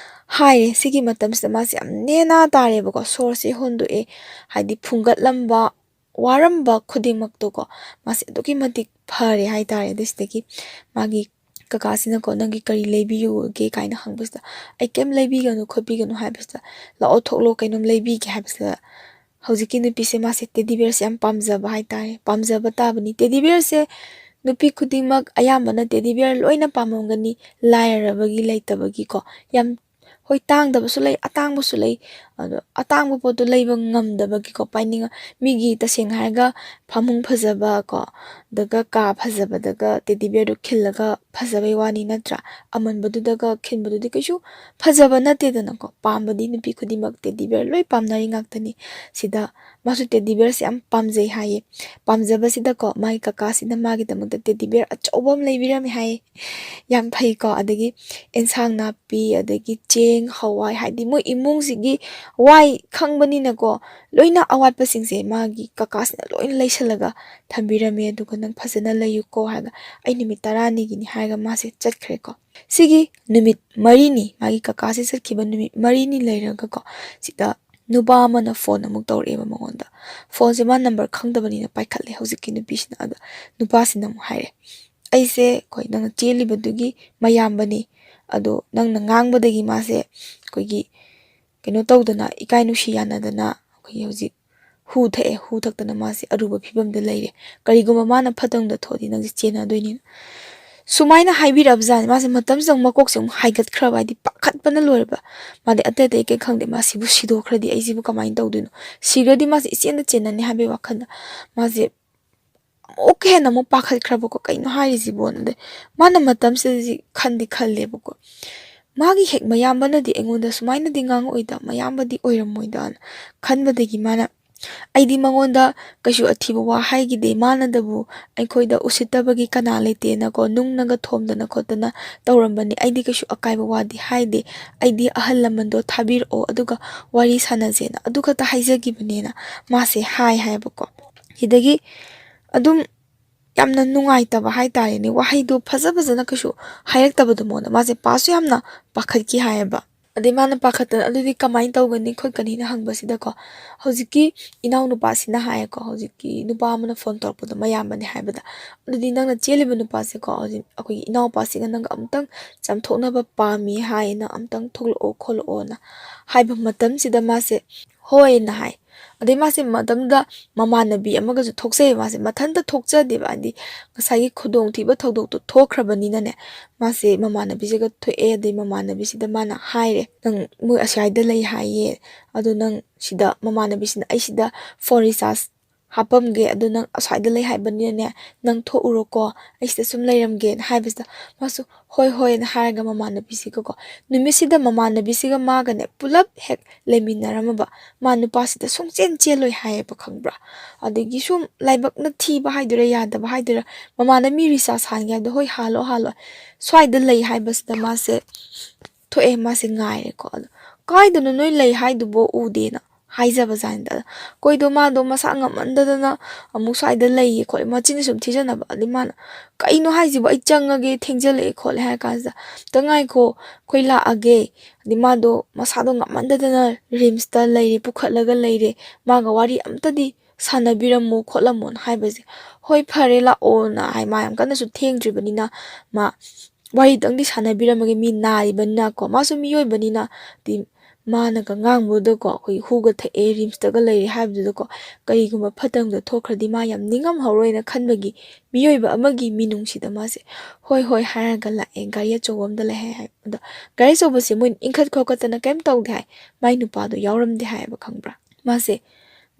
ꯍꯥꯏꯔꯦ ꯁꯤꯒꯤ ꯃꯇꯝꯁꯤꯗ ꯃꯥꯁꯦ ꯌꯥꯝ ꯅꯦꯅꯥ ꯇꯥꯔꯦꯕꯀꯣ ꯁꯣꯔꯁꯦ ꯍꯣꯟꯗꯣꯛꯑꯦ ꯍꯥꯏꯗꯤ ꯐꯨꯡꯒꯠꯂꯝꯕ ꯋꯥꯔꯝꯕ ꯈꯨꯗꯤꯡꯃꯛꯇꯣꯀꯣ ꯃꯥꯁꯦ ꯑꯗꯨꯛꯀꯤ ꯃꯇꯤꯛ ꯐꯔꯦ ꯍꯥꯏꯇꯥꯔꯦ ꯑꯗꯨꯁꯤꯗꯒꯤ ꯃꯥꯒꯤ ꯀꯀꯥꯁꯤꯅꯀꯣ ꯅꯪꯒꯤ ꯀꯔꯤ ꯂꯩꯕꯤꯌꯨꯒꯦ ꯀꯥꯏꯅ ꯍꯪꯕꯁꯤꯗ ꯑꯩ ꯀꯩꯝ ꯂꯩꯕꯤꯒꯅꯨ ꯈꯣꯠꯄꯤꯒꯅꯨ ꯍꯥꯏꯕꯁꯤꯗ ꯂꯥꯛꯑꯣ ꯊꯣꯛꯂꯣ ꯀꯩꯅꯣꯝ ꯂꯩꯕꯤꯒꯦ ꯍꯥꯏꯕꯁꯤꯗ ꯍꯧꯖꯤꯛꯀꯤ ꯅꯨꯄꯤꯁꯦ ꯃꯥꯁꯦ ꯇꯦꯗꯤꯕꯤꯌꯔꯁꯦ ꯌꯥꯝ ꯄꯥꯝꯖꯕ ꯍꯥꯏꯇꯥꯔꯦ ꯄꯥꯝꯖꯕ ꯇꯥꯕꯅꯤ ꯇꯦꯗꯤꯕꯤꯌꯔꯁꯦ ꯅꯨꯄꯤ ꯈꯨꯗꯤꯡꯃꯛ ꯑꯌꯥꯝꯕꯅ ꯇꯦꯗꯤꯕꯤꯌꯔ ꯂꯣꯏꯅ ꯄꯥꯝꯃꯝꯒꯅꯤ ꯂꯥꯏꯔꯔꯕꯒꯤ ꯂꯩꯇꯕꯒꯤꯀꯣ ꯌꯥꯝ ꯍꯣꯏ ꯇꯥꯡꯗꯕꯁꯨ ꯂꯩ ꯑꯇꯥꯡꯕꯁꯨ ꯂꯩ ꯑꯗꯣ ꯑꯇꯥꯡꯕ ꯄꯣꯠꯇꯣ ꯂꯩꯕ ꯉꯝꯗꯕꯒꯤꯀꯣ ꯃꯤꯒꯤ ꯇꯁꯦꯡꯅ ꯍꯥꯏꯔꯒ ꯐꯃꯨꯡ ꯐꯖꯕ ꯀꯣ ꯑꯗꯨꯒ ꯀꯥ ꯐꯖꯕꯗꯒ ꯇꯦꯗꯤꯕꯤꯌꯔꯗꯨ ꯈꯤꯜꯂꯒ ꯐꯖꯕꯩ ꯋꯥꯅꯤ ꯅꯠꯇ꯭ꯔꯥ ꯑꯃꯟꯕꯗꯨꯗꯒ ꯈꯤꯟꯕꯗꯨꯗꯤ ꯀꯩꯁꯨ ꯐꯖꯕ ꯅꯠꯇꯦꯗꯅꯀꯣ ꯄꯥꯝꯕꯗꯤ ꯅꯨꯄꯤ ꯈꯨꯗꯤꯡꯃꯛ ꯇꯦꯗꯤꯕꯤꯌꯔ ꯂꯣꯏ ꯄꯥꯝꯅꯔꯤ ꯉꯥꯛꯇꯅꯤ ꯁꯤꯗ ꯃꯥꯁꯨ ꯇꯦꯗꯤꯕꯤꯌꯔꯁꯦ ꯌꯥꯝ ꯄꯥꯝꯖꯩ ꯍꯥꯏꯌꯦ ꯄꯥꯝꯖꯕꯁꯤꯗꯀꯣ ꯃꯥꯒꯤ ꯀꯀꯥꯁꯤꯅ ꯃꯥꯒꯤꯗꯃꯛꯇ ꯇꯦꯗꯤꯕꯤꯌꯔ ꯑꯆꯧꯕ ꯑꯃ ꯂꯩꯕꯤꯔꯝꯃꯦ ꯍꯥꯏꯌꯦ ꯌꯥꯝ ꯐꯩꯀꯣ ꯑꯗꯒꯤ ꯑꯦꯟꯁꯥꯡ ꯅꯥꯄꯤ ꯑꯗꯒꯤ ꯆꯦꯡ ꯍꯋꯥꯏ ꯍꯥꯏꯗꯤ ꯃꯣꯏ ꯏꯃꯨꯡꯁꯤꯒꯤ ꯋꯥꯏ ꯈꯪꯕꯅꯤꯅꯀꯣ ꯂꯣꯏꯅ ꯑꯋꯥꯠꯄꯁꯤꯡꯁꯦ ꯃꯥꯒꯤ ꯀꯀꯥꯁꯤꯅ ꯂꯣꯏꯅ ꯂꯩꯁꯜꯂꯒ ꯊꯝꯕꯤꯔꯝꯃꯦ ꯑꯗꯨꯒ ꯅꯪ ꯐꯖꯅ ꯂꯩꯌꯨꯀꯣ ꯍꯥꯏꯔꯒ ꯑꯩ ꯅꯨꯃꯤꯠ 10ꯅꯤꯒꯤꯅꯤ ꯍꯥꯏꯔꯒ ꯃꯥꯁꯦ ꯆꯠꯈ꯭ꯔꯦꯀꯣ ꯁꯤꯒꯤ ꯅꯨꯃꯤꯠ 4ꯅꯤ ꯃꯥꯒꯤ ꯀꯀꯥꯁꯦ ꯆꯠꯈꯤꯕ ꯅꯨꯃꯤꯠ 4ꯅꯤ ꯂꯩꯔꯒꯀꯣ ꯁꯤꯗ ꯅꯨꯄꯥ ꯑꯃꯅ ꯐꯣꯟ ꯑꯃꯨꯛ ꯇꯧꯔꯛꯑꯦꯕ ꯃꯉꯣꯟꯗ ꯐꯣꯟꯁꯦ ꯃꯥ ꯅꯝꯕꯔ ꯈꯪꯗꯕꯅꯤꯅ ꯄꯥꯏꯈꯠꯂꯦ ꯍꯧꯖꯤꯛꯀꯤ ꯅꯨꯄꯤꯁꯤꯅ ꯑꯗ ꯅꯨꯄꯥꯁꯤꯅ ꯑꯃꯨꯛ ꯍꯥꯏꯔꯦ ꯑꯩꯁꯦ ꯑꯩꯈꯣꯏ ꯅꯪꯅ ꯆꯦꯜꯂꯤꯕꯗꯨꯒꯤ ꯃꯌꯥꯝꯕꯅꯤ ꯑꯗꯣ ꯅꯪꯅ ꯉꯥꯡꯕꯗꯒꯤ ꯃꯥꯁꯦ ꯑꯩꯈꯣꯏꯒꯤ ꯀꯩꯅꯣ ꯇꯧꯗꯅ ꯏꯀꯥꯏ ꯅꯨꯡꯁꯤ ꯌꯥꯅꯗꯅ ꯑꯩꯈꯣꯏꯒꯤ ꯍꯧꯖꯤꯛ ꯍꯨ ꯊꯛꯇꯅ ꯃꯥꯁꯦ ꯑꯔꯨꯕ ꯐꯤꯕꯝꯗ ꯂꯩꯔꯦ ꯀꯔꯤꯒꯨꯝꯕ ꯃꯥꯅ ꯐꯠꯇꯕꯗ ꯊꯣꯛꯑꯗꯤ ꯅꯪꯁꯦ ꯆꯦꯟꯅꯗꯣꯏꯅꯤꯅ ꯁꯨꯃꯥꯏꯅ ꯍꯥꯏꯕꯤꯔꯛꯑꯕꯖꯥꯠꯅꯤ ꯃꯥꯁꯦ ꯃꯇꯝꯁꯤꯗ ꯃꯀꯣꯛꯁꯦ ꯑꯃꯨꯛ ꯍꯥꯏꯒꯠꯈ꯭ꯔꯕ ꯍꯥꯏꯗꯤ ꯄꯥꯈꯠꯄꯅ ꯂꯣꯏꯔꯕ ꯃꯥꯗꯤ ꯑꯇꯩ ꯀꯩ ꯈꯪꯗꯦ ꯃꯥꯁꯤꯕꯨ ꯁꯤꯗꯣꯛꯈ꯭ꯔꯗꯤ ꯑꯩꯁꯤꯕꯨ ꯀꯃꯥꯏꯅ ꯇꯧꯗꯣꯏꯅꯣ ꯁꯤꯈ꯭ꯔꯗꯤ ꯃꯥꯁꯦ ꯏꯆꯦꯟꯗ ꯆꯦꯟꯅꯅꯤ ꯍꯥꯏꯕꯒꯤ ꯋꯥꯈꯜꯗ ꯃꯥꯁꯦ ꯑꯃꯨꯛꯀ ꯍꯦꯟꯅ ꯑꯃꯨꯛ ꯄꯥꯈꯠꯈ꯭ꯔꯕꯀꯣ ꯀꯩꯅꯣ ꯍꯥꯏꯔꯤꯁꯤꯕꯣꯅ ꯑꯗꯩ ꯃꯥꯅ ꯃꯇꯝꯁꯤꯗꯗꯤ ꯈꯜꯂꯦꯕꯀꯣ ꯃꯥꯒꯤ ꯍꯦꯛ ꯃꯌꯥꯝꯕꯅꯗꯤ ꯑꯩꯉꯣꯟꯗ ꯁꯨꯃꯥꯏꯅꯗꯤ ꯉꯥꯡꯉꯛꯑꯣꯏꯗ ꯃꯌꯥꯝꯕꯗꯤ ꯑꯣꯏꯔꯝꯃꯣꯏꯗꯅ ꯈꯟꯕꯗꯒꯤ ꯃꯥꯅ ꯑꯩꯗꯤ ꯃꯉꯣꯟꯗ ꯀꯩꯁꯨ ꯑꯊꯤꯕ ꯋꯥ ꯍꯥꯏꯈꯤꯗꯦ ꯃꯥꯅꯗꯕꯨ ꯑꯩꯈꯣꯏꯗ ꯎꯁꯤꯠꯇꯕꯒꯤ ꯀꯅꯥ ꯂꯩꯇꯦꯅꯀꯣ ꯅꯨꯡꯅꯒ ꯊꯣꯝꯗꯅ ꯈꯣꯠꯇꯅ ꯇꯧꯔꯝꯕꯅꯤ ꯑꯩꯗꯤ ꯀꯩꯁꯨ ꯑꯀꯥꯏꯕ ꯋꯥꯗꯤ ꯍꯥꯏꯗꯦ ꯑꯩꯗꯤ ꯑꯍꯜ ꯂꯃꯟꯗꯣ ꯊꯥꯕꯤꯔꯛꯑꯣ ꯑꯗꯨꯒ ꯋꯥꯔꯤ ꯁꯥꯟꯅꯁꯦꯅ ꯑꯗꯨ ꯈꯛꯇ ꯍꯥꯏꯖꯒꯤꯕꯅꯦꯅ ꯃꯥꯁꯦ ꯍꯥꯏꯌꯦꯕꯀꯣ ꯁꯤꯗꯒꯤ ꯑꯗꯨꯝ ꯌꯥꯝꯅ ꯅꯨꯡꯉꯥꯏꯇꯕ ꯍꯥꯏꯇꯥꯔꯦꯅꯦ ꯋꯥꯍꯩꯗꯣ ꯐꯖꯅ ꯀꯩꯁꯨ ꯍꯥꯏꯔꯛꯇꯕꯗꯣ ꯃꯉꯣꯟꯗ ꯃꯥꯁꯦ ꯄꯥꯁꯨ ꯌꯥꯝꯅ ꯄꯥꯈꯠꯈꯤ ꯍꯥꯏꯌꯦꯕ ꯑꯗꯩ ꯃꯥꯅ ꯄꯥꯈꯠꯇꯅ ꯑꯗꯨꯗꯤ ꯀꯃꯥꯏꯅ ꯇꯧꯒꯅꯤ ꯈꯣꯠꯀꯅꯤꯅ ꯍꯪꯕꯁꯤꯗꯀꯣ ꯍꯧꯖꯤꯛꯀꯤ ꯏꯅꯥꯎꯅꯨꯄꯥꯁꯤꯅ ꯍꯥꯏꯌꯦꯀꯣ ꯍꯧꯖꯤꯛꯀꯤ ꯅꯨꯄꯥ ꯑꯃꯅ ꯐꯣꯟ ꯇꯧꯔꯛꯄꯗꯣ ꯃꯌꯥꯝꯕꯅꯦ ꯍꯥꯏꯕꯗ ꯑꯗꯨꯗꯤ ꯅꯪꯅ ꯆꯦꯜꯂꯤꯕ ꯅꯨꯄꯥꯁꯦꯀꯣ ꯍꯧꯖꯤꯛ ꯑꯩꯈꯣꯏꯒꯤ ꯏꯅꯥꯎꯄꯥꯁꯤꯒ ꯅꯪꯒ ꯑꯃꯨꯛꯇꯪ ꯆꯥꯝꯊꯣꯛꯅꯕ ꯄꯥꯝꯃꯤ ꯍꯥꯏꯅ ꯑꯃꯨꯛꯇꯪ ꯊꯣꯛꯂꯛꯑꯣ ꯈꯣꯠꯂꯛꯑꯣꯅ ꯍꯥꯏꯕ ꯃꯇꯝꯁꯤꯗ ꯃꯥꯁꯦ ꯍꯣꯏꯅ ꯍꯥꯏ ꯑꯗꯩ ꯃꯥꯁꯦ ꯃꯇꯝꯗ ꯃꯃꯥꯟꯅꯕꯤ ꯑꯃꯒꯁꯨ ꯊꯣꯛꯆꯩ ꯃꯥꯁꯦ ꯃꯊꯟꯇ ꯊꯣꯛꯆꯗꯦꯕ ꯍꯥꯏꯗꯤ ꯉꯁꯥꯏꯒꯤ ꯈꯨꯗꯣꯡꯊꯤꯕ ꯊꯧꯗꯣꯛꯇꯣ ꯊꯣꯛꯈ꯭ꯔꯕꯅꯤꯅꯅꯦ ꯃꯥꯁꯦ ꯃꯃꯥꯟꯅꯕꯤꯁꯤꯒ ꯊꯣꯛꯑꯦ ꯑꯗꯩ ꯃꯃꯥꯟꯅꯕꯤꯁꯤꯗ ꯃꯥꯅ ꯍꯥꯏꯔꯦ ꯅꯪ ꯃꯣꯏ ꯑꯁ꯭ꯋꯥꯏꯗ ꯂꯩ ꯍꯥꯏꯌꯦ ꯑꯗꯣ ꯅꯪ ꯁꯤꯗ ꯃꯃꯥꯟꯅꯕꯤꯁꯤꯅ ꯑꯩ ꯁꯤꯗ ꯐꯣꯟ ꯔꯤꯆꯥꯔꯖ ꯍꯥꯞꯄꯝꯒꯦ ꯑꯗꯣ ꯅꯪ ꯑꯁ꯭ꯋꯥꯏꯗ ꯂꯩ ꯍꯥꯏꯕꯅꯤꯅꯅꯦ ꯅꯪ ꯊꯣꯛꯎꯔꯣꯀꯣ ꯑꯩ ꯁꯤꯗ ꯁꯨꯝ ꯂꯩꯔꯝꯒꯦꯅ ꯍꯥꯏꯕꯁꯤꯗ ꯃꯥꯁꯨ ꯍꯣꯏ ꯍꯣꯏꯅ ꯍꯥꯏꯔꯒ ꯃꯃꯥꯟꯅꯕꯤꯁꯤꯒꯀꯣ ꯅꯨꯃꯤꯠꯁꯤꯗ ꯃꯃꯥꯟꯅꯕꯤꯁꯤꯒ ꯃꯥꯒꯅꯦ ꯄꯨꯂꯞ ꯍꯦꯛ ꯂꯩꯃꯤꯟꯅꯔꯝꯃꯕ ꯃꯥ ꯅꯨꯄꯥꯁꯤꯗ ꯁꯨꯡꯆꯦꯟ ꯆꯦꯜꯂꯣꯏ ꯍꯥꯏꯌꯦꯕ ꯈꯪꯕ꯭ꯔꯥ ꯑꯗꯒꯤ ꯁꯨꯝ ꯂꯥꯏꯕꯛꯅ ꯊꯤꯕ ꯍꯥꯏꯗꯣꯏꯔꯥ ꯌꯥꯗꯕ ꯍꯥꯏꯗꯣꯏꯔꯥ ꯃꯃꯥꯟꯅꯕꯤ ꯔꯤꯆꯥꯔꯖ ꯍꯥꯟꯒꯦ ꯍꯥꯏꯕꯗꯣ ꯍꯣꯏ ꯍꯥꯜꯂꯣ ꯍꯥꯜꯂꯣ ꯁ꯭ꯋꯥꯏꯗ ꯂꯩ ꯍꯥꯏꯕꯁꯤꯗ ꯃꯥꯁꯦ ꯊꯣꯛꯑꯦ ꯃꯥꯁꯦ ꯉꯥꯏꯔꯦꯀꯣ ꯑꯗꯣ ꯀꯥꯏꯗꯅꯣ ꯅꯣꯏ ꯂꯩ ꯍꯥꯏꯗꯨꯕꯣ ꯎꯗꯦꯅ ꯍꯥꯏꯖꯕꯖꯥꯠꯅꯤꯗ ꯀꯣꯏꯗꯣ ꯃꯥꯗꯣ ꯃꯁꯥ ꯉꯝꯃꯟꯗꯗꯅ ꯑꯃꯨꯛ ꯁ꯭ꯋꯥꯏꯗ ꯂꯩꯌꯦ ꯈꯣꯠꯂꯦ ꯃꯆꯤꯟꯅ ꯁꯨꯝ ꯊꯤꯖꯟꯅꯕ ꯑꯗꯩ ꯃꯥꯅ ꯀꯩꯅꯣ ꯍꯥꯏꯁꯤꯕꯣ ꯑꯩ ꯆꯪꯉꯒꯦ ꯊꯦꯡꯖꯜꯂꯛꯑꯦ ꯈꯣꯠꯂꯦ ꯍꯥꯏꯔ ꯀꯥꯟꯁꯤꯗ ꯑꯝꯇ ꯉꯥꯏꯈꯣ ꯑꯩꯈꯣꯏ ꯂꯥꯛꯑꯒꯦ ꯑꯗꯩ ꯃꯥꯗꯣ ꯃꯁꯥꯗꯣ ꯉꯝꯃꯟꯗꯗꯅ ꯔꯤꯝꯁꯇ ꯂꯩꯔꯦ ꯄꯨꯈꯠꯂꯒ ꯂꯩꯔꯦ ꯃꯥꯒ ꯋꯥꯔꯤ ꯑꯝꯇꯗꯤ ꯁꯥꯟꯅꯕꯤꯔꯝꯃꯣ ꯈꯣꯠꯂꯝꯃꯣꯅ ꯍꯥꯏꯕꯁꯦ ꯍꯣꯏ ꯐꯔꯦ ꯂꯥꯛꯑꯣꯅ ꯍꯥꯏ ꯃꯥ ꯌꯥꯝ ꯀꯟꯅꯁꯨ ꯊꯦꯡꯗ꯭ꯔꯤꯕꯅꯤ나 ꯃꯥ ꯋꯥꯔꯤꯗꯪꯗꯤ ꯁꯥꯟꯅꯕꯤꯔꯝꯃꯒꯦ ꯃꯤ ꯅꯥꯔꯤꯕꯅꯤꯅꯀꯣ ꯃꯥꯁꯨ ꯃꯤꯑꯣꯏꯕꯅꯤꯅ ꯃꯥꯅꯒ ꯉꯥꯡꯕꯗꯀꯣ ꯑꯩꯈꯣꯏ ꯍꯨꯒ ꯊꯛꯑꯦ ꯔꯤꯝꯁꯇꯒ ꯂꯩꯔꯦ ꯍꯥꯏꯕꯗꯨꯗꯀꯣ ꯀꯔꯤꯒꯨꯝꯕ ꯐꯠꯇꯕꯗ ꯊꯣꯛꯈ꯭ꯔꯗꯤ ꯃꯥ ꯌꯥꯝ ꯅꯤꯡꯉꯝꯍꯧꯔꯣꯏꯅ ꯈꯟꯕꯒꯤ ꯃꯤꯑꯣꯏꯕ ꯑꯃꯒꯤ ꯃꯤꯅꯨꯡꯁꯤꯗ ꯃꯥꯁꯦ ꯍꯣꯏ ꯍꯣꯏ ꯍꯥꯏꯔꯒ ꯂꯥꯛꯑꯦ ꯒꯥꯔꯤ ꯑꯆꯧꯕ ꯑꯝꯗ ꯂꯩ ꯍꯥꯏ ꯑꯗꯣ ꯒꯥꯔꯤ ꯑꯆꯧꯕꯁꯦ ꯃꯣꯏ ꯏꯟꯈꯠ ꯈꯣꯠꯀꯠꯇꯅ ꯀꯩꯝ ꯇꯧꯗꯦ ꯍꯥꯏ ꯃꯥꯏ ꯅꯨꯄꯥꯗꯣ ꯌꯥꯎꯔꯝꯗꯦ ꯍꯥꯏꯌꯦꯕ ꯈꯪꯕ꯭ꯔꯥ ꯃꯥꯁꯦ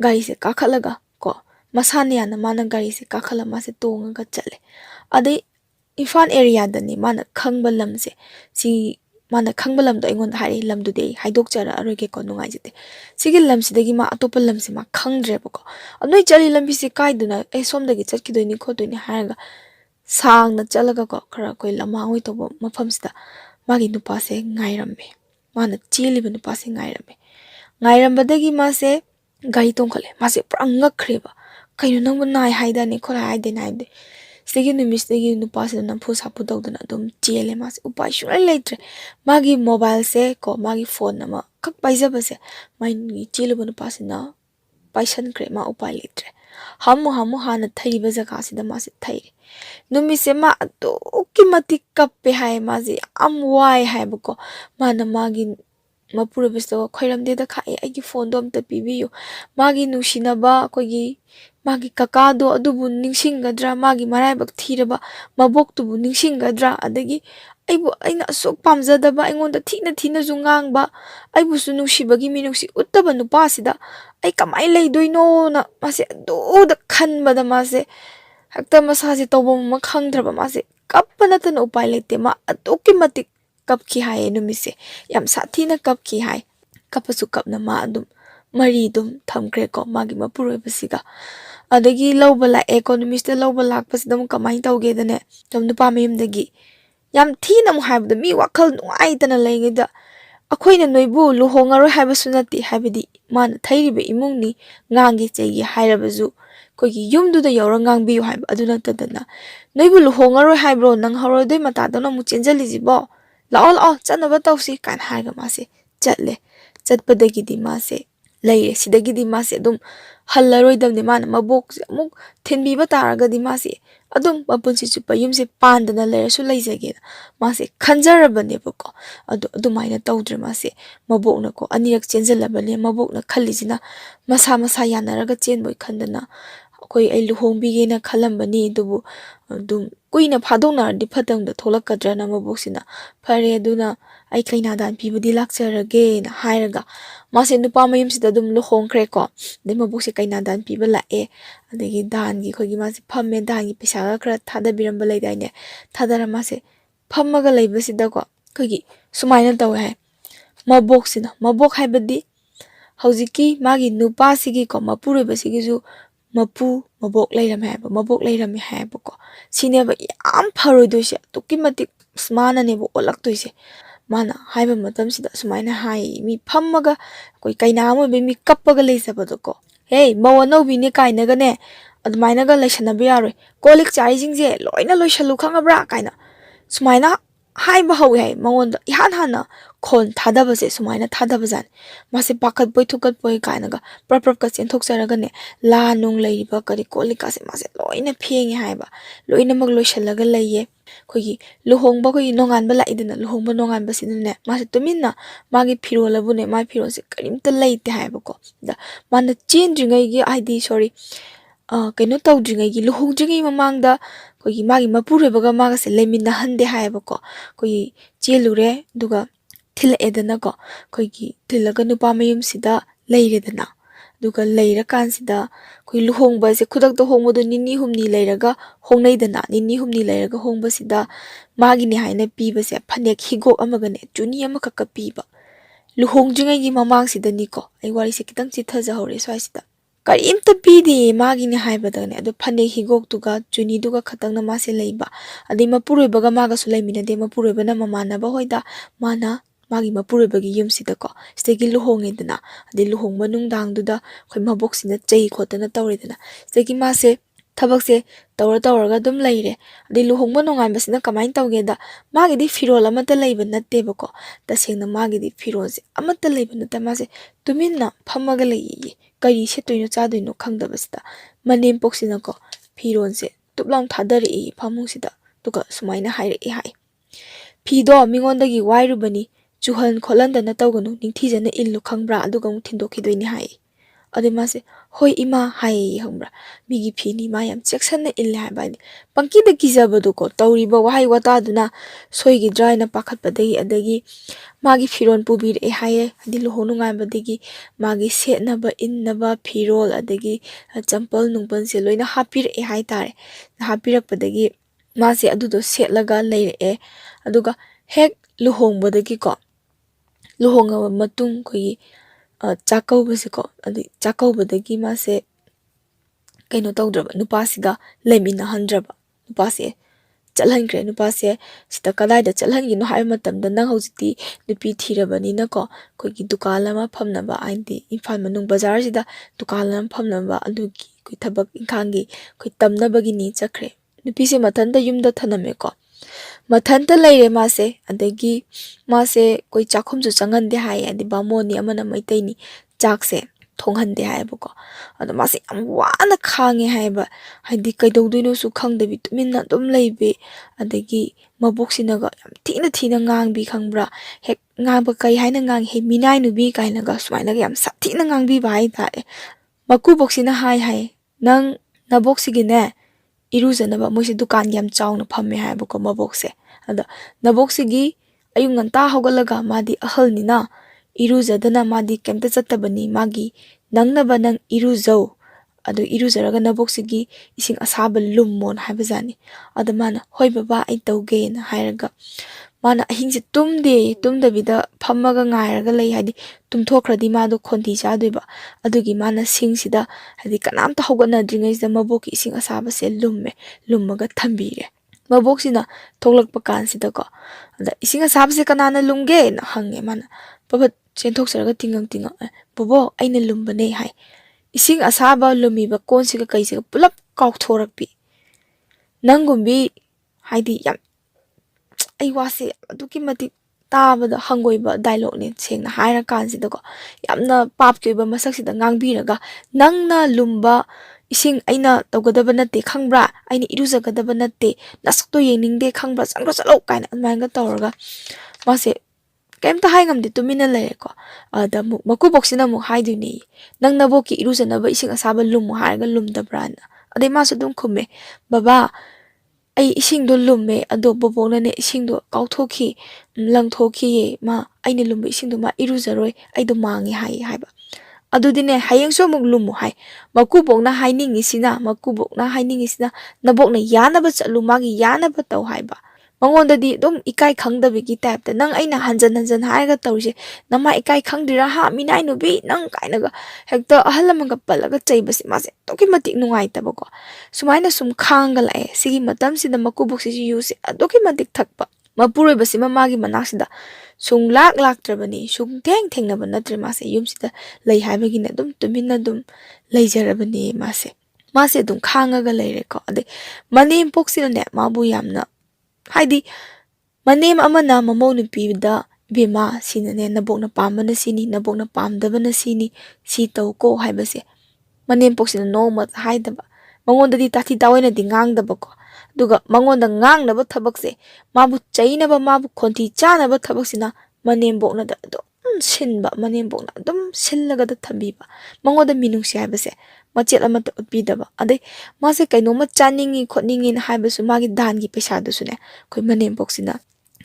ꯒꯥꯔꯤꯁꯦ ꯀꯥꯈꯠꯂꯒ ꯀꯣ ꯃꯁꯥꯅ ꯌꯥꯅ ꯃꯥꯅ ꯒꯥꯔꯤꯁꯦ ꯀꯥꯈꯠꯂ ꯃꯥꯁꯦ ꯇꯣꯡꯉꯒ ꯆꯠꯂꯦ ꯑꯗꯩ ꯏꯝꯐꯥꯜ ꯑꯦꯔꯤꯌꯥꯗꯅꯤ ꯃꯥꯅ ꯈꯪꯕ ꯂꯝꯁꯦ ꯁꯤ ꯃꯥꯅ ꯈꯪꯕ ꯂꯝꯗꯣ ꯑꯩꯉꯣꯟꯗ ꯍꯥꯏꯔꯛꯏ ꯂꯝꯗꯨꯗꯤ ꯑꯩ ꯍꯥꯏꯗꯣꯛꯆꯔꯛꯑꯔꯣꯏꯒꯦꯀꯣ ꯅꯨꯡꯉꯥꯏꯖꯗꯦ ꯁꯤꯒꯤ ꯂꯝꯁꯤꯗꯒꯤ ꯃꯥ ꯑꯇꯣꯞꯄ ꯂꯝꯁꯦ ꯃꯥ ꯈꯪꯗ꯭ꯔꯦꯕꯀꯣ ꯅꯣꯏ ꯆꯠꯂꯤ ꯂꯝꯕꯤꯁꯦ ꯀꯥꯏꯗꯅ ꯑꯩ ꯁꯣꯝꯗꯒꯤ ꯆꯠꯈꯤꯗꯣꯏꯅꯤ ꯈꯣꯠꯇꯣꯏꯅꯤ ꯍꯥꯏꯔꯒ ꯁꯥꯡꯅ ꯆꯠꯂꯒꯀꯣ ꯈꯔ ꯑꯩꯈꯣꯏ ꯂꯝꯍꯥꯡ ꯇꯧꯕ ꯃꯐꯝꯁꯤꯗ ꯃꯥꯒꯤ ꯅꯨꯄꯥꯁꯦ ꯉꯥꯏꯔꯝꯃꯦ ꯃꯥꯅ ꯆꯦꯜꯂꯤꯕ ꯅꯨꯄꯥꯁꯦ ꯉꯥꯏꯔꯝꯃꯦ ꯉꯥꯏꯔꯝꯕꯗꯒꯤ ꯃꯥꯁꯦ ꯒꯥꯔꯤ ꯇꯣꯡꯈꯠꯂꯦ ꯃꯥꯁꯦ ꯄꯨꯔꯥ ꯉꯛꯈ꯭ꯔꯦꯕ ꯀꯩꯅꯣ ꯅꯪꯕꯨ ꯅꯥꯏ ꯍꯥꯏꯗꯥꯅꯦ ꯈꯣꯠꯂꯦ ꯍꯥꯏꯗꯦꯅ ꯍꯥꯏꯕꯗꯤ ꯁꯤꯗꯒꯤ ꯅꯨꯃꯤꯠꯁꯤꯗꯒꯤ ꯅꯨꯄꯥꯁꯤꯗ ꯅꯝꯐꯨ ꯁꯥꯐꯨ ꯇꯧꯗꯅ ꯑꯗꯨꯝ ꯆꯦꯜꯂꯦ ꯃꯥꯁꯦ ꯎꯄꯥꯏ ꯁꯨꯡꯂꯩ ꯂꯩꯇ꯭ꯔꯦ ꯃꯥꯒꯤ ꯃꯣꯕꯥꯏꯜꯁꯦ ꯀꯣ ꯃꯥꯒꯤ ꯐꯣꯟ ꯑꯃꯈꯛ ꯄꯥꯏꯖꯕꯁꯦ ꯃꯥꯒꯤ ꯆꯦꯜꯂꯨꯕ ꯅꯨꯄꯥꯁꯤꯅ ꯄꯥꯏꯁꯟꯈ꯭ꯔꯦ ꯃꯥ ꯎꯄꯥꯏ ꯂꯩꯇ꯭ꯔꯦ ꯍꯥꯃꯨ ꯍꯥꯟꯅ ꯊꯩꯔꯤꯕ ꯖꯒꯥꯁꯤꯗ ꯃꯥꯁꯦ ꯊꯩꯔꯦ ꯅꯨꯃꯤꯠꯁꯦ ꯃꯥ ꯑꯗꯨꯛꯀꯤ ꯃꯇꯤꯛ ꯀꯞꯄꯦ ꯍꯥꯏ ꯃꯥꯁꯦ ꯌꯥꯝ ꯋꯥꯏ ꯍꯥꯏꯕꯀꯣ ꯃꯥꯅ ꯃꯥꯒꯤ ꯃꯄꯨꯔꯣꯏꯕꯁꯤꯗ ꯈꯣꯏꯔꯝꯗꯦꯗ ꯈꯥꯛꯑꯦ ꯑꯩꯒꯤ ꯐꯣꯟꯗꯣ ꯑꯝꯇ ꯄꯤꯕꯤꯌꯨ ꯃꯥꯒꯤ ꯅꯨꯡꯁꯤꯅꯕ ꯑꯩꯈꯣꯏꯒꯤ ꯃꯥꯒꯤ ꯀꯀꯥꯗꯣ ꯑꯗꯨꯕꯨ ꯅꯤꯡꯁꯤꯡꯒꯗ꯭ꯔꯥ ꯃꯥꯒꯤ ꯃꯔꯥꯏꯕꯛ ꯊꯤꯔꯕ ꯃꯕꯣꯛꯇꯨꯕꯨ ꯅꯤꯡꯁꯤꯡꯒꯗ꯭ꯔꯥ ꯑꯗꯒꯤ ꯑꯩꯅ ꯑꯁꯨꯛ ꯄꯥꯝꯖꯗꯕ ꯑꯩꯉꯣꯟꯗ ꯊꯤꯅꯁꯨ ꯉꯥꯡꯕ ꯑꯩꯕꯨꯁꯨ ꯅꯨꯡꯁꯤꯕꯒꯤ ꯃꯤꯅꯨꯡꯁꯤ ꯎꯠꯇꯕ ꯅꯨꯄꯥꯁꯤꯗ ꯑꯩ ꯀꯃꯥꯏꯅ ꯂꯩꯗꯣꯏꯅꯣꯅ ꯃꯥꯁꯦ ꯑꯗꯨꯗ ꯈꯟꯕꯗ ꯃꯥꯁꯦ ꯍꯦꯛꯇ ꯃꯁꯥꯁꯦ ꯇꯧꯐꯝ ꯑꯃ ꯈꯪꯗ꯭ꯔꯕ ꯃꯥꯁꯦ ꯀꯞꯄ ꯅꯠꯇꯅ ꯎꯄꯥꯏ ꯂꯩꯇꯦ ꯃꯥ ꯑꯗꯨꯛꯀꯤ ꯃꯇꯤꯛ ꯀꯞꯈꯤ ꯍꯥꯏꯌꯦ ꯅꯨꯃꯤꯠꯁꯦ ꯌꯥꯝ ꯁꯥꯊꯤꯅ ꯀꯞꯈꯤ ꯍꯥꯏ ꯀꯞꯄꯁꯨ ꯀꯞꯅ ꯃꯥ ꯑꯗꯨꯝ ꯃꯔꯤ ꯑꯗꯨꯝ ꯊꯝꯈ꯭ꯔꯦꯀꯣ ꯃꯥꯒꯤ ꯃꯄꯨꯔꯣꯏꯕꯁꯤꯒ ꯑꯗꯒꯤ ꯂꯧꯕ ꯂꯥꯛꯑꯦꯀꯣ ꯅꯨꯃꯤꯠꯁꯤꯗ ꯂꯧꯕ ꯂꯥꯛꯄꯁꯤꯗ ꯑꯃꯨꯛ ꯀꯃꯥꯏꯅ ꯇꯧꯒꯦꯗꯅꯦ ꯅꯨꯄꯥ ꯃꯌꯨꯝꯗꯒꯤ ꯌꯥꯝ ꯊꯤꯅ ꯑꯃꯨꯛ ꯍꯥꯏꯕꯗ ꯃꯤ ꯋꯥꯈꯜ ꯅꯨꯡꯉꯥꯏꯇꯅ ꯂꯩꯉꯩꯗ ꯑꯩꯈꯣꯏꯅ ꯅꯣꯏꯕꯨ ꯂꯨꯍꯣꯡꯉꯔꯣꯏ ꯍꯥꯏꯕꯁꯨ ꯅꯠꯇꯦ ꯍꯥꯏꯕꯗꯤ ꯃꯥꯅ ꯊꯩꯔꯤꯕ ꯏꯃꯨꯡꯅꯤ ꯉꯥꯡꯒꯦ ꯆꯩꯒꯦ ꯍꯥꯏꯔꯕꯁꯨ ꯑꯩꯈꯣꯏꯒꯤ ꯌꯨꯝꯗꯨꯗ ꯌꯧꯔ ꯉꯥꯡꯕꯤꯌꯨ ꯍꯥꯏꯕ ꯑꯗꯨ ꯅꯠꯇꯗꯅ ꯅꯣꯏꯕꯨ ꯂꯨꯍꯣꯡꯉꯔꯣꯏ ꯍꯥꯏꯕ꯭ꯔꯣ ꯅꯪ ꯍꯧꯔꯣꯏꯗꯣꯏ ꯃꯇꯥꯗꯧꯅ ꯑꯃꯨꯛ ꯆꯦꯟꯖꯜꯂꯤꯁꯤꯕꯣ ꯂꯥꯛꯑꯣ ꯆꯠꯅꯕ ꯇꯧꯁꯤ ꯀꯥꯏꯅ ꯍꯥꯏꯔꯒ ꯃꯥꯁꯦ ꯆꯠꯂꯦ ꯆꯠꯄꯗꯒꯤꯗꯤ ꯃꯥꯁꯦ ꯂꯩꯔꯦ ꯁꯤꯗꯒꯤꯗꯤ ꯃꯥꯁꯦ ꯑꯗꯨꯝ ꯍꯜꯂꯔꯣꯏꯗꯕꯅꯤ ꯃꯥꯅ ꯃꯕꯣꯛꯁꯦ ꯑꯃꯨꯛ ꯊꯤꯟꯕꯤꯕ ꯇꯥꯔꯒꯗꯤ ꯃꯥꯁꯦ ꯑꯗꯨꯝ ꯃꯄꯨꯟꯁꯤ ꯆꯨꯞꯄ ꯌꯨꯝꯁꯦ ꯄꯥꯟꯗꯅ ꯂꯩꯔꯁꯨ ꯂꯩꯖꯒꯦꯅ ꯃꯥꯁꯦ ꯈꯟꯖꯔꯕꯅꯦꯕꯀꯣ ꯑꯗꯣ ꯑꯗꯨꯃꯥꯏꯅ ꯇꯧꯗ꯭ꯔꯦ ꯃꯥꯁꯦ ꯃꯕꯣꯛꯅꯀꯣ ꯑꯅꯤꯔꯛ ꯆꯦꯟꯖꯜꯂꯕꯅꯦ ꯃꯕꯣꯛꯅ ꯈꯜꯂꯤꯁꯤꯅ ꯃꯁꯥ ꯌꯥꯅꯔꯒ ꯆꯦꯟꯕꯣꯏ ꯈꯟꯗꯅ ꯑꯩ ꯂꯨꯍꯣꯡꯕꯤꯒꯦꯅ ꯈꯜꯂꯝꯕꯅꯤ ꯑꯗꯨꯕꯨ ꯑꯗꯨꯝ ꯀꯨꯏꯅ ꯐꯥꯗꯣꯛꯅꯔꯗꯤ ꯐꯠꯇꯕꯗ ꯊꯣꯛꯂꯛꯀꯗ꯭ꯔꯅ ꯃꯕꯣꯛꯁꯤꯅ ꯐꯔꯦ ꯑꯗꯨꯅ ꯑꯩ ꯀꯩꯅꯥꯗꯥꯟ ꯄꯤꯕꯗꯤ ꯂꯥꯛꯆꯔꯒꯦꯅ ꯍꯥꯏꯔꯒ ꯃꯥꯁꯦ ꯅꯨꯄꯥ ꯃꯌꯨꯝꯁꯤꯗ ꯑꯗꯨꯝ ꯂꯨꯍꯣꯡꯈ꯭ꯔꯦꯀꯣ ꯑꯗꯩ ꯃꯕꯣꯛꯁꯦ ꯀꯩꯅꯥꯗꯥꯟ ꯄꯤꯕ ꯂꯥꯛꯑꯦ ꯑꯗꯒꯤ ꯗꯥꯟꯒꯤ ꯑꯩꯈꯣꯏꯒꯤ ꯃꯥꯁꯦ ꯐꯝꯃꯦ ꯗꯥꯟꯒꯤ ꯄꯩꯁꯥꯒ ꯈꯔ ꯊꯥꯗꯕꯤꯔꯝꯕ ꯂꯩꯗꯥꯏꯅꯦ ꯊꯥꯗꯔ ꯃꯥꯁꯦ ꯐꯝꯃꯒ ꯂꯩꯕꯁꯤꯗꯀꯣ ꯑꯩꯈꯣꯏꯒꯤ ꯁꯨꯃꯥꯏꯅ ꯇꯧꯋꯦ ꯍꯥꯏ ꯃꯕꯣꯛ ꯍꯥꯏꯕꯗꯤ ꯍꯧꯖꯤꯛꯀꯤ ꯃꯥꯒꯤ ꯅꯨꯄꯥꯁꯤꯒꯤꯀꯣ ꯃꯄꯨꯔꯣꯏꯕꯁꯤꯒꯤꯁꯨ ꯃꯕꯣꯛ ꯂꯩꯔꯝꯃꯦ ꯍꯥꯏꯌꯦꯕꯀꯣ ꯁꯤꯅꯦꯕ ꯌꯥꯝ ꯐꯔꯣꯏꯗꯣꯏꯁꯦ ꯑꯗꯨꯛꯀꯤ ꯃꯇꯤꯛ ꯃꯥꯅꯅꯦꯕ ꯑꯣꯜꯂꯛꯇꯣꯏꯁꯦ ꯃꯥꯅ ꯍꯥꯏꯕ ꯃꯇꯝꯁꯤꯗ ꯁꯨꯃꯥꯏꯅ ꯍꯥꯏꯌꯦ ꯃꯤ ꯐꯝꯃꯒ ꯑꯩꯈꯣꯏ ꯀꯩꯅꯥ ꯑꯃ ꯑꯣꯏꯕꯩ ꯃꯤ ꯀꯞꯄꯒ ꯂꯩꯖꯕꯗꯣꯀꯣ ꯍꯦ ꯃꯧ ꯑꯅꯧꯕꯤꯅꯦ ꯀꯥꯏꯅꯒꯅꯦ ꯑꯗꯨꯃꯥꯏꯅꯒ ꯂꯩꯁꯟꯅꯕ ꯌꯥꯔꯣꯏ ꯀꯣꯜ ꯂꯤꯛ ꯆꯥꯔꯤꯁꯤꯡꯁꯦ ꯂꯣꯏꯅ ꯂꯣꯏꯁꯜꯂꯨ ꯈꯪꯉꯕ꯭ꯔꯥ ꯀꯥꯏꯅ ꯁꯨꯃꯥꯏꯅ ꯍꯥꯏꯕ ꯍꯧꯋꯦ ꯍꯥꯏ ꯃꯉꯣꯟꯗ ꯏꯍꯥꯟ ꯍꯥꯟꯅ khon thadabase sumaina thadabazan mase pakat boy thukat boy kainaga prap ka chen thokjaraga ne la nung leiba kari kolika se mase loina phenge haiba loina mag loishalaga leiye khogi luhongba khoi nongan ba laidena luhongba nongan ba sinne mase tuminna magi phirolabu ne mai phiron se karimta leite haiba ko da mana chen dringai gi id sorry kaino tawdringai gi luhongdringai mamangda khogi magi mapurebaga maga se lemina hande haiba ko khogi chelure duga thil edana ko khogi thilaga nupa mayum sida leiredana duga leira kan sida khoi luhongba se khudak to hongbo do nini humni leiraga hongnaidana nini humni leiraga hongba sida magi ni haina piba se phanek higok amaga ne chuni amaka ka piba luhongjingai gi mamang sida ni ko ai wari se kitang chi thaja hore swai sida karimta pidi magi ni haibada ne adu phanek higok tuga chuni duga khatang na ma se leiba adi mapuroi baga maga su leimina de mapuroi bana mamana ba hoida mana magi mapuroi bagi yum sida ko stegi luhonge dana adi luhongba nungdang duda khoi mabok sina chei khotana tawredana stegi ma se thabak se tawraga dum leire adi luhongba nongai basina kamain tawge da magi di firol amata leiba natte ba ko tasengna magi di firol se amata leiba natta ma se tuminna phamaga leiye kari se toino cha doino khangda basita manem poksina ko firol se tuplang thadari e phamung sida tuka sumaina haire e hai phido mingondagi wairubani chuhan kholan dana tawganu ningthijana illu khangbra aduga mu thindokhidoini hai ade mase hoi ima hai hangbra migi phini ma yam cheksana ille hai bani pangki da kijabadu ko tawriba wahai wata duna soigi dry na pakhat padagi adagi magi firon pubir e haye adi lohonu ngai badagi magi setnaba innaba firol adagi champal nungpan se loina hapir e hai tare hapirak padagi mase adudo setlaga leire e aduga hek luhong badagi ko luhonga matung koi chakau base ko adi chakau badagi mase kaino tawdraba nupasiga lemina handraba nupase chalhankre nupase sita kadai da chalhangino hai matamda nang hojiti nupi thirabani na ko koigi dukala ma phamnaba aindi imphal manung bazar sida dukala ma phamnaba adugi koi thabak ingkhangi koi tamnabagi ni chakre nupi se mathanda yumda thaname ko mathanta leire mase adagi mase koi chakhum chu changande hai adi bamoni amana maitai ni chakse thonghande haibako ado mase am wana khange haiba haidi kaidowdoino su khangdabi tuminna dum leibe adagi maboksinaga yam thina ngangbi khangbra hek ngangba kai haina ngang he minai nubi kainaga sumaina yam sathina ngangbi bai tare maku boksina hai nang naboksigi ne irujanaba moise dukan yam chawna phamme haibako mabokse ada naboksigi ayung nganta hogalaga madi ahalnina irujadana madi kemta chattabani magi nangnaba nang irujau adu irujaraga naboksigi ising asaba lummon haibajani adamana hoi baba ai tawge na hairaga mana ahingse tumdabida phammaga ngairaga lei hadi tumthokhradi mado khonti chadoiba adugi mana singsida hadi kanamta hogana dringaisda maboki ising asaba se lummaga thambire maboksina thoklakpa kansida ko ada ising asaba se kanana lumge na hange mana pabat chenthokjaraga tingang bobo aina lumbane hai ising asaba lumiba konsiga kaisiga pulap kaukhthorakpi nangumbi haidi yam ai wase aduki mati tabada hangoiba dialogue ne sengna haira kansida ko yamna papkyoiba masaksida ngangbiraga nangna lumba ising aina tawgadaba natte khangbra aina irujagadaba natte nasakto yeningde khangbra changro chalo kaina manga tawraga mase kemta haingamde tumina lere ko ada maku boxina mu haiduni nang naboki irujanaba ising asaba lumu harga lumdabrana ade masu dum khume baba ai ising do lumme ado bobona ne ising do kauthoki langthoki ma aina lumbe ising do ma irujaroi ai do mangi haiba adudine hayeng so muk lumu hai makubokna hainingi sina nabokna yanaba chalu magi yanaba taw haiba mangondadi dum ikai khangdabigi type ta nang aina hanjan haiga tawse nama ikai khangdira ha minai nubi nang kainaga hekta ahalamanga palaga chaibasi mase toki matik nungai tabako sumaina sum khanga lae sigi matam sida makuboksi use adoki matik thakpa mapuroi basi magi manaksida sung lak trabani sung thengnaba natre mase yumsida lei haibagi na dum tuminna dum leijarabani mase dum khanga ga leire ko ade manem poksina ne mabu yamna haidi manem amana mamau nupida Bima sinane nabokna pambana sini nabokna pamdabana sini si tau ko haibase manempok sina noma haidaba mangonda di tathi tawena di ngangdaba ko duga mangonda ngangnaba thabakse mabu chainaba mabu khonti chanaba thabaksina manembokna da do sinba manembokna dum sillaga da thabiba mangoda minungsi haibase machet amata utpidaba ade mase kainoma chaningi khotningi na haibasu magi dangi pesa dusune koi manembok sina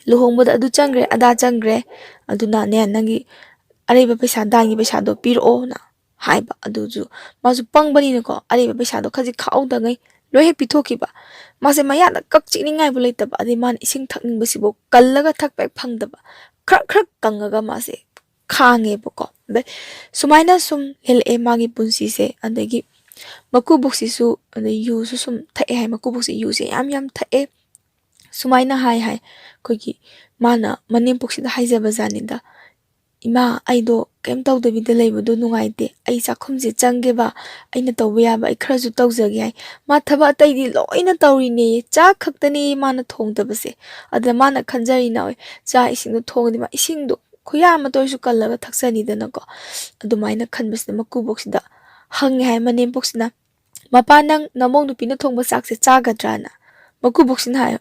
luhongbada adu changre ada changre aduna ne nangi areba pesa dangi pesa do piro na haiba aduju masu pangbani ko areba pesa do khaji khauda ngai loi he pithokiba mase maya na kakchi ni ngai buleitaba ade man ising thakning basibo kallaga thakpak phangdaba khrak khrak kangaga mase khange boko be sumaina sum hele magi punsi se adagi makubuksi su ade yu su sum thae hai makubuksi yu se yam thae sumaina hai kogi mana manempok sida haijaba janida ima aido kem tawdabida leibado nungaite ai chakhumje changgeba aina tawba yaba ai kharaju tawjage hai ma thaba ataidi loina tawrine cha khaktani mana thongdabase ada mana khanjari na cha isingdo thongdi ma isingdo khoya ma toisu kallaga thaksani dana ko adumaina khanbasna makubok sida hange hai manempok sina mapa nang namong nupina thongba chakse chagadrana makubok sina hai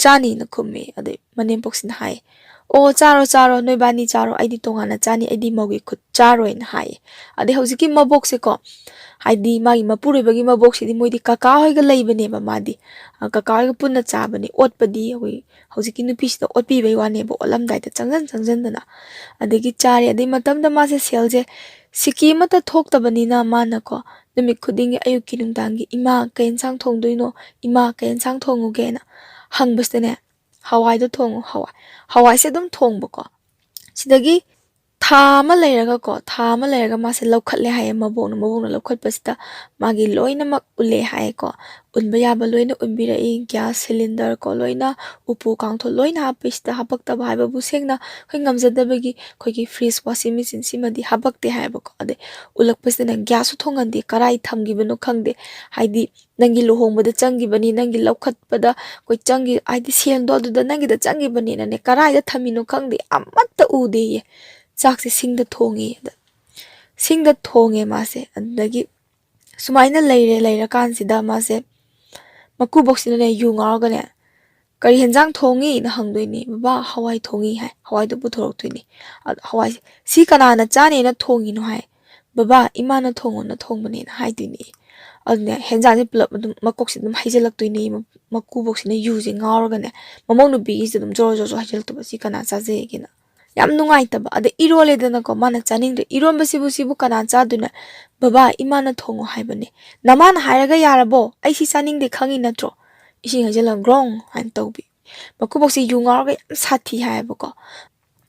chani na khumme ade manempok sina hai o charo noi bani charo aidi tongana chani aidi mogi khut charo in hai ade hojiki mabok se ko haidi magi mapure bagi mabok se di moidi kaka hoiga leibane ba madi kaka hoiga punna chabani otpadi hoi hojiki nupi sida otpi bai wane bo olam dai ta changjan dana adegi chari ade matam da ma se selje siki mata thoktabani na mana ko numi khudingi ayuki nungdangi ima kain sang thongdoino ima kain sang thonguge na hangbastene hawai do thongu hawai se dum thongba ko sidagi thama leiraga ko thama leiraga mase lokhatle haye mabona lokhat pasita magi loina mak ule haye ko unba yaba loina unbira e gas cylinder ko loina upu kangtho loina hapista hapakta bhaiba busengna khoi ngamjadabagi khoigi fridge washing machine simadi hapakte haye ko ade ulak pasina gas thongandi karai thamgibano khangde haidi nangi lohongbada changgibani nangi lokhatpada koi changi haidi sendo aduda nangi da changgibani nane karai da thamino khangde amatta ude ye chakse singda thonge mase adagi sumaina leira kansida mase makubok sina ne yu ngarga ne kari henjang thongi na hangdoini baba hawai thongi hai hawai do puthorok thuini hawai si kana na chane na thongi no hai baba imana thongo na thongbani na haidini adne henjang ni plop makok sidum haijalak tuini makubok sina yu je ngarga ne mamong nu bi sidum jor haijal to si kana chaje gina yam nungaitaba ade irole dana ko mana chaningre iromba sibu kana chaduna baba imana thongo haibane namana hairaga yarabo ai si chaningde khangi natro ising hajala grong han tawbi makubok si yungarga yam sathi haiba ko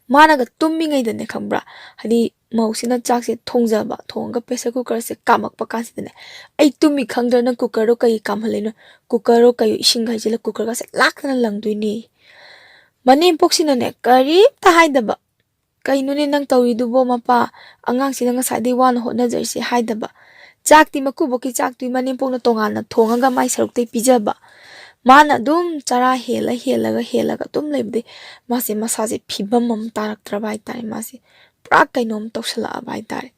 mana ga tummi ngai dane khambra hadi mausina chakse thongjaba thonga pressure cooker se kamak pa kasidane ai tummi khangdana cooker ro kai kamhalena cooker ro kai ising hajala cooker ga se lakna langduini manempok sina ne kari ta haidaba kainune nang tawidubo mapa angang sina nga sadi wan hotna jersi haidaba chakti makuboki chakti manempok na tongana thongaga mai sarukte pijaba mana dum chara helaga tum lebde mase masaje phibam mam tarak trabai tai mase pra kainom toksala bai tai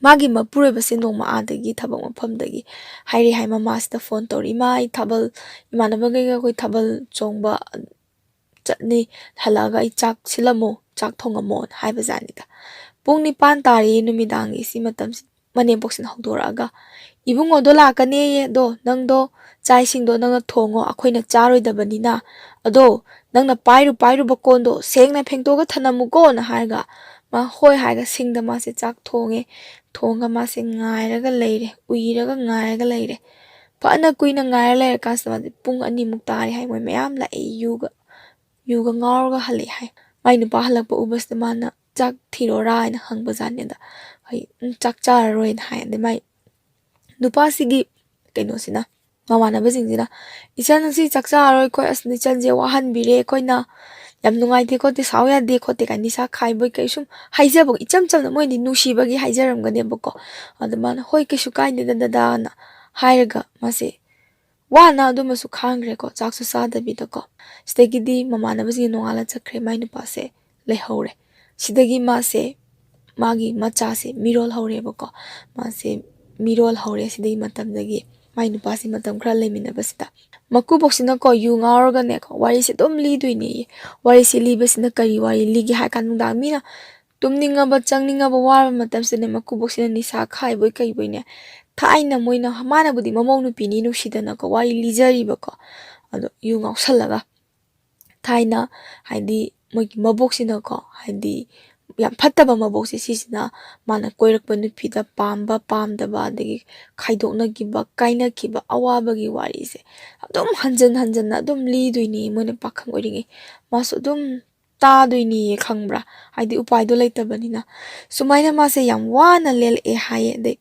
magi mapure base nongma adagi thabang maphamdagi hairi hai mama sta phone tori mai thabal imanaba ga koi thabal chongba chatni halaga I chak silamo chak thongamo haiba janida pung ni pan tari numidangi si matam manempok sin hawdoraga ibungo do lakane ye do nangdo chai singdo nang thongo akhoina charoi dabanina ado nangna pairu bakondo sengna phengtoga thanamuko na harga ma hoi haiga singda ma se chak thonga ma se ngairaga leire uiraga ngairaga leire phana kuina ngaira leire kasama pung ani muktari hai moi mayam la yuga ngarga hale hai mai nupa halakpa ubasta mana chak thirora ina hangba janeda hai chak chararoi na hai ande mai nupa sigi kaino sina mamana bajingjina ichan si chak chararoi koi asni chanje wahan bire koina yam nungai the ko te sawya de ko te kani sa khai boi kai sum haijabo icham na moi ni nushibagi haijaram gane boko adman hoi ke shukai ne da na hairaga mase wana adumasu khangre ko chaksu sada bi da ko stegidi mamana basi nongala chakre mai nupa se ꯂꯩꯍꯧꯔꯦ ꯁꯤꯗꯒꯤ ꯃꯥꯁꯦ ꯃꯥꯒꯤ ꯃꯆꯥꯁꯦ ꯃꯤꯔꯣꯜ ꯍꯧꯔꯦꯕꯀꯣ ꯃꯥꯁꯦ ꯃꯤꯔꯣꯜ ꯍꯧꯔꯦ ꯁꯤꯗꯒꯤ ꯃꯇꯝꯗꯒꯤ ꯃꯥꯏ ꯅꯨꯄꯥꯁꯤ ꯃꯇꯝ ꯈꯔ ꯂꯩꯃꯤꯟꯅꯕꯁꯤꯗ ꯃꯀꯨꯕꯣꯛꯁꯤꯅꯀꯣ ꯌꯨ ꯉꯥꯎꯔꯒꯅꯦꯀꯣ ꯋꯥꯔꯤꯁꯦ ꯑꯗꯨꯝ ꯂꯤꯗꯣꯏꯅꯦꯌꯦ ꯋꯥꯔꯤꯁꯦ ꯂꯤꯕꯁꯤꯅ ꯀꯔꯤ ꯋꯥꯔꯤ ꯂꯤꯒꯦ ꯍꯥꯏ ꯀꯥꯟꯗ ꯅꯨꯡꯗꯥꯡ ꯃꯤꯅ ꯇꯨꯝꯅꯤꯡꯉꯕ ꯆꯪꯅꯤꯡꯉꯕ ꯋꯥꯔꯕ ꯃꯇꯝꯁꯤꯗꯅꯦ ꯃꯀꯨꯕꯣꯛꯁꯤꯅ ꯅꯤꯁꯥ ꯈꯥꯏꯕꯣꯏ ꯀꯩꯕꯣꯏꯅꯦ ꯊꯥꯏꯅ ꯃꯣꯏꯅ ꯃꯥꯅꯕꯨꯗꯤ ꯃꯃꯧ ꯅꯨꯄꯤꯅꯤ ꯅꯨꯡꯁꯤꯗꯅꯀꯣ ꯋꯥꯔꯤ ꯂꯤꯖꯔꯤꯕꯀꯣ ꯑꯗꯣ ꯌꯨ ꯉꯥꯎꯁꯜꯂꯒ ꯊꯥꯏꯅ ꯍꯥꯏꯗꯤ ꯃꯣꯏꯒꯤ ꯃꯕꯣꯛꯁꯤꯅꯀꯣ ꯍꯥꯏꯗꯤ ꯌꯥꯝ ꯐꯠꯇꯕ ꯃꯕꯣꯛꯁꯦ ꯁꯤꯁꯤꯅ ꯃꯥꯅ ꯀꯣꯏꯔꯛꯄ ꯅꯨꯄꯤꯗ ꯄꯥꯝꯕ ꯄꯥꯝꯗꯕ ꯑꯗꯒꯤ ꯈꯥꯏꯗꯣꯛꯅꯈꯤꯕ ꯀꯥꯏꯅꯈꯤꯕ ꯑꯋꯥꯕꯒꯤ ꯋꯥꯔꯤꯁꯦ ꯑꯗꯨꯝ ꯍꯟꯖꯟ ꯍꯟꯖꯟꯅ ꯑꯗꯨꯝ ꯂꯤꯗꯣꯏꯅꯤ ꯃꯣꯏꯅ ꯄꯥꯈꯪ ꯑꯣꯏꯔꯤꯉꯩ ꯃꯥꯁꯨ ꯑꯗꯨꯝ ꯇꯥꯗꯣꯏꯅꯤꯌꯦ ꯈꯪꯕ꯭ꯔꯥ ꯍꯥꯏꯗꯤ ꯎꯄꯥꯏꯗꯣ ꯂꯩꯇꯕꯅꯤꯅ ꯁꯨꯃꯥꯏꯅ ꯃꯥꯁꯦ ꯌꯥꯝ ꯋꯥꯅ ꯂꯦꯜꯂꯛꯑꯦ ꯍꯥꯏꯌꯦ ꯑꯗꯩ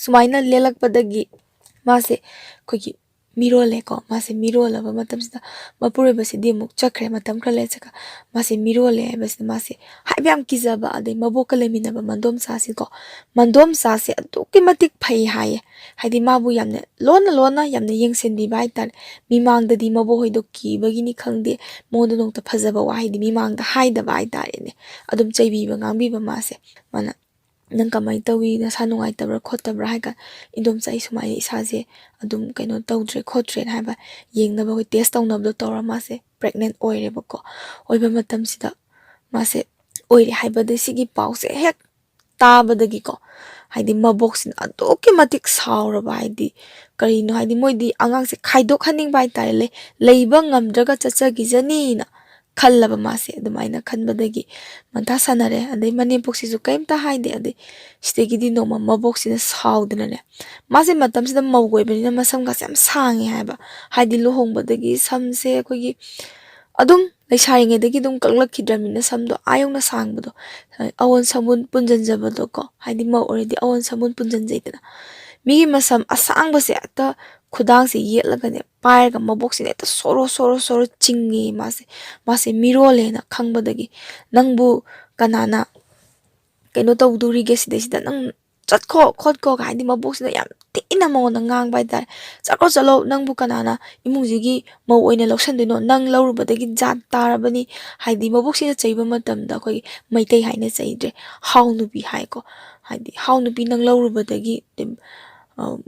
ꯁꯨꯃꯥꯏꯅ ꯂꯦꯜꯂꯛꯄꯗꯒꯤ ꯃꯥꯁꯦ ꯑꯩꯈꯣꯏꯒꯤ ꯃꯤꯔꯣꯜꯂꯦꯀꯣ ꯃꯥꯁꯦ ꯃꯤꯔꯣꯜꯂꯕ ꯃꯇꯝꯁꯤꯗ ꯃꯄꯨꯔꯣꯏꯕꯁꯤꯗꯤ ꯑꯃꯨꯛ ꯆꯠꯈ꯭ꯔꯦ ꯃꯇꯝ ꯈꯔ ꯂꯩꯔꯒ ꯃꯥꯁꯦ ꯃꯤꯔꯣꯜꯂꯦ ꯍꯥꯏꯕꯁꯤꯗ ꯃꯥꯁꯦ ꯍꯥꯏꯕ ꯌꯥꯝ ꯀꯤꯖꯕ ꯑꯗꯩ ꯃꯕꯣꯛꯀ ꯂꯩꯃꯤꯟꯅꯕ ꯃꯟꯗꯣꯝꯆꯥꯁꯤꯀꯣ ꯃꯟꯗꯣꯝꯆꯥꯁꯦ ꯑꯗꯨꯛꯀꯤ ꯃꯇꯤꯛ ꯐꯩ ꯍꯥꯏꯌꯦ ꯍꯥꯏꯗꯤ ꯃꯥꯕꯨ ꯌꯥꯝꯅ ꯂꯣꯟꯅ ꯌꯥꯝꯅ ꯌꯦꯡꯁꯤꯟꯕꯤꯕ ꯍꯥꯏꯇꯥꯔꯦ ꯃꯤꯃꯥꯡꯗꯗꯤ ꯃꯕꯣꯛꯍꯣꯏꯗꯣ ꯀꯤꯕꯒꯤꯅꯤ ꯈꯪꯗꯦ ꯃꯉꯣꯟꯗ ꯅꯣꯡꯇ ꯐꯖꯕ ꯋꯥꯍꯩꯗꯤ ꯃꯤꯃꯥꯡꯗ ꯍꯥꯏꯗꯕ ꯍꯥꯏꯇꯥꯔꯦꯅꯦ ꯑꯗꯨꯝ ꯆꯩꯕꯤꯕ ꯉꯥꯡꯕꯤꯕ ꯃꯥꯁꯦ ꯃꯥꯅ ꯅꯪ ꯀꯃꯥꯏꯅ ꯇꯧꯋꯤ ꯅꯁꯥ ꯅꯨꯡꯉꯥꯏꯇꯕ꯭ꯔꯥ ꯈꯣꯠꯇꯕ꯭ꯔꯥ ꯍꯥꯏꯀꯥꯟ ꯏꯟꯗꯣꯝꯆꯥ ꯑꯩ ꯁꯨꯃꯥꯏꯅ ꯏꯁꯥꯁꯦ ꯑꯗꯨꯝ ꯀꯩꯅꯣ ꯇꯧꯗ꯭ꯔꯦ ꯈꯣꯠꯇ꯭ꯔꯦꯅ ꯍꯥꯏꯕ ꯌꯦꯡꯅꯕ ꯑꯩꯈꯣꯏ ꯇꯦꯁ ꯇꯧꯅꯕꯗꯣ ꯇꯧꯔ ꯃꯥꯁꯦ ꯄ꯭ꯔꯦꯒꯅꯦꯟ ꯑꯣꯏꯔꯦꯕꯀꯣ ꯑꯣꯏꯕ ꯃꯇꯝꯁꯤꯗ ꯃꯥꯁꯦ ꯑꯣꯏꯔꯦ ꯍꯥꯏꯕꯗ ꯁꯤꯒꯤ ꯄꯥꯎꯁꯦ ꯍꯦꯛ ꯇꯥꯕꯗꯒꯤꯀꯣ ꯍꯥꯏꯗꯤ ꯃꯕꯣꯛꯁꯤꯅ ꯑꯗꯨꯛꯀꯤ ꯃꯇꯤꯛ ꯁꯥꯎꯔꯕ ꯍꯥꯏꯗꯤ ꯀꯔꯤꯅꯣ ꯍꯥꯏꯗꯤ ꯃꯣꯏꯗꯤ ꯑꯉꯥꯡꯁꯦ ꯈꯥꯏꯗꯣꯛꯍꯟꯅꯤꯡꯕ ꯍꯥꯏꯇꯥꯔꯦ ꯂꯩꯕ ꯉꯝꯗ꯭ꯔꯒ ꯆꯠꯆꯈꯤꯖꯅꯤꯅ ꯈꯜꯂꯕ ꯃꯥꯁꯦ ꯑꯗꯨꯃꯥꯏꯅ ꯈꯟꯕꯗꯒꯤ ꯃꯟꯊꯥ ꯁꯥꯟꯅꯔꯦ ꯑꯗꯩ ꯃꯅꯦꯝꯄꯣꯛꯁꯤꯁꯨ ꯀꯩꯝꯇ ꯍꯥꯏꯗꯦ ꯑꯗꯩ ꯁꯤꯗꯒꯤꯗꯤ ꯅꯣꯡꯃ ꯃꯕꯣꯛꯁꯤꯅ ꯁꯥꯎꯗꯅꯅꯦ ꯃꯥꯁꯦ ꯃꯇꯝꯁꯤꯗ ꯃꯧ ꯑꯣꯏꯕꯅꯤꯅ ꯃꯁꯝꯒꯁꯦ ꯌꯥꯝ ꯁꯥꯡꯉꯦ ꯍꯥꯏꯕ ꯍꯥꯏꯗꯤ ꯂꯨꯍꯣꯡꯕꯗꯒꯤ ꯁꯝꯁꯦ ꯑꯩꯈꯣꯏꯒꯤ ꯑꯗꯨꯝ ꯂꯩꯁꯥꯔꯤꯉꯩꯗꯒꯤ ꯑꯗꯨꯝ ꯀꯛꯂꯛꯈꯤꯗ꯭ꯔꯕꯅꯤꯅ ꯁꯝꯗꯣ ꯌꯧꯅ ꯁꯥꯡꯕꯗꯣ ꯑꯋꯣꯟ ꯁꯥꯕꯨꯟ ꯄꯨꯟꯖꯟꯖꯕꯗꯣꯀꯣ ꯍꯥꯏꯗꯤ ꯃꯧ ꯑꯣꯏꯔꯗꯤ ꯑꯋꯣꯟ ꯁꯥꯕꯨꯟ ꯄꯨꯟꯖꯟꯖꯩꯗꯅ ꯃꯤꯒꯤ ꯃꯁꯝ ꯑꯁꯥꯡꯕꯁꯦ ꯍꯦꯛꯇ ꯈꯨꯗꯥꯡꯁꯦ ꯌꯦꯠꯂꯒꯅꯦ ꯄꯥꯏꯔꯒ ꯃꯕꯣꯛꯁꯤꯅ ꯍꯦꯛꯇ ꯁꯣꯔꯣ ꯆꯤꯡꯉꯤ ꯃꯥꯁꯦ ꯃꯤꯔꯣꯜꯂꯦꯅ ꯈꯪꯕꯗꯒꯤ ꯅꯪꯕꯨ ꯀꯅꯥꯅ ꯀꯩꯅꯣ ꯇꯧꯗꯣꯔꯤꯒꯦ ꯁꯤꯗꯩꯁꯤꯗ ꯅꯪ ꯆꯠꯈꯣ ꯈꯣꯠꯈꯣ ꯍꯥꯏꯗꯤ ꯃꯕꯣꯛꯁꯤꯅ ꯌꯥꯝ ꯊꯤꯅ ꯃꯉꯣꯟꯗ ꯉꯥꯡꯕ ꯍꯥꯏꯇꯥꯔꯦ ꯆꯠꯂꯣ ꯅꯪꯕꯨ ꯀꯅꯥꯅ ꯏꯃꯨꯡꯁꯤꯒꯤ ꯃꯧ ꯑꯣꯏꯅ ꯂꯧꯁꯟꯗꯣꯏꯅꯣ ꯅꯪ ꯂꯧꯔꯨꯕꯗꯒꯤ ꯖꯥꯠ ꯇꯥꯔꯕꯅꯤ ꯍꯥꯏꯗꯤ ꯃꯕꯣꯛꯁꯤꯅ ꯆꯩꯕ ꯃꯇꯝꯗ ꯑꯩꯈꯣꯏꯒꯤ ꯃꯩꯇꯩ ꯍꯥꯏꯅ ꯆꯩꯗ꯭ꯔꯦ ꯍꯥꯎ ꯅꯨꯄꯤ ꯍꯥꯏꯀꯣ ꯍꯥꯏꯗꯤ ꯍꯥꯎ ꯅꯨꯄꯤ ꯅꯪ ꯂꯧꯔꯨꯕꯗꯒꯤ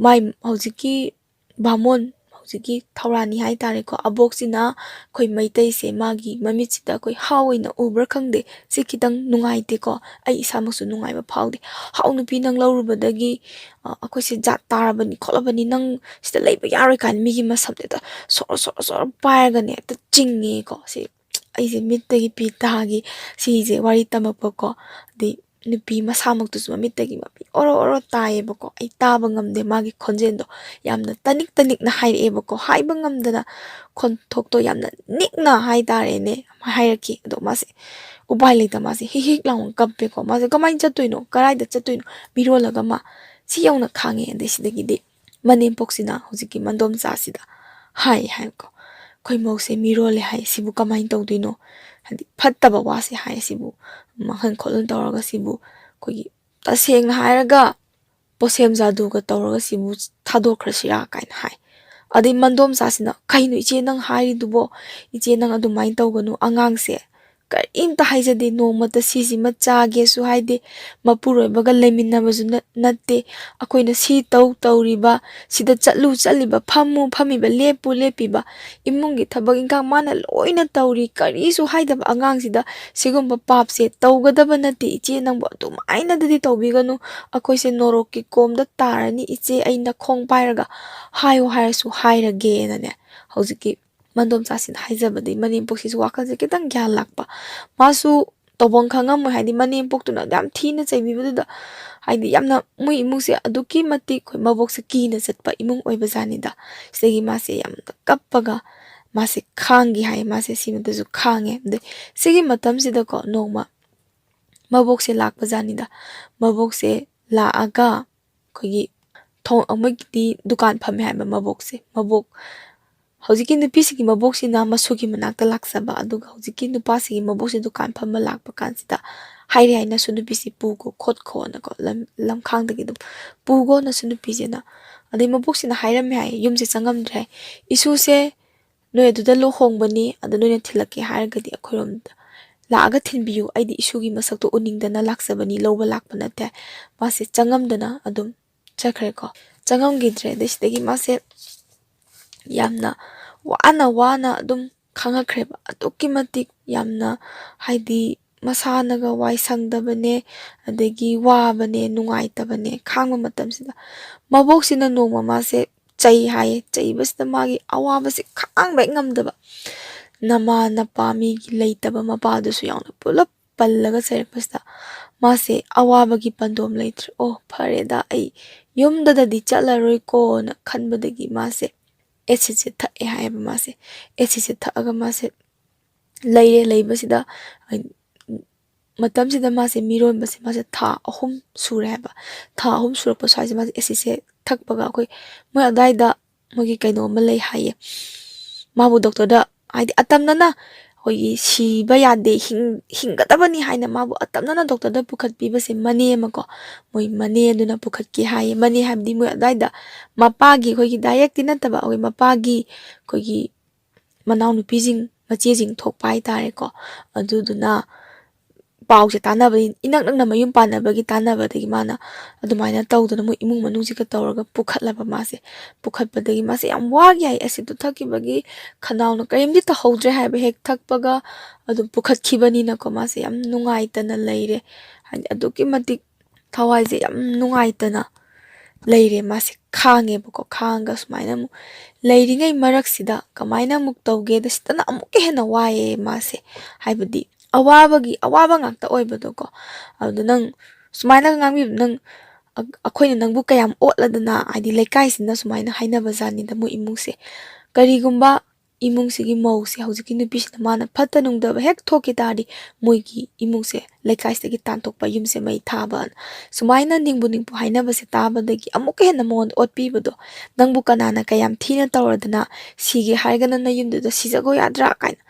ꯃꯥꯏ ꯍꯧꯖꯤꯛꯀꯤ ꯕꯥꯃꯣꯟ ꯍꯧꯖꯤꯛꯀꯤ ꯊꯧꯔꯥꯅꯤ ꯍꯥꯏꯇꯥꯔꯦꯀꯣ ꯑꯕꯣꯛꯁꯤꯅ ꯑꯩꯈꯣꯏ ꯃꯩꯇꯩꯁꯦ ꯃꯥꯒꯤ ꯃꯃꯤꯠꯁꯤꯗ ꯑꯩꯈꯣꯏ ꯍꯥꯎ ꯑꯣꯏꯅ ꯎꯕ꯭ꯔꯥ ꯈꯪꯗꯦ ꯁꯤ ꯈꯤꯇꯪ ꯅꯨꯡꯉꯥꯏꯇꯦꯀꯣ ꯑꯩ ꯏꯁꯥꯃꯛꯁꯨ ꯅꯨꯡꯉꯥꯏꯕ ꯐꯥꯎꯗꯦ ꯍꯥꯎ ꯅꯨꯄꯤ ꯅꯪ ꯂꯧꯔꯨꯕꯗꯒꯤ ꯑꯩꯈꯣꯏꯁꯦ ꯖꯥꯠ ꯇꯥꯔꯕꯅꯤ ꯈꯣꯠꯂꯕꯅꯤ ꯅꯪ ꯁꯤꯗ ꯂꯩꯕ ꯌꯥꯔꯣꯏ ꯀꯥꯏꯅ ꯃꯤꯒꯤ ꯃꯁꯝꯗꯨꯗ ꯁꯣꯔꯣ ꯄꯥꯏꯔꯒꯅꯦ ꯍꯦꯛꯇ ꯆꯤꯡꯉꯦꯀꯣ ꯁꯤ ꯑꯩꯁꯦ ꯃꯤꯠꯇꯒꯤ ꯄꯤ ꯇꯥꯒꯤ ꯁꯤꯁꯦ ꯋꯥꯔꯤ ꯇꯝꯃꯛꯄꯀꯣ ꯑꯗꯩ ꯅꯨꯄꯤ ꯃꯁꯥꯃꯛꯇꯨꯁꯨ ꯃꯃꯤꯠꯇꯒꯤ ꯃꯄꯤ ꯑꯣꯔꯣ ꯇꯥꯏꯌꯦꯕꯀꯣ ꯑꯩ ꯇꯥꯕ ꯉꯝꯗꯦ ꯃꯥꯒꯤ ꯈꯣꯟꯖꯦꯜꯗꯣ ꯌꯥꯝꯅ ꯇꯅꯤꯛꯅ ꯍꯥꯏꯔꯛꯑꯦꯕꯀꯣ ꯍꯥꯏꯕ ꯉꯝꯗꯅ ꯈꯣꯟꯊꯣꯛꯇꯣ ꯌꯥꯝꯅ ꯅꯤꯛꯅ ꯍꯥꯏꯇꯥꯔꯦꯅꯦ ꯍꯥꯏꯔꯛꯈꯤ ꯑꯗꯣ ꯃꯥꯁꯦ ꯎꯄꯥꯏ ꯂꯩꯇ ꯃꯥꯁꯦ ꯍꯤꯛ ꯂꯥꯎꯅ ꯀꯞꯄꯦꯀꯣ ꯃꯥꯁꯦ ꯀꯃꯥꯏꯅ ꯆꯠꯇꯣꯏꯅꯣ ꯀꯗꯥꯏꯗ ꯆꯠꯇꯣꯏꯅꯣ ꯃꯤꯔꯣꯜꯂꯒ ꯃꯥ ꯁꯤ ꯌꯧꯅ ꯈꯥꯡꯉꯦ ꯑꯗꯩ ꯁꯤꯗꯒꯤꯗꯤ ꯃꯅꯦꯝꯄꯣꯛꯁꯤꯅ ꯍꯧꯖꯤꯛꯀꯤ ꯃꯟꯗꯣꯝꯆꯥꯁꯤꯗ ꯍꯥꯏꯀꯣ ꯑꯩꯈꯣꯏ ꯃꯧꯁꯦ ꯃꯤꯔꯣꯜꯂꯦ ꯍꯥꯏ ꯁꯤꯕꯨ ꯀꯃꯥꯏꯅ ꯇꯧꯗꯣꯏꯅꯣ ꯍꯥꯏꯗꯤ ꯐꯠꯇꯕ ꯋꯥꯁꯦ ꯍꯥꯏ ꯁꯤꯕꯨ ꯃꯈꯜ ꯈꯣꯠꯍꯟ ꯇꯧꯔꯒ ꯁꯤꯕꯨ ꯑꯩꯈꯣꯏꯒꯤ ꯇꯁꯦꯡꯅ ꯍꯥꯏꯔꯒ ꯄꯣꯁꯦꯝ ꯖꯥꯗꯨꯒ ꯇꯧꯔꯒ ꯁꯤꯕꯨ ꯊꯥꯗꯣꯛꯈ꯭ꯔꯁꯤꯔꯥ ꯀꯥꯏꯅ ꯍꯥꯏ ꯑꯗꯩ ꯃꯟꯗꯣꯝꯆꯥꯁꯤꯅ ꯀꯩꯅꯣ ꯏꯆꯦ ꯅꯪ ꯍꯥꯏꯔꯤꯗꯨꯕꯣ ꯏꯆꯦ ꯅꯪ ꯑꯗꯨꯃꯥꯏꯅ ꯇꯧꯒꯅꯨ ꯑꯉꯥꯡꯁꯦ ꯀꯔꯤꯝꯇ ꯍꯥꯏꯖꯗꯦ ꯅꯣꯡꯃꯇ ꯁꯤꯁꯤꯃ ꯆꯥꯒꯦꯁꯨ ꯍꯥꯏꯗे ꯃꯄꯨꯔꯣꯏꯕꯒ ꯂꯩꯃꯤꯟꯅꯕꯁꯨ ꯅꯠꯇꯦ ꯑꯩꯈꯣꯏꯅ ꯁꯤ ꯇꯧꯔꯤꯕ ꯁꯤꯗ ꯆꯠꯂꯤꯕ ꯐꯝꯃꯤꯕ ꯂꯦꯞꯄꯤꯕ ꯏꯃꯨꯡꯒꯤ ꯊꯕꯛ ꯏꯟꯈꯥꯡ ꯃꯥꯅ ꯂꯣꯏꯅ ꯇꯧꯔꯤ ꯀꯔꯤꯁꯨ ꯍꯥꯏꯗꯕ ꯑꯉꯥꯡꯁꯤꯗ ꯁꯤꯒꯨꯝꯕ ꯄꯥꯞꯁꯦ ꯇꯧꯒꯗꯕ ꯅꯠꯇꯦ ꯏꯆꯦ ꯅꯪꯕꯨ ꯑꯗꯨꯃꯥꯏꯅꯗꯤ ꯇꯧꯕꯤꯒꯅꯨ ꯑꯩꯈꯣꯏꯁꯦ ꯅꯣꯔꯣꯛꯀꯤ ꯀꯣꯝꯗ ꯇꯥꯔꯅꯤ ꯏꯆꯦ ꯑꯩ ꯅꯈꯣꯡ ꯄꯥꯏꯔꯒ ꯍꯥꯏꯌꯣ ꯍꯥꯏꯔꯁꯨ ꯍꯥꯏꯔꯒꯦꯅꯅꯦ ꯍꯧꯖꯤꯛꯀꯤ ꯃꯟꯗꯣꯝꯆꯥꯁꯤꯅ ꯍꯥꯏꯖꯕꯗꯒꯤ ꯃꯅꯦꯝꯄꯣꯛꯁꯤꯁꯨ ꯋꯥꯈꯜꯁꯦ ꯈꯤꯇꯪ ꯒ꯭ꯌꯥꯟ ꯂꯥꯛꯄ ꯃꯥꯁꯨ ꯇꯧꯐꯝ ꯈꯪꯉꯝꯃꯣꯏ ꯍꯥꯏꯗꯤ ꯃꯅꯦꯝꯄꯣꯛꯇꯨꯅ ꯌꯥꯝ ꯊꯤꯅ ꯆꯩꯕꯤꯕꯗꯨꯗ ꯍꯥꯏꯗꯤ ꯌꯥꯝꯅ ꯃꯣꯏ ꯏꯃꯨꯡꯁꯦ ꯑꯗꯨꯛꯀꯤ ꯃꯇꯤꯛ ꯑꯩꯈꯣꯏ ꯃꯕꯣꯛꯁꯦ ꯀꯤꯅ ꯆꯠꯄ ꯏꯃꯨꯡ ꯑꯣꯏꯕꯖꯥꯠꯅꯤꯗ ꯁꯤꯗꯒꯤ ꯃꯥꯁꯦ ꯌꯥꯝꯅ ꯀꯞꯄꯒ ꯃꯥꯁꯦ ꯈꯥꯡꯒꯤ ꯍꯥꯏ ꯃꯥꯁꯦ ꯁꯤꯃꯇꯁꯨ ꯈꯥꯡꯉꯦ ꯑꯗꯩ ꯁꯤꯒꯤ ꯃꯇꯝꯁꯤꯗꯀꯣ ꯅꯣꯡꯃ ꯃꯕꯣꯛꯁꯦ ꯂꯥꯛꯄꯖꯥꯠꯅꯤꯗ ꯃꯕꯣꯛꯁꯦ ꯂꯥꯛꯑꯒ ꯑꯩꯈꯣꯏꯒꯤ ꯃꯣꯏꯒꯤꯗꯤ ꯗꯨꯀꯥꯟ ꯐꯝꯃꯦ ꯍꯥꯏꯕ ꯃꯕꯣꯛ ꯍꯧꯖꯤꯛꯀꯤ ꯅꯨꯄꯤꯁꯤꯒꯤ ꯃꯕꯣꯛꯁꯤꯅ ꯃꯁꯨꯒꯤ ꯃꯅꯥꯛꯇ ꯂꯥꯛꯆꯕ ꯑꯗꯨꯒ ꯍꯧꯖꯤꯛꯀꯤ ꯅꯨꯄꯥꯁꯤꯒꯤ ꯃꯕꯣꯛꯁꯤ ꯗꯨꯀꯥꯟ ꯐꯝꯕ ꯂꯥꯛꯄ ꯀꯥꯟꯁꯤꯗ ꯍꯥꯏꯔꯦ ꯍꯥꯏꯅꯁꯨ ꯅꯨꯄꯤꯁꯤ ꯄꯨꯈꯣ ꯈꯣꯠꯈꯣꯅꯀꯣ ꯂꯝꯈꯥꯡꯗꯒꯤ ꯑꯗꯨꯝ ꯄꯨꯈꯣꯅꯁꯨ ꯅꯨꯄꯤꯁꯤꯅ ꯑꯗꯩ ꯃꯕꯣꯛꯁꯤꯅ ꯍꯥꯏꯔꯝꯃꯦ ꯍꯥꯏ ꯌꯨꯝꯁꯦ ꯆꯪꯉꯝꯗ꯭ꯔꯦ ꯏꯁꯨꯁꯦ ꯅꯣꯏ ꯑꯗꯨꯗ ꯂꯨꯍꯣꯡꯕꯅꯤ ꯑꯗ ꯅꯣꯏꯅ ꯊꯤꯜꯂꯛꯀꯦ ꯍꯥꯏꯔꯒꯗꯤ ꯑꯩꯈꯣꯏꯔꯣꯝꯗ ꯂꯥꯛꯑꯒ ꯊꯤꯟꯕꯤꯌꯨ ꯑꯩꯗꯤ ꯏꯁꯨꯒꯤ ꯃꯁꯛꯇꯣ ꯎꯅꯤꯡꯗꯅ ꯂꯥꯛꯆꯕꯅꯤ ꯂꯧꯕ ꯂꯥꯛꯄ ꯅꯠꯇꯦ ꯃꯥꯁꯦ ꯆꯪꯉꯝꯗꯅ ꯑꯗꯨꯝ ꯆꯠꯈ꯭ꯔꯦꯀꯣ ꯆꯪꯉꯝꯈꯤꯗ꯭ꯔꯦ ꯑꯗꯩ ꯁꯤꯗꯒꯤ ꯃꯥꯁꯦ ꯌꯥꯝꯅ ꯋꯥꯅ ꯑꯗꯨꯝ ꯈꯪꯉꯛꯈ꯭ꯔꯦꯕ ꯑꯗꯨꯛꯀꯤ ꯃꯇꯤꯛ ꯌꯥꯝꯅ ꯍꯥꯏꯗꯤ ꯃꯁꯥꯅꯒ ꯋꯥꯏ ꯁꯪꯗꯕꯅꯦ ꯑꯗꯒꯤ ꯋꯥꯕꯅꯦ ꯅꯨꯡꯉꯥꯏꯇꯕꯅꯦ ꯈꯥꯡꯕ ꯃꯇꯝꯁꯤꯗ ꯃꯕꯣꯛꯁꯤꯅ ꯅꯣꯡꯃ ꯃꯥꯁꯦ ꯆꯩ ꯍꯥꯏꯌꯦ ꯆꯩꯕꯁꯤꯗ ꯃꯥꯒꯤ ꯑꯋꯥꯕꯁꯦ ꯈꯥꯡꯕ ꯍꯦꯛ ꯉꯝꯗꯕ ꯅꯃꯥ ꯅꯄꯥ ꯃꯤꯒꯤ ꯂꯩꯇꯕ ꯃꯄꯥꯗꯨꯁꯨ ꯌꯥꯎꯅ ꯄꯨꯂꯞ ꯄꯜꯂꯒ ꯆꯩꯔꯛꯄꯁꯤꯗ ꯃꯥꯁꯦ ꯑꯋꯥꯕꯒꯤ ꯄꯟꯗꯣꯝ ꯂꯩꯇ꯭ꯔꯦ ꯑꯣ ꯐꯔꯦꯗ ꯑꯩ ꯌꯨꯝꯗꯗꯤ ꯆꯠꯂꯔꯣꯏꯀꯣꯅ ꯈꯟꯕꯗꯒꯤ ꯃꯥꯁꯦ ꯑꯦꯁꯤꯠꯁꯦ ꯊꯛꯑꯦ ꯍꯥꯏꯌꯦꯕ ꯃꯥꯁꯦ ꯑꯦꯁꯤꯠꯁꯦ ꯊꯛꯑꯒ ꯃꯥꯁꯦ ꯂꯩꯕꯁꯤꯗ ꯃꯇꯝꯁꯤꯗ ꯃꯥꯁꯦ ꯃꯤꯔꯣꯟꯕꯁꯦ ꯃꯥꯁꯦ ꯊꯥ 3 ꯁꯨꯔꯦ ꯍꯥꯏꯕ ꯊꯥ 3 ꯁꯨꯔꯛꯄ ꯁ꯭ꯋꯥꯏꯁꯦ ꯃꯥꯁꯦ ꯑꯦꯁꯤꯠꯁꯦ ꯊꯛꯄꯒ ꯑꯩꯈꯣꯏ ꯃꯣꯏ ꯑꯗꯥꯏꯗ ꯃꯣꯏꯒꯤ ꯀꯩꯅꯣꯝꯃ ꯂꯩ ꯍꯥꯏꯌꯦ ꯃꯥꯕꯨ ꯗꯣꯛꯇꯔꯗ ꯍꯥꯏꯗꯤ ꯑꯇꯝꯅꯅ ꯑꯩꯈꯣꯏꯒꯤ ꯁꯤꯕ ꯌꯥꯗꯦ ꯍꯤꯡꯒꯗꯕꯅꯤ ꯍꯥꯏꯅ ꯃꯥꯕꯨ ꯑꯇꯝꯅꯅ ꯗꯣꯛꯇꯔꯗ ꯄꯨꯈꯠꯄꯤꯕꯁꯦ ꯃꯅꯦ ꯑꯃꯀꯣ ꯃꯣꯏ ꯃꯅꯦ ꯑꯗꯨꯅ ꯄꯨꯈꯠꯀꯦ ꯍꯥꯏꯌꯦ ꯃꯅꯦ ꯍꯥꯏꯕꯗꯤ ꯃꯣꯏ ꯑꯗꯥꯏꯗ ꯃꯄꯥꯒꯤ ꯑꯩꯈꯣꯏꯒꯤ ꯗꯥꯏꯔꯦꯛꯇꯤ ꯅꯠꯇꯕ ꯑꯩꯈꯣꯏ ꯃꯄꯥꯒꯤ ꯑꯩꯈꯣꯏꯒꯤ ꯃꯅꯥꯎꯅꯨꯄꯤꯁꯤꯡ ꯃꯆꯦꯁꯤꯡ ꯊꯣꯛꯄ ꯍꯥꯏꯇꯥꯔꯦꯀꯣ ꯑꯗꯨꯗꯨꯅ ꯄꯥꯎꯁꯦ ꯇꯥꯟꯅꯕꯗꯤ ꯏꯅꯛ ꯅꯛꯅ ꯃꯌꯨꯝ ꯄꯥꯟꯅꯕꯒꯤ ꯇꯥꯟꯅꯕꯗꯒꯤ ꯃꯥꯅ ꯑꯗꯨꯃꯥꯏꯅ ꯇꯧꯗꯅ ꯃꯣꯏ ꯏꯃꯨꯡ ꯃꯅꯨꯡꯁꯤꯒ ꯇꯧꯔꯒ ꯄꯨꯈꯠꯂꯕ ꯃꯥꯁꯦ ꯄꯨꯈꯠꯄꯗꯒꯤ ꯃꯥꯁꯦ ꯌꯥꯝ ꯋꯥꯒꯤ ꯍꯥꯏ ꯑꯦꯁꯤꯗꯇꯨ ꯊꯛꯈꯤꯕꯒꯤ ꯈꯅꯥꯎꯅ ꯀꯔꯤꯝꯇ ꯇꯧꯍꯧꯗ꯭ꯔꯦ ꯍꯥꯏꯕ ꯍꯦꯛ ꯊꯛꯄꯒ ꯑꯗꯨꯝ ꯄꯨꯈꯠꯈꯤꯕꯅꯤꯅꯀꯣ ꯃꯥꯁꯦ ꯌꯥꯝ ꯅꯨꯡꯉꯥꯏꯇꯅ ꯂꯩꯔꯦ ꯍꯥꯏꯗꯤ ꯑꯗꯨꯛꯀꯤ ꯃꯇꯤꯛ ꯊꯋꯥꯏꯁꯦ ꯌꯥꯝ ꯅꯨꯡꯉꯥꯏꯇꯅ ꯂꯩꯔꯦ ꯃꯥꯁꯦ ꯈꯥꯡꯉꯦꯕꯀꯣ ꯈꯥꯡꯒ ꯁꯨꯃꯥꯏꯅ ꯑꯃꯨꯛ ꯂꯩꯔꯤꯉꯩ ꯃꯔꯛꯁꯤꯗ ꯀꯃꯥꯏꯅ ꯑꯃꯨꯛ ꯇꯧꯒꯦꯗ ꯁꯤꯗꯅ ꯑꯃꯨꯛꯀ ꯍꯦꯟꯅ ꯋꯥꯏꯑꯦ ꯃꯥꯁꯦ ꯍꯥꯏꯕꯗꯤ ꯑꯋꯥꯕ ꯉꯥꯛꯇ ꯑꯣꯏꯕꯗꯣꯀꯣ ꯑꯗꯨ ꯅꯪ ꯁꯨꯃꯥꯏꯅ ꯉꯥꯡꯕꯤꯕ ꯅꯪ ꯑꯩꯈꯣꯏꯅ ꯅꯪꯕꯨ ꯀꯌꯥꯝ ꯑꯣꯠꯂꯗꯅ ꯍꯥꯏꯗꯤ ꯂꯩꯀꯥꯏꯁꯤꯅ ꯁꯨꯃꯥꯏꯅ ꯍꯥꯏꯅꯕ ꯖꯥꯠꯅꯤꯗ ꯃꯣꯏ ꯏꯃꯨꯡꯁꯦ ꯀꯔꯤꯒꯨꯝꯕ ꯏꯃꯨꯡꯁꯤꯒꯤ ꯃꯧꯁꯦ ꯍꯧꯖꯤꯛꯀꯤ ꯅꯨꯄꯤꯁꯤꯅ ꯃꯥꯅ ꯐꯠꯇ ꯅꯨꯡꯗꯕ ꯍꯦꯛ ꯊꯣꯛꯈꯤ ꯇꯥꯔꯗꯤ ꯃꯣꯏꯒꯤ ꯏꯃꯨꯡꯁꯦ ꯂꯩꯀꯥꯏꯁꯤꯗꯒꯤ ꯇꯥꯟꯊꯣꯛꯄ ꯌꯨꯝꯁꯦ ꯃꯩ ꯊꯥꯕ ꯁꯨꯃꯥꯏꯅ ꯅꯤꯡꯕꯨ ꯍꯥꯏꯅꯕꯁꯦ ꯇꯥꯕꯗꯒꯤ ꯑꯃꯨꯛꯀ ꯍꯦꯟꯅ ꯃꯉꯣꯟꯗ ꯑꯣꯠꯄꯤꯕꯗꯣ ꯅꯪꯕꯨ ꯀꯅꯥꯅ ꯀꯌꯥꯝ ꯊꯤꯅ ꯇꯧꯔꯗꯅ ꯁꯤꯒꯦ ꯍꯥꯏꯔꯒꯅ ꯅꯌꯨꯝꯗꯨꯗ ꯁꯤꯖꯒꯣ ꯌꯥꯗ꯭ꯔꯥ ꯀꯥꯏꯅ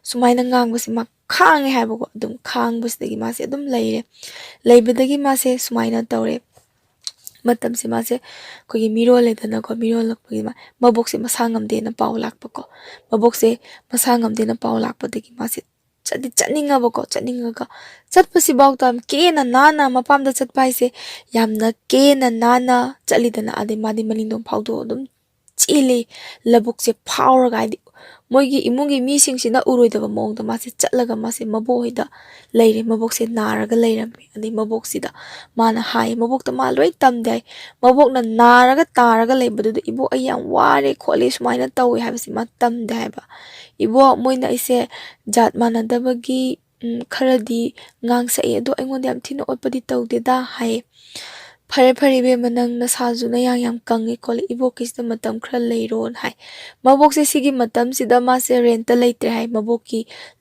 ꯁꯨꯃꯥꯏꯅ ꯉꯥꯡꯕꯁꯦ ꯃꯥ ꯈꯥꯡꯉꯦ ꯍꯥꯏꯕꯀꯣ ꯑꯗꯨꯝ ꯈꯥꯡꯕꯁꯤꯗꯒꯤ ꯃꯥꯁꯦ ꯑꯗꯨꯝ ꯂꯩꯕꯗꯒꯤ ꯃꯥꯁꯦ ꯁꯨꯃꯥꯏꯅ ꯇꯧꯔꯦ ꯃꯇꯝꯁꯦ ꯃꯥꯁꯦ ꯑꯩꯈꯣꯏꯒꯤ ꯃꯤꯔꯣꯜꯂꯦꯗꯅꯀꯣ ꯃꯤꯔꯣꯜꯂꯛꯄꯒꯤ ꯃꯕꯣꯛꯁꯦ ꯃꯁꯥ ꯉꯝꯗꯦꯅ ꯄꯥꯎ ꯂꯥꯛꯄꯀꯣ ꯃꯕꯣꯛꯁꯦ ꯃꯁꯥ ꯉꯝꯗꯦꯅ ꯄꯥꯎ ꯂꯥꯛꯄꯗꯒꯤ ꯃꯥꯁꯦ ꯆꯠꯅꯤꯡꯉꯕꯀꯣ ꯆꯠꯅꯤꯡꯉꯒ ꯆꯠꯄꯁꯤꯐꯥꯎꯗ ꯀꯦꯅ ꯅꯥꯟꯅ ꯃꯄꯥꯝꯗ ꯆꯠꯄ ꯍꯥꯏꯁꯦ ꯌꯥꯝꯅ ꯀꯦꯅ ꯅꯥꯟꯅ ꯆꯠꯂꯤꯗꯅ ꯑꯗꯩ ꯃꯥꯗꯤ ꯃꯅꯤꯡꯗꯣꯡ ꯐꯥꯎꯗꯣꯛ ꯑꯗꯨꯝ ꯆꯦꯜꯂꯤ ꯂꯧꯕꯨꯛꯁꯦ ꯐꯥꯎꯔꯒ ꯍꯥꯏꯗꯤ ꯃꯣꯏꯒꯤ ꯏꯃꯨꯡꯒꯤ ꯃꯤꯁꯤꯡꯁꯤꯅ ꯎꯔꯣꯏꯗꯕ ꯃꯑꯣꯡꯗ ꯃꯥꯁꯦ ꯆꯠꯂꯒ ꯃꯥꯁꯦ ꯃꯕꯣꯛ ꯍꯣꯏꯗ ꯂꯩꯔꯦ ꯃꯕꯣꯛꯁꯦ ꯅꯥꯔꯒ ꯂꯩꯔꯝꯃꯦ ꯑꯗꯩ ꯃꯕꯣꯛꯁꯤꯗ ꯃꯥꯅ ꯍꯥꯏ ꯃꯕꯣꯛꯇ ꯃꯥ ꯂꯣꯏ ꯇꯝꯗꯦ ꯍꯥꯏ ꯃꯕꯣꯛꯅ ꯅꯥꯔꯒ ꯇꯥꯔꯒ ꯂꯩꯕꯗꯨꯗ ꯏꯕꯣꯛ ꯑꯩ ꯌꯥꯝ ꯋꯥꯔꯦ ꯈꯣꯠꯂꯦ ꯁꯨꯃꯥꯏꯅ ꯇꯧꯋꯦ ꯍꯥꯏꯕꯁꯤ ꯃꯥ ꯇꯝꯗꯦ ꯍꯥꯏꯕ ꯏꯕꯣꯛ ꯃꯣꯏꯅ ꯑꯩꯁꯦ ꯖꯥꯠ ꯃꯥꯟꯅꯗꯕꯒꯤ ꯈꯔꯗꯤ ꯉꯥꯡꯁꯛꯏ ꯑꯗꯣ ꯑꯩꯉꯣꯟꯗ ꯌꯥꯝ ꯊꯤꯅ ꯑꯣꯠꯄꯗꯤ ꯇꯧꯗꯦꯗ ꯍꯥꯏꯌꯦ ꯐꯔꯦ ꯏꯕꯦꯝꯃ ꯅꯪ ꯅꯁꯥꯁꯨ ꯅꯌꯥꯡ ꯌꯥꯝ ꯀꯪꯉꯦ ꯈꯣꯠꯂꯦ ꯏꯕꯣꯛꯀꯤꯁꯤꯗ ꯃꯇꯝ ꯈꯔ ꯂꯩꯔꯣꯅ ꯍꯥꯏ ꯃꯕꯣꯛꯁꯦ ꯁꯤꯒꯤ ꯃꯇꯝꯁꯤꯗ ꯃꯥꯁꯦ ꯔꯦꯟꯇ ꯂꯩꯇ꯭ꯔꯦ ꯍꯥꯏ ꯃꯕꯣꯛꯀꯤ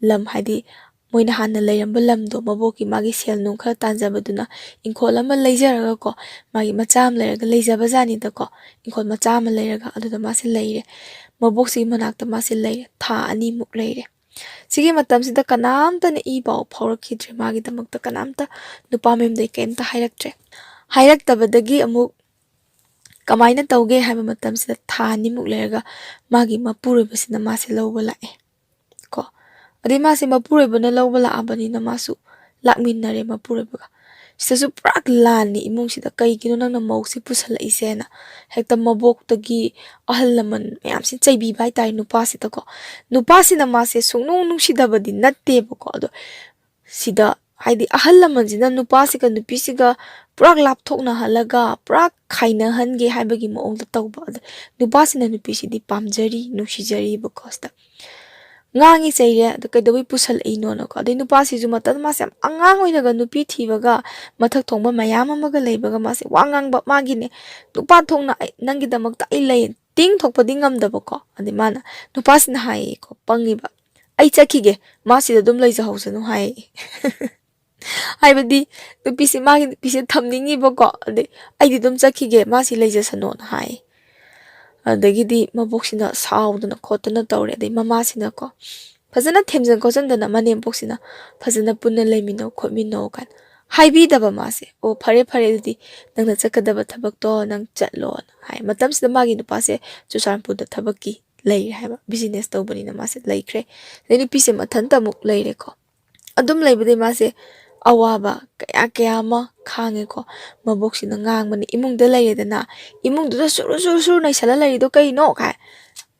ꯂꯝ ꯍꯥꯏꯗꯤ ꯃꯣꯏꯅ ꯍꯥꯟꯅ ꯂꯩꯔꯝꯕ ꯂꯝꯗꯣ ꯃꯕꯣꯛꯀꯤ ꯃꯥꯒꯤ ꯁꯦꯜ ꯅꯨꯡ ꯈꯔ ꯇꯥꯟꯖꯕꯗꯨꯅ ꯏꯪꯈꯣꯜ ꯑꯃ ꯂꯩꯖꯔꯒꯀꯣ ꯃꯥꯒꯤ ꯃꯆꯥ ꯑꯃ ꯂꯩꯔꯒ ꯂꯩꯖꯕ ꯖꯥꯠꯅꯤꯗꯀꯣ ꯏꯪꯈꯣꯜ ꯃꯆꯥ ꯑꯃ ꯂꯩꯔꯒ ꯑꯗꯨꯗ ꯃꯥꯁꯦ ꯂꯩꯔꯦ ꯃꯕꯣꯛꯁꯤꯒꯤ ꯃꯅꯥꯛꯇ ꯃꯥꯁꯦ ꯂꯩꯔꯦ ꯊꯥ 2ꯃꯨꯛ ꯂꯩꯔꯦ ꯁꯤꯒꯤ ꯃꯇꯝꯁꯤꯗ ꯀꯅꯥꯝꯇꯅ ꯏ ꯄꯥꯎ ꯐꯥꯎꯔꯛꯈꯤꯗ꯭ꯔꯦ ꯃꯥꯒꯤꯗꯃꯛꯇ ꯀꯅꯥꯝꯇ ꯅꯨꯄꯥ ꯃꯌꯨꯝꯗꯩ ꯀꯩꯝꯇ ꯍꯥꯏꯔꯛꯇꯕꯗꯒꯤ ꯑꯃꯨꯛ ꯀꯃꯥꯏꯅ ꯇꯧꯒꯦ ꯍꯥꯏꯕ ꯃꯇꯝꯁꯤꯗ ꯊꯥ 2ꯃꯨꯛ ꯂꯩꯔꯒ ꯃꯥꯒꯤ ꯃꯄꯨꯔꯣꯏꯕꯁꯤꯅ ꯃꯥꯁꯦ ꯂꯧꯕ ꯂꯥꯛꯑꯦ ꯀꯣ ꯑꯗꯩ ꯃꯥꯁꯦ ꯃꯄꯨꯔꯣꯏꯕꯅ ꯂꯧꯕ ꯂꯥꯛꯑꯕꯅꯤꯅ ꯃꯥꯁꯨ ꯂꯥꯛꯃꯤꯟꯅꯔꯦ ꯃꯄꯨꯔꯣꯏꯕꯒ ꯁꯤꯗꯁꯨ ꯄꯨꯔꯥ ꯂꯥꯟꯅꯤ ꯏꯃꯨꯡꯁꯤꯗ ꯀꯩꯒꯤꯅꯣ ꯅꯪꯅ ꯃꯧꯁꯤ ꯄꯨꯁꯜꯂꯛꯏꯁꯦꯅ ꯍꯦꯛꯇ ꯃꯕꯣꯛꯇꯒꯤ ꯑꯍꯜ ꯂꯃꯟ ꯃꯌꯥꯝꯁꯤ ꯆꯩꯕꯤꯕ ꯍꯥꯏꯇꯥꯔꯦ ꯅꯨꯄꯥꯁꯤꯗꯀꯣ ꯅꯨꯄꯥꯁꯤꯅ ꯃꯥꯁꯦ ꯁꯨꯡꯅꯨꯡ ꯅꯨꯡꯁꯤꯗꯕꯗꯤ ꯅꯠꯇꯦꯕꯀꯣ ꯑꯗꯣ ꯁꯤꯗ ꯍꯥꯏꯗꯤ ꯑꯍꯜ ꯂꯃꯟꯁꯤꯅ ꯅꯨꯄꯥꯁꯤꯒ ꯅꯨꯄꯤꯁꯤꯒ ꯄꯨꯔꯥ ꯂꯥꯞꯊꯣꯛꯅꯍꯜꯂꯒ ꯄꯨꯔꯥ ꯈꯥꯏꯅꯍꯟꯒꯦ ꯍꯥꯏꯕꯒꯤ ꯃꯑꯣꯡꯗ ꯇꯧꯕ ꯑꯗ ꯅꯨꯄꯥꯁꯤꯅ ꯅꯨꯄꯤꯁꯤꯗꯤ ꯄꯥꯝꯖꯔꯤ ꯅꯨꯡꯁꯤꯖꯔꯤꯕꯀꯣ ꯁꯤꯗ ꯉꯥꯡꯉꯤ ꯆꯩꯔꯦ ꯑꯗꯣ ꯀꯩꯗꯧꯕꯩ ꯄꯨꯁꯜꯂꯛꯏꯅꯣꯅꯀꯣ ꯑꯗꯩ ꯅꯨꯄꯥꯁꯤꯁꯨ ꯃꯇꯝꯗ ꯃꯥꯁꯦ ꯌꯥꯝ ꯑꯉꯥꯡ ꯑꯣꯏꯅꯒ ꯅꯨꯄꯤ ꯊꯤꯕꯒ ꯃꯊꯛ ꯊꯣꯡꯕ ꯃꯌꯥꯝ ꯑꯃꯒ ꯂꯩꯕꯒ ꯃꯥꯁే ꯋꯥ ꯉꯥꯡꯕ ꯃꯥꯒꯤꯅꯦ ꯅꯨꯄꯥ ꯊꯣꯛꯅ ꯅꯪꯒꯤꯗꯃꯛꯇ ꯑꯩ ꯂꯩ ꯇꯤꯡ ꯊꯣꯛꯄꯗꯤ ꯉꯝꯗꯕꯀꯣ ꯑꯗꯩ ꯃꯥꯅ ꯅꯨꯄꯥꯁꯤꯅ ꯍꯥꯏꯌꯦꯀꯣ ꯄꯪꯉꯤꯕ ꯑꯩ ꯆꯠꯈꯤꯒꯦ ꯃꯥꯁꯤꯗ ꯑꯗꯨꯝ ꯂꯩꯖꯍꯧꯁꯅꯨ ꯍꯥꯏꯌꯦ ꯍꯥꯏꯕꯗꯤ ꯃꯥꯒꯤ ꯅꯨꯄꯤꯁꯦ ꯊꯝꯅꯤꯡꯉꯤꯕꯀꯣ ꯑꯗꯩ ꯑꯩꯗꯤ ꯑꯗꯨꯝ ꯆꯠꯈꯤꯒꯦ ꯃꯥꯁꯤ ꯂꯩꯖꯁꯅꯣꯅ ꯍꯥꯏ ꯑꯗꯒꯤꯗꯤ ꯃꯕꯣꯛꯁꯤꯅ ꯁꯥꯎꯗꯅ ꯈꯣꯠꯇꯅ ꯇꯧꯔꯦ ꯑꯗꯩ ꯃꯃꯥꯁꯤꯅꯀꯣ ꯐꯖꯅ ꯊꯦꯝꯖꯤꯟ ꯈꯣꯠꯆꯤꯟꯗꯅ ꯃꯅꯦꯝꯄꯣꯛꯁꯤꯅ ꯐꯖꯅ ꯄꯨꯟꯅ ꯂꯩꯃꯤꯟꯅꯧ ꯈꯣꯠꯃꯤꯟꯅꯧ ꯀꯥꯏꯅ ꯍꯥꯏꯕꯤꯗꯕ ꯃꯥꯁꯦ ꯑꯣ ꯐꯔꯦ ꯑꯗꯨꯗꯤ ꯅꯪꯅ ꯆꯠꯀꯗꯕ ꯊꯕꯛꯇꯣ ꯅꯪ ꯆꯠꯂꯣꯅ ꯍꯥꯏ ꯃꯇꯝꯁꯤꯗ ꯃꯥꯒꯤ ꯅꯨꯄꯥꯁꯦ ꯆꯨꯔꯆꯥꯟꯄꯨꯔꯗ ꯊꯕꯛꯀꯤ ꯂꯩꯔꯦ ꯍꯥꯏꯕ ꯕꯤꯖꯤꯅꯦꯁ ꯇꯧꯕꯅꯤꯅ ꯃꯥꯁꯦ ꯂꯩꯈ꯭ꯔꯦ ꯑꯗꯩ ꯅꯨꯄꯤꯁꯦ ꯃꯊꯟꯇ ꯑꯃꯨꯛ ꯂꯩꯔꯦꯀꯣ ꯑꯗꯨꯝ ꯂꯩꯕꯗꯩ ꯃꯥꯁꯦ ꯑꯋꯥꯕ kaya ama khangeko maboksina ngangbani imungda layedana imungduda suru suru suru naisala larido kaino kai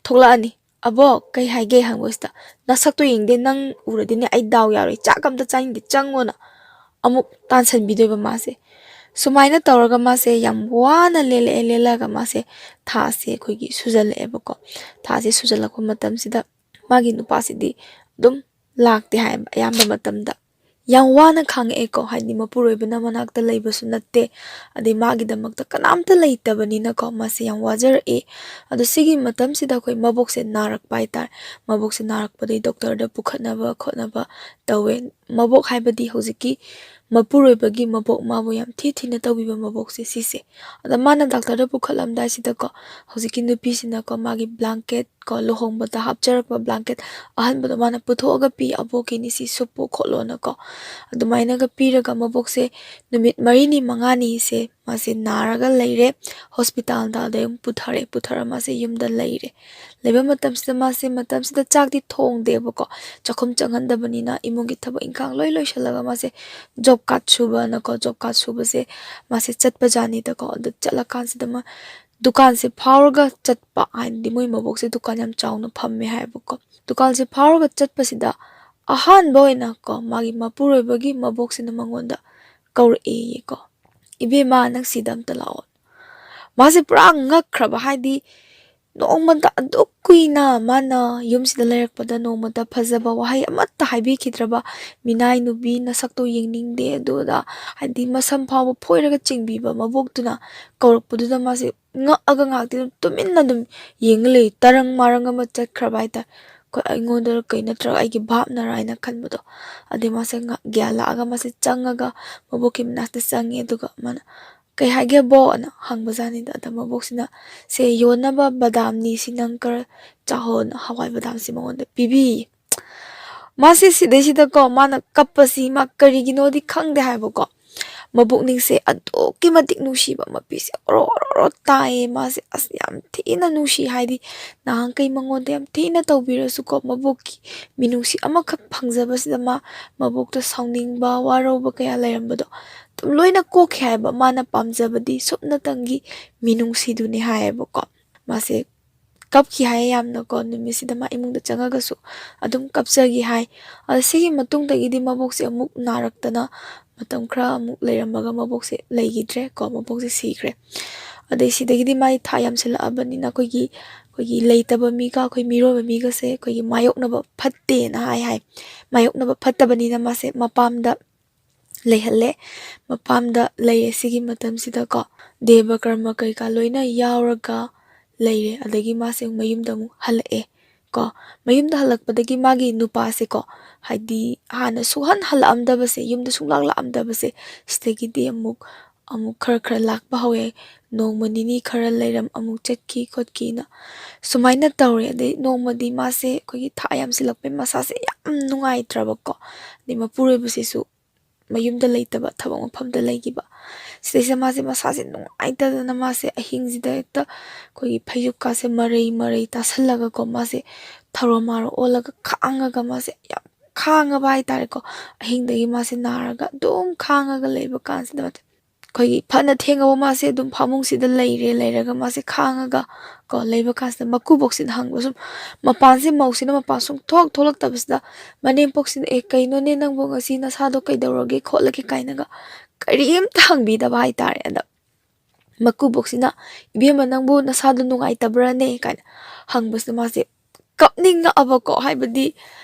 thoklani abo kai haige hangwesta nasakto yingde nang uradine ai daw yaroi chakamda chaingde changona amuk tansan bidoiba mase sumaina tawraga mase yam wana lelaga mase thase khoigi sujalaebako thase sujalakwa matamsida magi nupasidi dum lakte haib ayamba matamda yang wana khangeko haidi mapuroibana manakta leibasu natte adi magidamakta kanamta leitabani ko mase yang wajar adu sigi matamsida khoi mabokse narak paitar mabokse narak padai doctor da pukhatnaba khotnaba tawe mabok haibadi hojiki mapuroibagi mabok mabu yam thina tawiba mabokse sise ada mana doctor da pukhalamdai sida ko hojiki nupi sina ko magi blanket ko lohongba da hapcharakba blanket ahan bada mana puthoga pi aboki ni si supu kholona ko adumaina ga piraga mabokse numit marini mangani se mase naraga leire hospital da de puthara mase yumda leire leba matamsida mase matamsida chakdi thong debako chakhum changhandabani na imungi thaba ingkang loi shalaga mase job card suba na ko job card suba se mase chatpa jani da ko adu chala kansida ma dukan se phawrga chatpa andi moi mabokse dukan yam chawna phamme haibako dukan se phawrga chatpa sida ahan boina ko magi mapuroibagi maboksina mangonda kaur ko ibe ma nang sidam talao mase pura ngakhraba haidi nongmanta adukuina mana yumsida lerakpada nongmanta phajaba wahai amatta haibi khidraba minai nubi nasakto yengningde aduda haidi masam phawa phoiraga chingbiba maboktuna kaurakpududa mase ngaaga ngakti tuminna dum yengle tarang maranga ma chakhraba haita ko aingonda kaina tra aigi bhapna raina khanbado ade mase gyala aga mase changaga mabokim nasta changi duga mana kai hage bo na hangbajani da maboksina se yonaba badam ni sinangkar chahon hawai badam si mongonda pibi mase sidesida ko mana kappasi ma karigino di khangde haibako mabukning se aduki matik nushiba mapisi oro tae mase as yam thina nushi haidi nahang kai mangonda yam thina tawbirasu ko mabuki minusi amakhak phangjabasida ma mabukta sawningba waroba kaya lairambado tum loina kokhe haiba mana pamjabadi supna tangi minungsi duni haibako mase kapki hai yamna ko numisida ma imungda changagasu adum kapjagi hai asigi matungdagi di mabokse amuk naraktana matam khra amuk leiramaga mabokse leigidre ko mabokse sigre adai sidagi di mai thayam sela abani na kogi leitaba mi ka khoi miroba mi ga se kogi mayoknaba phatte na hai mayoknaba phattabani na mase mapamda leihalle mapamda leire sigi matam sida ko deva karma kai ka loina yauraga leire adagi mase mayumda mu halae ko mayumda halakpadagi magi nupa se ko haidi hana suhan halamdabase yumda sunglang laamdabase stegi di amuk khara lakba hawe nongmanini khara leiram amuk chatki khotki na sumaina tawre ade nongmadi mase kogi thayam silakpe masase yam nungai trabako ni mapurebase su mayumda leitaba thabang mafamda leigiba sidai mase masase nungaitadana mase ahingsida ekta kogi phayukka se marai tasallaga ko mase tharomaro olaga khangaga mase yam khangaba haitare ko ahingdagi mase naraga dum khangaga leiba kansida kogi phana thengaba mase dum phamungsida leiraga mase khangaga ko leiba kansida makuboksin hangbasum mapanse mausina mapasung tholak tabasda manem poksin kaino ne nangbo ngasi nasado kaidawrage kholake kainaga karim thangbi da bai tare ada makuboksina ibema nangbo nasado nungai tabrane kaina hangbasna mase kapninga abako haibadi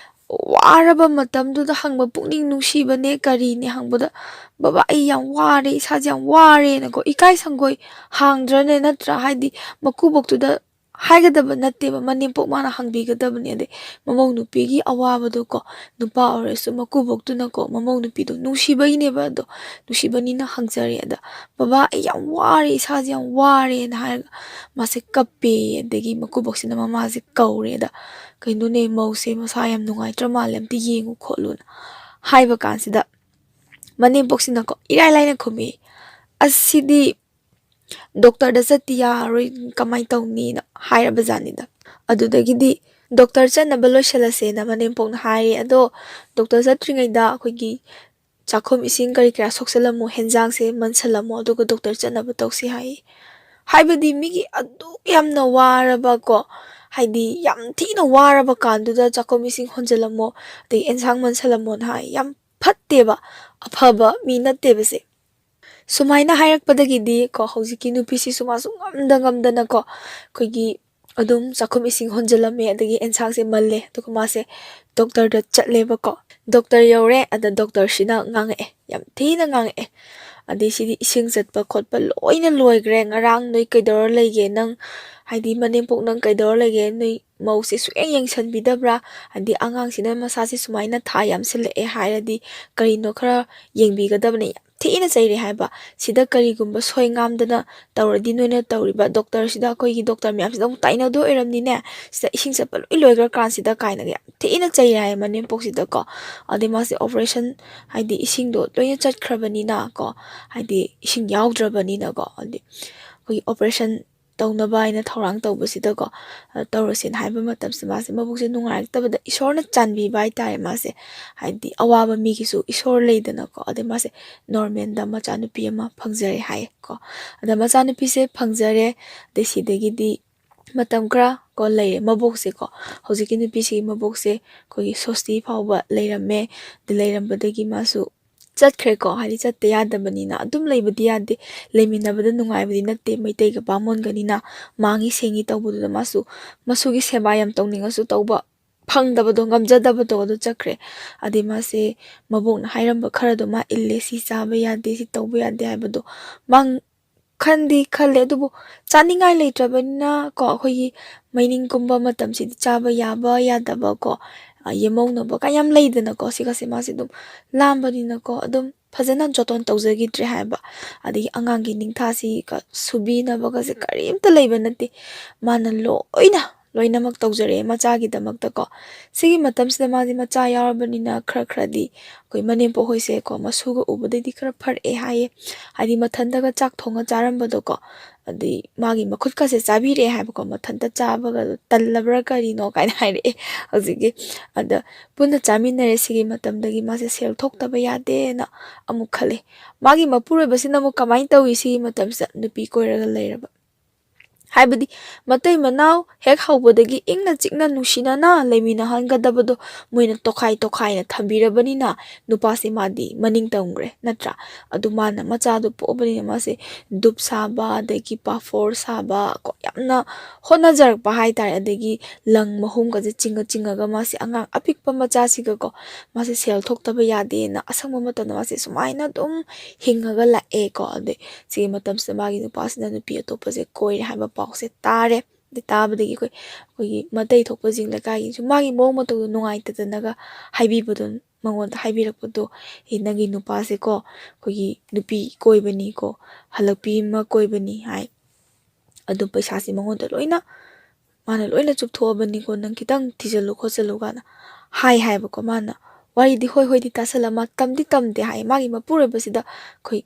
waraba matamduda hangba pukning nungshibane karine hangbada baba ai yam ware isaji yam ware nako ikai sangoi hangdrane natra haidi makuboktuda haigadaba natteba manimpok mana hangbigadabani ade mamau nupigi awabado ko nupa oresu makuboktuna ko mamau nupido nungsibaineba ado nungsibanina hangjari ada baba ai yam ware isaji yam ware na haiga mase kappe adegi makuboksina mamase kaure da kainone mause masa yam nungaitra malem ti yengu kholuna haiba kansida manimpoksinna ko irai laina khumi asidi doctor da satiya roi kamai tawni na hairaba janida adudagidi doctor ꯆꯠꯅꯕ ꯂꯣꯏꯁꯤꯜꯂꯁꯦꯅ ꯃꯅꯦꯝꯄꯣꯛꯅ ꯍꯥꯏꯔꯦ ꯑꯗꯣ ꯗꯣꯛꯇꯔ ꯆꯠꯇ꯭ꯔꯤꯉꯩꯗ ꯑꯩꯈꯣꯏꯒꯤ ꯆꯥꯛꯈꯨꯝ ꯏꯁꯤꯡ ꯀꯔꯤ ꯀꯔꯥ ꯁꯣꯛꯆꯜꯂꯝꯃꯣ ꯍꯦꯟꯖꯥꯡꯁꯦ ꯃꯟꯁꯜꯂꯝꯃꯣ ꯑꯗꯨꯒ ꯗꯣꯛꯇꯔ ꯆꯠꯅꯕ ꯇꯧꯁꯤ ꯍꯥꯏꯌꯦ ꯍꯥꯏꯕꯗꯤ ꯃꯤꯒꯤ ꯑꯗꯨꯛ ꯌꯥꯝꯅ ꯋꯥꯔꯕꯀꯣ ꯍꯥꯏꯗꯤ ꯌꯥꯝ ꯊꯤꯅ ꯋꯥꯔꯕ ꯀꯥꯟꯗꯨꯗ ꯆꯥꯛꯈꯨꯝ ꯏꯁꯤꯡ ꯍꯣꯟꯖꯜꯂꯝꯃꯣ ꯑꯗꯒꯤ ꯑꯦꯟꯁꯥꯡ ꯃꯟꯁꯜꯂꯝꯃꯣꯅ ꯍꯥꯏ ꯌꯥꯝ ꯐꯠꯇꯦꯕ ꯑꯐꯕ ꯃꯤ ꯅꯠꯇꯦꯕꯁꯦ ꯁꯨꯃꯥꯏꯅ ꯍꯥꯏꯔꯛꯄꯗꯒꯤꯗꯤ ꯀꯣ ꯍꯧꯖꯤꯛꯀꯤ ꯅꯨꯄꯤꯁꯤꯁꯨ ꯃꯥꯁꯨ ꯉꯝꯗꯅꯀꯣ ꯑꯩꯈꯣꯏꯒꯤ ꯑꯗꯨꯝ ꯆꯥꯛꯈꯨꯝ ꯏꯁꯤꯡ ꯍꯣꯟꯖꯜꯂꯝꯃꯦ ꯑꯗꯒꯤ ꯑꯦꯟꯁꯥꯡꯁꯦ ꯃꯜꯂꯦ ꯑꯗꯨꯒ ꯃꯥꯁꯦ ꯗꯣꯛꯇꯔꯗ ꯆꯠꯂꯦꯕꯀꯣ ꯗꯣꯛꯇꯔ ꯌꯧꯔꯦ ꯑꯗ ꯗꯣꯛꯇꯔꯁꯤꯅ ꯉꯥꯡꯉꯛꯑꯦ ꯌꯥꯝ ꯊꯤꯅ ꯉꯥꯡꯉꯛꯑꯦ ꯑꯗꯩ ꯁꯤꯗꯤ ꯏꯁꯤꯡ ꯆꯠꯄ ꯈꯣꯠꯄ ꯂꯣꯏꯅ ꯂꯣꯏꯈ꯭ꯔꯦ ꯉꯔꯥꯡ ꯅꯣꯏ ꯀꯩꯗꯧꯔ ꯂꯩꯒꯦ ꯅꯪ ꯍꯥꯏꯗꯤ ꯃꯅꯦꯝꯄꯣꯛ ꯅꯪ ꯀꯩꯗꯧꯔ ꯂꯩꯒꯦ ꯅꯣꯏ ꯃꯧꯁꯦ ꯁꯨꯛꯌꯦꯡ ꯌꯦꯡꯁꯟꯕꯤꯗꯕ꯭ꯔꯥ ꯍꯥꯏꯗꯤ ꯑꯉꯥꯡꯁꯤꯅ ꯃꯁꯥꯁꯦ ꯁꯨꯃꯥꯏꯅ ꯊꯥ ꯌꯥꯝꯁꯤꯜꯂꯛꯑꯦ ꯍꯥꯏꯔꯗꯤ ꯀꯔꯤꯅꯣ ꯈꯔ ꯌꯦꯡꯕꯤꯒꯗꯕꯅꯤ ꯌꯥꯝ ꯊꯤꯅ ꯆꯩꯔꯦ ꯍꯥꯏꯕ ꯁꯤꯗ ꯀꯔꯤꯒꯨꯝꯕ ꯁꯣꯏ ꯉꯥꯝꯗꯅ ꯇꯧꯔꯗꯤ ꯅꯣꯏꯅ ꯇꯧꯔꯤꯕ ꯗꯣꯛꯇꯔꯁꯤꯗ ꯑꯩꯈꯣꯏꯒꯤ ꯗꯣꯛꯇꯔ ꯃꯌꯥꯝꯁꯤꯗ ꯑꯃꯨꯛ ꯇꯥꯏꯅꯗꯣꯏ ꯑꯣꯏꯔꯝꯅꯤꯅꯦ ꯁꯤꯗ ꯏꯁꯤꯡ ꯆꯠꯄ ꯂꯣꯏ ꯂꯣꯏꯈ꯭ꯔ ꯀꯥꯟꯁꯤꯗ ꯀꯥꯏꯅꯒ ꯌꯥꯝ ꯊꯤꯅ ꯆꯩꯔꯦ ꯍꯥꯏꯌꯦ ꯃꯅꯦꯝꯄꯣꯛꯁꯤꯗꯀꯣ ꯑꯗꯩ ꯃꯥꯁꯦ ꯑꯣꯄꯔꯦꯁꯟ ꯍꯥꯏꯗꯤ ꯏꯁꯤꯡꯗꯣ ꯂꯣꯏꯅ ꯆꯠꯈ꯭ꯔꯕꯅꯤꯅ ꯀꯣ ꯍꯥꯏꯗꯤ ꯏꯁꯤꯡ ꯌꯥꯎꯗ꯭ꯔꯕꯅꯤꯅꯀꯣ ꯍꯥꯏꯗꯤ ꯑꯩꯈꯣꯏꯒꯤ ꯑꯣꯄꯔꯦꯁꯟ ꯇꯧꯅꯕ ꯍꯥꯏꯅ ꯊꯧꯔꯥꯡ ꯇꯧꯕꯁꯤꯗꯀꯣ ꯇꯧꯔꯁꯦꯅ ꯍꯥꯏꯕ ꯃꯇꯝꯁꯤꯗ ꯃꯥꯁꯦ ꯃꯕꯨꯛꯁꯦ ꯅꯨꯡꯉꯥꯏꯔꯛꯇꯕꯗ ꯏꯁꯣꯔꯅ ꯆꯥꯟꯕꯤꯕ ꯍꯥꯏꯇꯥꯔꯦ ꯃꯥꯁꯦ ꯍꯥꯏꯗꯤ ꯑꯋꯥꯕ ꯃꯤꯒꯤꯁꯨ ꯏꯁꯣꯔ ꯂꯩꯗꯅꯀꯣ ꯑꯗꯩ ꯃꯥꯁꯦ ꯅꯣꯔꯃꯦꯜꯗ ꯃꯆꯥꯅꯨꯄꯤ ꯑꯃ ꯐꯪꯖꯔꯦ ꯍꯥꯏꯌꯦ ꯀꯣ ꯑꯗ ꯃꯆꯥꯅꯨꯄꯤꯁꯦ ꯐꯪꯖꯔꯦ ꯑꯗꯩ ꯁꯤꯗꯒꯤꯗꯤ ꯃꯇꯝ ꯈꯔ ꯀꯣ ꯂꯩꯔꯦ ꯃꯕꯣꯛꯁꯦ ꯀꯣ ꯍꯧꯖꯤꯛꯀꯤ ꯅꯨꯄꯤꯁꯤꯒꯤ ꯃꯕꯣꯛꯁꯦ ꯑꯩꯈꯣꯏꯒꯤ ꯁꯣꯁꯇꯤ ꯐꯥꯎꯕ ꯂꯩꯔꯝꯃꯦ ꯂꯩꯔꯝꯕꯗꯒꯤ ꯃꯥꯁꯨ ꯆꯠꯈ꯭ꯔꯦꯀꯣ ꯍꯥꯏꯗꯤ ꯆꯠꯇ ꯌꯥꯗꯕꯅꯤꯅ ꯑꯗꯨꯝ ꯂꯩꯕꯗꯤ ꯌꯥꯗꯦ ꯂꯩꯃꯤꯟꯅꯕꯗ ꯅꯨꯡꯉꯥꯏꯕꯗꯤ ꯅꯠꯇꯦ ꯃꯩꯇꯩꯒ ꯕꯥꯃꯣꯟꯒꯅꯤꯅ ꯃꯥꯡꯉꯤ ꯁꯦꯡꯉꯤ ꯇꯧꯕꯗꯨꯗ ꯃꯥꯁꯨ ꯃꯁꯨꯒꯤ ꯁꯦꯕꯥ ꯌꯥꯝ ꯇꯧꯅꯤꯡꯉꯁꯨ ꯇꯧꯕ ꯐꯪꯗꯕꯗꯣ ꯉꯝꯖꯗꯕꯗꯣ ꯑꯗꯨ ꯆꯠꯈ꯭ꯔꯦ ꯑꯗꯩ ꯃꯥꯁꯦ ꯃꯕꯣꯛꯅ ꯍꯥꯏꯔꯝꯕ ꯈꯔꯗꯣ ꯃꯥ ꯏꯜꯂꯦ ꯁꯤ ꯆꯥꯕ ꯌꯥꯗꯦ ꯁꯤ ꯇꯧꯕ ꯌꯥꯗꯦ ꯍꯥꯏꯕꯗꯣ ꯃꯥ ꯈꯟꯗꯤ ꯈꯜꯂꯦ ꯑꯗꯨꯕꯨ ꯆꯥꯅꯤꯡꯉꯥꯏ ꯂꯩꯇ꯭ꯔꯕꯅꯤꯅ ꯀꯣ ꯑꯩꯈꯣꯏꯒꯤ ꯃꯩꯅꯤꯡꯒꯨꯝꯕ ꯃꯇꯝꯁꯤꯗꯤ ꯆꯥꯕ ꯌꯥꯕ ꯌꯥꯗꯕ ꯀꯣ ꯌꯦꯃꯧꯅꯕ ꯀ ꯌꯥꯝ ꯂꯩꯗꯅꯀꯣ ꯁꯤꯒꯁꯦ ꯃꯥꯁꯦ ꯑꯗꯨꯝ ꯂꯥꯝꯕꯅꯤꯅꯀꯣ ꯑꯗꯨꯝ ꯐꯖꯅ ꯖꯣꯇꯣꯟ ꯇꯧꯖꯈꯤꯗ꯭ꯔꯦ ꯍꯥꯏꯕ ꯑꯗꯒꯤ ꯑꯉꯥꯡꯒꯤ ꯅꯤꯡꯊꯥꯁꯤꯒ ꯁꯨꯕꯤꯅꯕꯒꯁꯦ ꯀꯔꯤꯝꯇ ꯂꯩꯕ ꯅꯠꯇꯦ ꯃꯥꯅ ꯂꯣꯏꯅꯃꯛ ꯇꯧꯖꯔꯛꯑꯦ ꯃꯆꯥꯒꯤꯗꯃꯛꯇ ꯀꯣ ꯁꯤꯒꯤ ꯃꯇꯝꯁꯤꯗ ꯃꯥꯗꯤ ꯃꯆꯥ ꯌꯥꯎꯔꯕꯅꯤꯅ ꯈꯔꯗꯤ ꯑꯩꯈꯣꯏ ꯃꯅꯦꯝꯄꯣꯛ ꯍꯣꯏꯁꯦ ꯀꯣ ꯃꯁꯨꯒ ꯎꯕꯗꯩꯗꯤ ꯈꯔ ꯐꯔꯛꯑꯦ ꯍꯥꯏꯌꯦ ꯍꯥꯏꯗꯤ ꯃꯊꯟꯇꯒ ꯆꯥꯛ ꯊꯣꯡꯉ ꯆꯥꯔꯝꯕꯗꯣ ꯀꯣ ꯑꯗꯩ ꯃꯥꯒꯤ ꯃꯈꯨꯠꯀꯁꯦ ꯆꯥꯕꯤꯔꯛꯑꯦ ꯍꯥꯏꯕꯀꯣ ꯃꯊꯟꯇ ꯆꯥꯕꯒ ꯇꯜꯂꯕ꯭ꯔꯥ ꯀꯔꯤꯅꯣ ꯀꯥꯏꯅ ꯍꯥꯏꯔꯛꯑꯦ ꯍꯧꯖꯤꯛꯀꯤ ꯑꯗ ꯄꯨꯟꯅ ꯆꯥꯃꯤꯟꯅꯔꯦ ꯁꯤꯒꯤ ꯃꯇꯝꯗꯒꯤ ꯃꯥꯁꯦ ꯁꯦꯜ ꯊꯣꯛꯇꯕ ꯌꯥꯗꯦꯅ ꯑꯃꯨꯛ ꯈꯜꯂꯦ ꯃꯥꯒꯤ ꯃꯄꯨꯔꯣꯏꯕꯁꯤꯅ ꯑꯃꯨꯛ ꯀꯃꯥꯏꯅ ꯇꯧꯏ ꯁꯤꯒꯤ ꯃꯇꯝꯁꯤꯗ ꯅꯨꯄꯤ ꯀꯣꯏꯔꯒ ꯂꯩꯔꯕ ꯍꯥꯏꯕꯗꯤ ꯃꯇꯩ ꯃꯅꯥꯎ ꯍꯦꯛ ꯍꯧꯕꯗꯒꯤ ꯏꯪꯅ ꯆꯤꯛꯅ ꯅꯨꯡꯁꯤꯅꯅ ꯂꯩꯃꯤꯟꯅꯍꯟꯒꯗꯕꯗꯣ ꯃꯣꯏꯅ ꯇꯣꯈꯥꯏꯅ ꯊꯝꯕꯤꯔꯕꯅꯤꯅ ꯅꯨꯄꯥꯁꯦ ꯃꯥꯗꯤ ꯃꯅꯤꯡ ꯇꯝꯈ꯭ꯔꯦ ꯅꯠꯇ꯭ꯔꯥ ꯑꯗꯨ ꯃꯥꯅ ꯃꯆꯥꯗꯣ ꯄꯣꯛꯑꯕꯅꯤꯅ ꯃꯥꯁꯦ ꯙꯨꯞ ꯁꯥꯕ ꯑꯗꯒꯤ ꯄꯥꯐꯣꯔ ꯁꯥꯕ ꯀꯣ ꯌꯥꯝꯅ ꯍꯣꯠꯅꯖꯔꯛꯄ ꯍꯥꯏꯇꯥꯔꯦ ꯑꯗꯒꯤ ꯂꯪ ꯃꯍꯨꯝꯒꯁꯦ ꯆꯤꯡꯉꯒ ꯃꯥꯁꯦ ꯑꯉꯥꯡ ꯑꯄꯤꯛꯄ ꯃꯆꯥꯁꯤꯒꯀꯣ ꯃꯥꯁꯦ ꯁꯦꯜ ꯊꯣꯛꯇꯕ ꯌꯥꯗꯦꯅ ꯑꯁꯪꯕ ꯃꯇꯝꯗ ꯃꯥꯁꯦ ꯁꯨꯃꯥꯏꯅ ꯑꯗꯨꯝ ꯍꯤꯡꯉꯒ ꯂꯥꯛꯑꯦꯀꯣ ꯑꯗꯩ ꯁꯤꯒꯤ ꯃꯇꯝꯁꯤꯗ ꯃꯥꯒꯤ ꯅꯨꯄꯥꯁꯤꯅ ꯅꯨꯄꯤ ꯑꯇꯣꯞꯄꯁꯦ ꯀꯣꯏꯔꯦ ꯍꯥꯏꯕ ꯄꯥꯎꯁꯦ ꯇꯥꯔꯦ ꯑꯗꯩ ꯇꯥꯕꯗꯒꯤ ꯑꯩꯈꯣꯏꯒꯤ ꯃꯇꯩ ꯊꯣꯛꯄꯁꯤꯡ ꯂꯩꯀꯥꯏꯒꯤꯁꯨ ꯃꯥꯒꯤ ꯃꯑꯣꯡ ꯃꯇꯧꯗꯣ ꯅꯨꯡꯉꯥꯏꯇꯗꯅꯒ ꯍꯥꯏꯕꯤꯕꯗꯣ ꯃꯉꯣꯟꯗ ꯍꯥꯏꯕꯤꯔꯛꯄꯗꯣ ꯅꯪꯒꯤ ꯅꯨꯄꯥꯁꯦꯀꯣ ꯑꯩꯈꯣꯏꯒꯤ ꯅꯨꯄꯤ ꯀꯣꯏꯕꯅꯤꯀꯣ ꯍꯜꯂꯛꯄꯤ ꯑꯃ ꯀꯣꯏꯕꯅꯤ ꯍꯥꯏ ꯑꯗꯨ ꯄꯩꯁꯥꯁꯦ ꯃꯉꯣꯟꯗ ꯃꯥꯅ ꯂꯣꯏꯅ ꯆꯨꯞꯊꯣꯛꯑꯕꯅꯤꯀꯣ ꯅꯪ ꯈꯤꯇꯪ ꯊꯤꯖꯤꯜꯂꯨ ꯈꯣꯠꯆꯜꯂꯨ ꯀꯥꯏꯅ ꯍꯥꯏꯕꯀꯣ ꯃꯥꯅ ꯋꯥꯔꯤꯗꯤ ꯍꯣꯏꯗꯤ ꯇꯥꯁꯜꯂ ꯇꯝꯗꯦ ꯍꯥꯏ ꯃꯥꯒꯤ ꯃꯄꯨꯔꯣꯏꯕꯁꯤꯗ ꯑꯩꯈꯣꯏ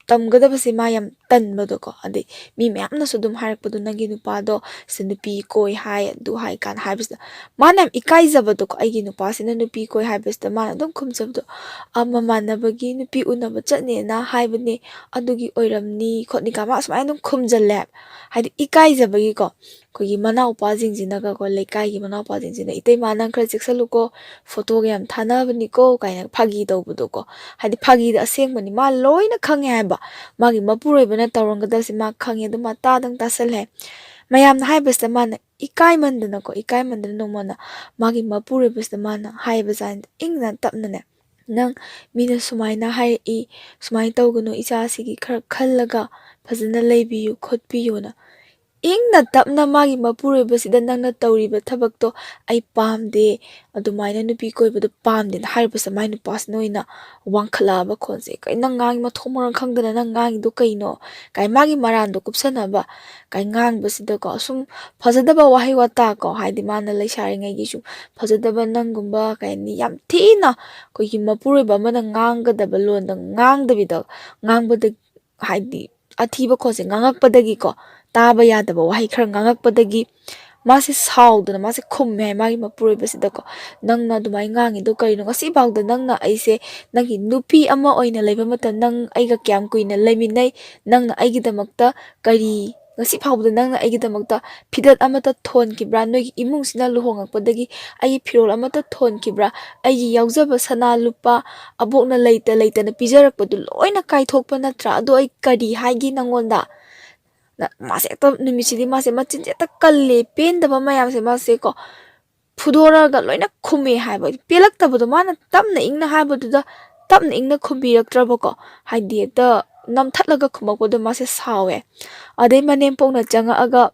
ꯇꯝꯒꯗꯕꯁꯦ ꯃꯥ ꯌꯥꯝ ꯇꯟꯕꯗꯣꯀꯣ ꯑꯗꯩ ꯃꯤ ꯃꯌꯥꯝꯅꯁꯨ ꯑꯗꯨꯝ ꯍꯥꯏꯔꯛꯄꯗꯣ ꯅꯪꯒꯤ ꯅꯨꯄꯥꯗꯣ ꯁꯤ ꯅꯨꯄꯤ ꯀꯣꯏ ꯍꯥꯏ ꯑꯗꯨ ꯍꯥꯏ ꯀꯥꯟꯅ ꯍꯥꯏꯕꯁꯤꯗ ꯃꯥꯅ ꯌꯥꯝ ꯏꯀꯥꯏꯖꯕꯗꯣꯀꯣ ꯑꯩꯒꯤ ꯅꯨꯄꯥꯁꯤꯅ ꯅꯨꯄꯤ ꯀꯣꯏ ꯍꯥꯏꯕꯁꯤꯗ ꯃꯥꯅ ꯑꯗꯨꯝ ꯈꯨꯝꯖꯕꯗꯣ ꯃꯃꯥꯟꯅꯕꯒꯤ ꯅꯨꯄꯤ ꯎꯅꯕ ꯆꯠꯅꯦꯅ ꯍꯥꯏꯕꯅꯦ ꯑꯗꯨꯒꯤ ꯑꯣꯏꯔꯝꯅꯤ ꯈꯣꯠꯅꯤꯀꯥ ꯃꯥ ꯁꯨꯃꯥꯏꯅ ꯑꯗꯨꯝ ꯈꯨꯝꯖꯜꯂꯦ ꯍꯥꯏꯗꯤ ꯏꯀꯥꯏꯖꯕꯒꯤꯀꯣ ꯑꯩꯈꯣꯏꯒꯤ ꯃꯅꯥꯎꯄꯥꯁꯤꯡꯁꯤꯅꯒꯀꯣ ꯂꯩꯀꯥꯏꯒꯤ ꯃꯅꯥꯎꯄꯥꯁꯤꯡꯁꯤꯅ ꯏꯇꯩꯃꯥ ꯅꯪ ꯈꯔ ꯆꯦꯛꯁꯜꯂꯨꯀꯣ ꯐꯣꯇꯣꯒ ꯌꯥꯝ ꯊꯥꯅꯕꯅꯤꯀꯣ ꯀꯥꯏꯅ ꯐꯥꯒꯤ ꯇꯧꯕꯗꯣꯀꯣ ꯍꯥꯏꯗꯤ ꯐꯥꯒꯤꯗ ꯑꯁꯦꯡꯕꯅꯤ ꯃꯥ ꯂꯣꯏꯅ ꯈꯪꯉꯦ ꯍꯥꯏꯕ ꯃꯥꯒꯤ ꯃꯄꯨꯔꯣꯏꯕꯅ ꯇꯧꯔꯝꯒꯗꯕꯁꯤ ꯃꯥ ꯈꯪꯉꯦ ꯑꯗꯨ ꯃꯥ ꯇꯥꯁꯜꯂꯦ ꯃꯌꯥꯝꯅ ꯍꯥꯏꯕꯁꯤꯗ ꯃꯥꯅ ꯏꯀꯥꯏꯃꯟꯗꯅ ꯅꯣꯡꯃꯅ ꯃꯥꯒꯤ ꯃꯄꯨꯔꯣꯏꯕꯁꯤꯗ ꯃꯥꯅ ꯍꯥꯏꯕꯖꯥꯠꯅꯤ ꯏꯪꯅ ꯇꯞꯅꯅꯦ ꯅꯪ ꯃꯤꯅ ꯁꯨꯃꯥꯏꯅ ꯍꯥꯏꯔꯛꯏ ꯁꯨꯃꯥꯏꯅ ꯇꯧꯒꯅꯨ ꯏꯆꯥꯁꯤꯒꯤ ꯈꯔ ꯈꯜꯂꯒ ꯐꯖꯅ ꯂꯩꯕꯤꯌꯨ ꯈꯣꯠꯄꯤꯌꯨꯅ ꯏꯪꯅ ꯇꯞꯅ ꯃꯥꯒꯤ ꯃꯄꯨꯔꯣꯏꯕꯁꯤꯗ ꯅꯪꯅ ꯇꯧꯔꯤꯕ ꯊꯕꯛꯇꯣ ꯑꯩ ꯄꯥꯝꯗꯦ ꯑꯗꯨꯃꯥꯏꯅ ꯅꯨꯄꯤ ꯀꯣꯏꯕꯗꯣ ꯄꯥꯝꯗꯦꯅ ꯍꯥꯏꯔꯛꯄꯁꯤꯗ ꯃꯥꯏ ꯅꯨꯄꯥꯁꯤꯅ ꯑꯣꯏꯅ ꯋꯥꯡꯈꯠꯂꯛꯑꯕ ꯈꯣꯟꯁꯦ ꯅꯪ ꯉꯥꯡꯉꯤ ꯃꯊꯣꯡ ꯃꯔꯝ ꯈꯪꯗꯅ ꯅꯪ ꯉꯥꯡꯉꯤꯗꯣ ꯀꯩꯅꯣ ꯃꯥꯒꯤ ꯃꯔꯥꯟꯗꯣ ꯀꯨꯞꯁꯟꯅꯕ ꯉꯥꯡꯕꯁꯤꯗꯀꯣ ꯁꯨꯝ ꯐꯖꯗꯕ ꯋꯥꯍꯩ ꯋꯥꯇꯥ ꯀꯣ ꯍꯥꯏꯗꯤ ꯃꯥꯅ ꯂꯩꯁꯥꯔꯤꯉꯩꯒꯤꯁꯨ ꯐꯖꯗꯕ ꯅꯪꯒꯨꯝꯕ ꯌꯥꯝ ꯊꯤꯅ ꯑꯩꯈꯣꯏꯒꯤ ꯃꯄꯨꯔꯣꯏꯕ ꯑꯃꯅ ꯉꯥꯡꯒꯗꯕ ꯂꯣꯟꯗ ꯉꯥꯡꯕꯗ ꯍꯥꯏꯗꯤ ꯑꯊꯤꯕ ꯈꯣꯠꯁꯦ ꯉꯥꯡꯉꯛꯄꯗꯒꯤꯀꯣ ꯇꯥꯕ ꯌꯥꯗꯕ ꯋꯥꯍꯩ ꯈꯔ ꯉꯥꯡꯉꯛꯄꯗꯒꯤ Mase saudana mase khumme hai magi mapuroibasidaco nangna dumai ngangido karino ngasi bawda nangna aise nangi nupi ama oina leiba mata nang aiga kyam kuina leiminai nangna aigi damakta kari ngasi phawda nangna aigi damakta phidat amata thon kibra noi imung sina luhongakpadagi ai phirol amata thon kibra ai yaujaba sana lupa abokna leita leitana pijarakpadu loina kaithokpa natra ado ai kari haigi nangonda mase ta numisidi mase machinje ta kalle pen daba mayam se mase ko phudora ga loina khume haiba pelak tabado mana tamna ingna haiba da tamna ingna khubirak trabo ko haidi ta namthatlaga khumakbodo mase sawe adai manem pongna changa aga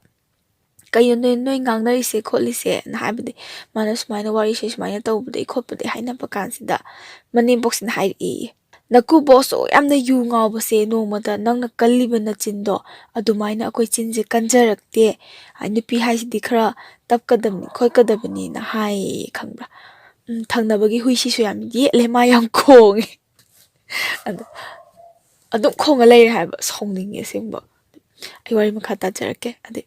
kayo noi ngangnari se kholi se na haibadi mana sumaina wari se sumaina tawbade khotpade haina pakansida manem boxin hairi naku boso yamna yu ngawbase nongmada nangna kalliba na chindo adumaina akoi chinje kanjarakte ai nupi haisidi khara tapkadamni khoikadabani na hai khangbra thangnabagi huisi su yam yetle ma yam khongi adum khonga leire haiba songninge sengba ai wari makha tajarake ade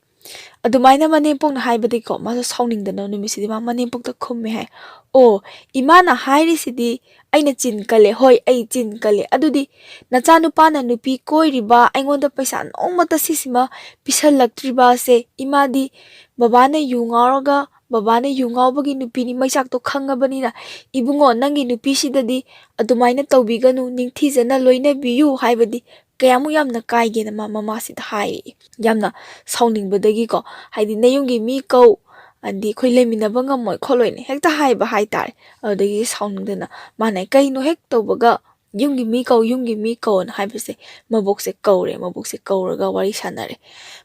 adumaina manempokna haibadi ko ma sawningdana numisidi ma manempokta khumme hai o imana hairi sidi aina chin kale hoi ai chin kale adudi nacha nupana nupi koiriba aingonda paisa nongmata sisima pisalaktriba se imadi babana yungaroga babana yungawbagi nupini maisak to khangabani na ibungo nangi nupi sidadi adumaina tawbiganu ningthijana loina biyu haibadi kayamu yamna kaige na mama sida hai yamna sauningbadagi ko haidi nayungi mi ko andi khoi leminaba ngamoi kholoine hekta haiba haitare adagi sauningdana manai kaino hek tawbaga yungi mi ko na haibase mabokse kauraga wari sanare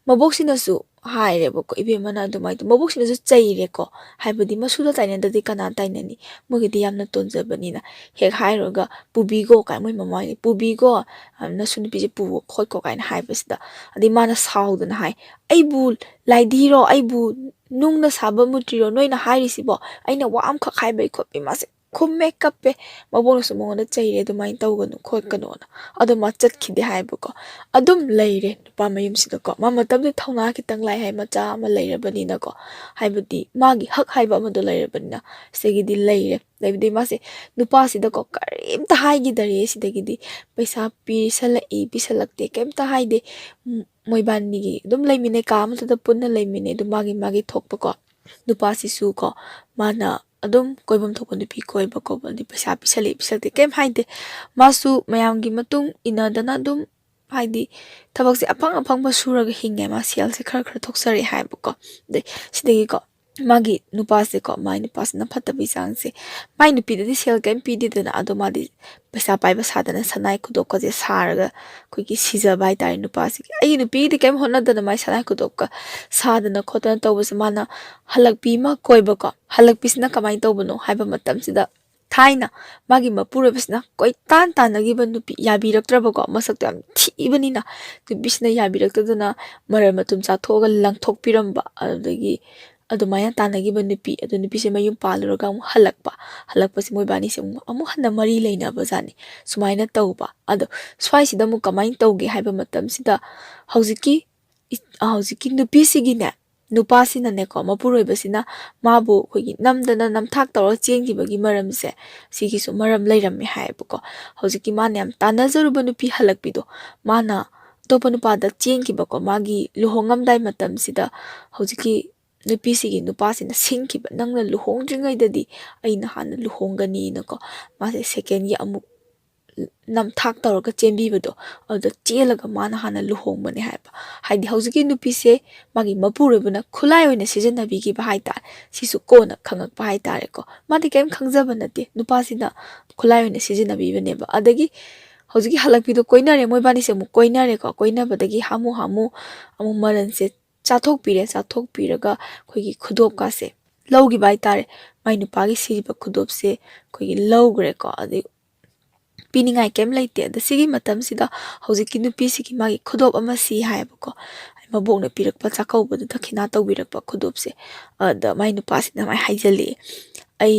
maboksinasu haire bako ibe mana dumai to maboksinasu chaire ko haibadi masuda taine dadi kana tainani mogidi yamna tonjabani na hek hairoga pubigo kai moi mamai pubigo amna suni pije pu khoi ko kai na haibasida adi mana saudana hai aibu laidiro aibu nungna saba mutiro noina hairisibo aina wa am khak haibai khopi mase khumme kappe mabona sumonga chaire dumai tawganu khotkano na aduma chatkhide haibuko adum leire nupa mayum sida ko mama tabde thawna kitang lai hai macha ama leire bani na ko haibadi magi hak haiba amado leire bani na segidi leire leibdi mase nupa sida ko karimta haigi dare sidagidi paisa pisalai pisalakte kemta haide moibani gi dum leimine ka amata punna leimine du magi thokpa ko nupa sisu ko mana adum koibam thokpa nupi koiba ko bandi paisa pisale pisate kem haide masu mayamgi matung inadana dum haidi tabakse apang basuraga hinge ma sial se khar thoksari haiba ko de sidagi ko magi nupa se ko mai nupa se na phatabi sangse mai nupi de sel kem pi de na aduma di paisa paiba sadana sanai khudok ko je saraga khoiki sija bai tai nupa se ai nupi de kem honna dana mai sanai khudok ka sadana khotana tawbase mana halakpi ma koiba ko halakpi sina kamai tawbano haiba matam sida thaina magi mapurabasna koi tanagi nupi yabiraktraba ko masakta yam thibani na tubisna yabiraktada marar matum cha thoga langthok piramba adagi adumaya tanagi nupi adu nupi se mayum paluraga halakpa se moibani se amu hana mari leina bazani sumaina tawba adu swai sida mu kamai tawge haiba matam sida hauziki nupi sigine nupa sina ne ko mapuroibasina mabu khogi namdana namthak tawra chengi maramse sigisu maram leirami haibako hauziki mana yam tanazaruba nupi halakpido mana topa nupa da chengi bako magi luhongamdai matam sida hauziki nupi sigi nupa sina singkiba nangna luhongdringai dadi aina hana luhongani nako mase second gi amuk namthak tawra chembibado ada chelaga mana hana luhongbani haiba haidi hauziki nupi se magi mapurebuna khulai oina sijanabi gi ba haita sisu kona khangak ba haita ko madi kem khangjaba nate nupa sina khulai oina sijanabi baneba adagi hauziki halakpido koinare moibani se mu koinare ko koina badagi hamu amu maran se chathok piraga khoigi khudop ka se lawgi bai tare mai nupa gi siba khudop se khoigi lawgre ko adi piningai kem leite da sigi matam sida hauziki nupi sigi magi khudop ama si haibako mabokna pirakpa chakauba da khina tawbirakpa khudop se da mai nupa sina mai haijali ai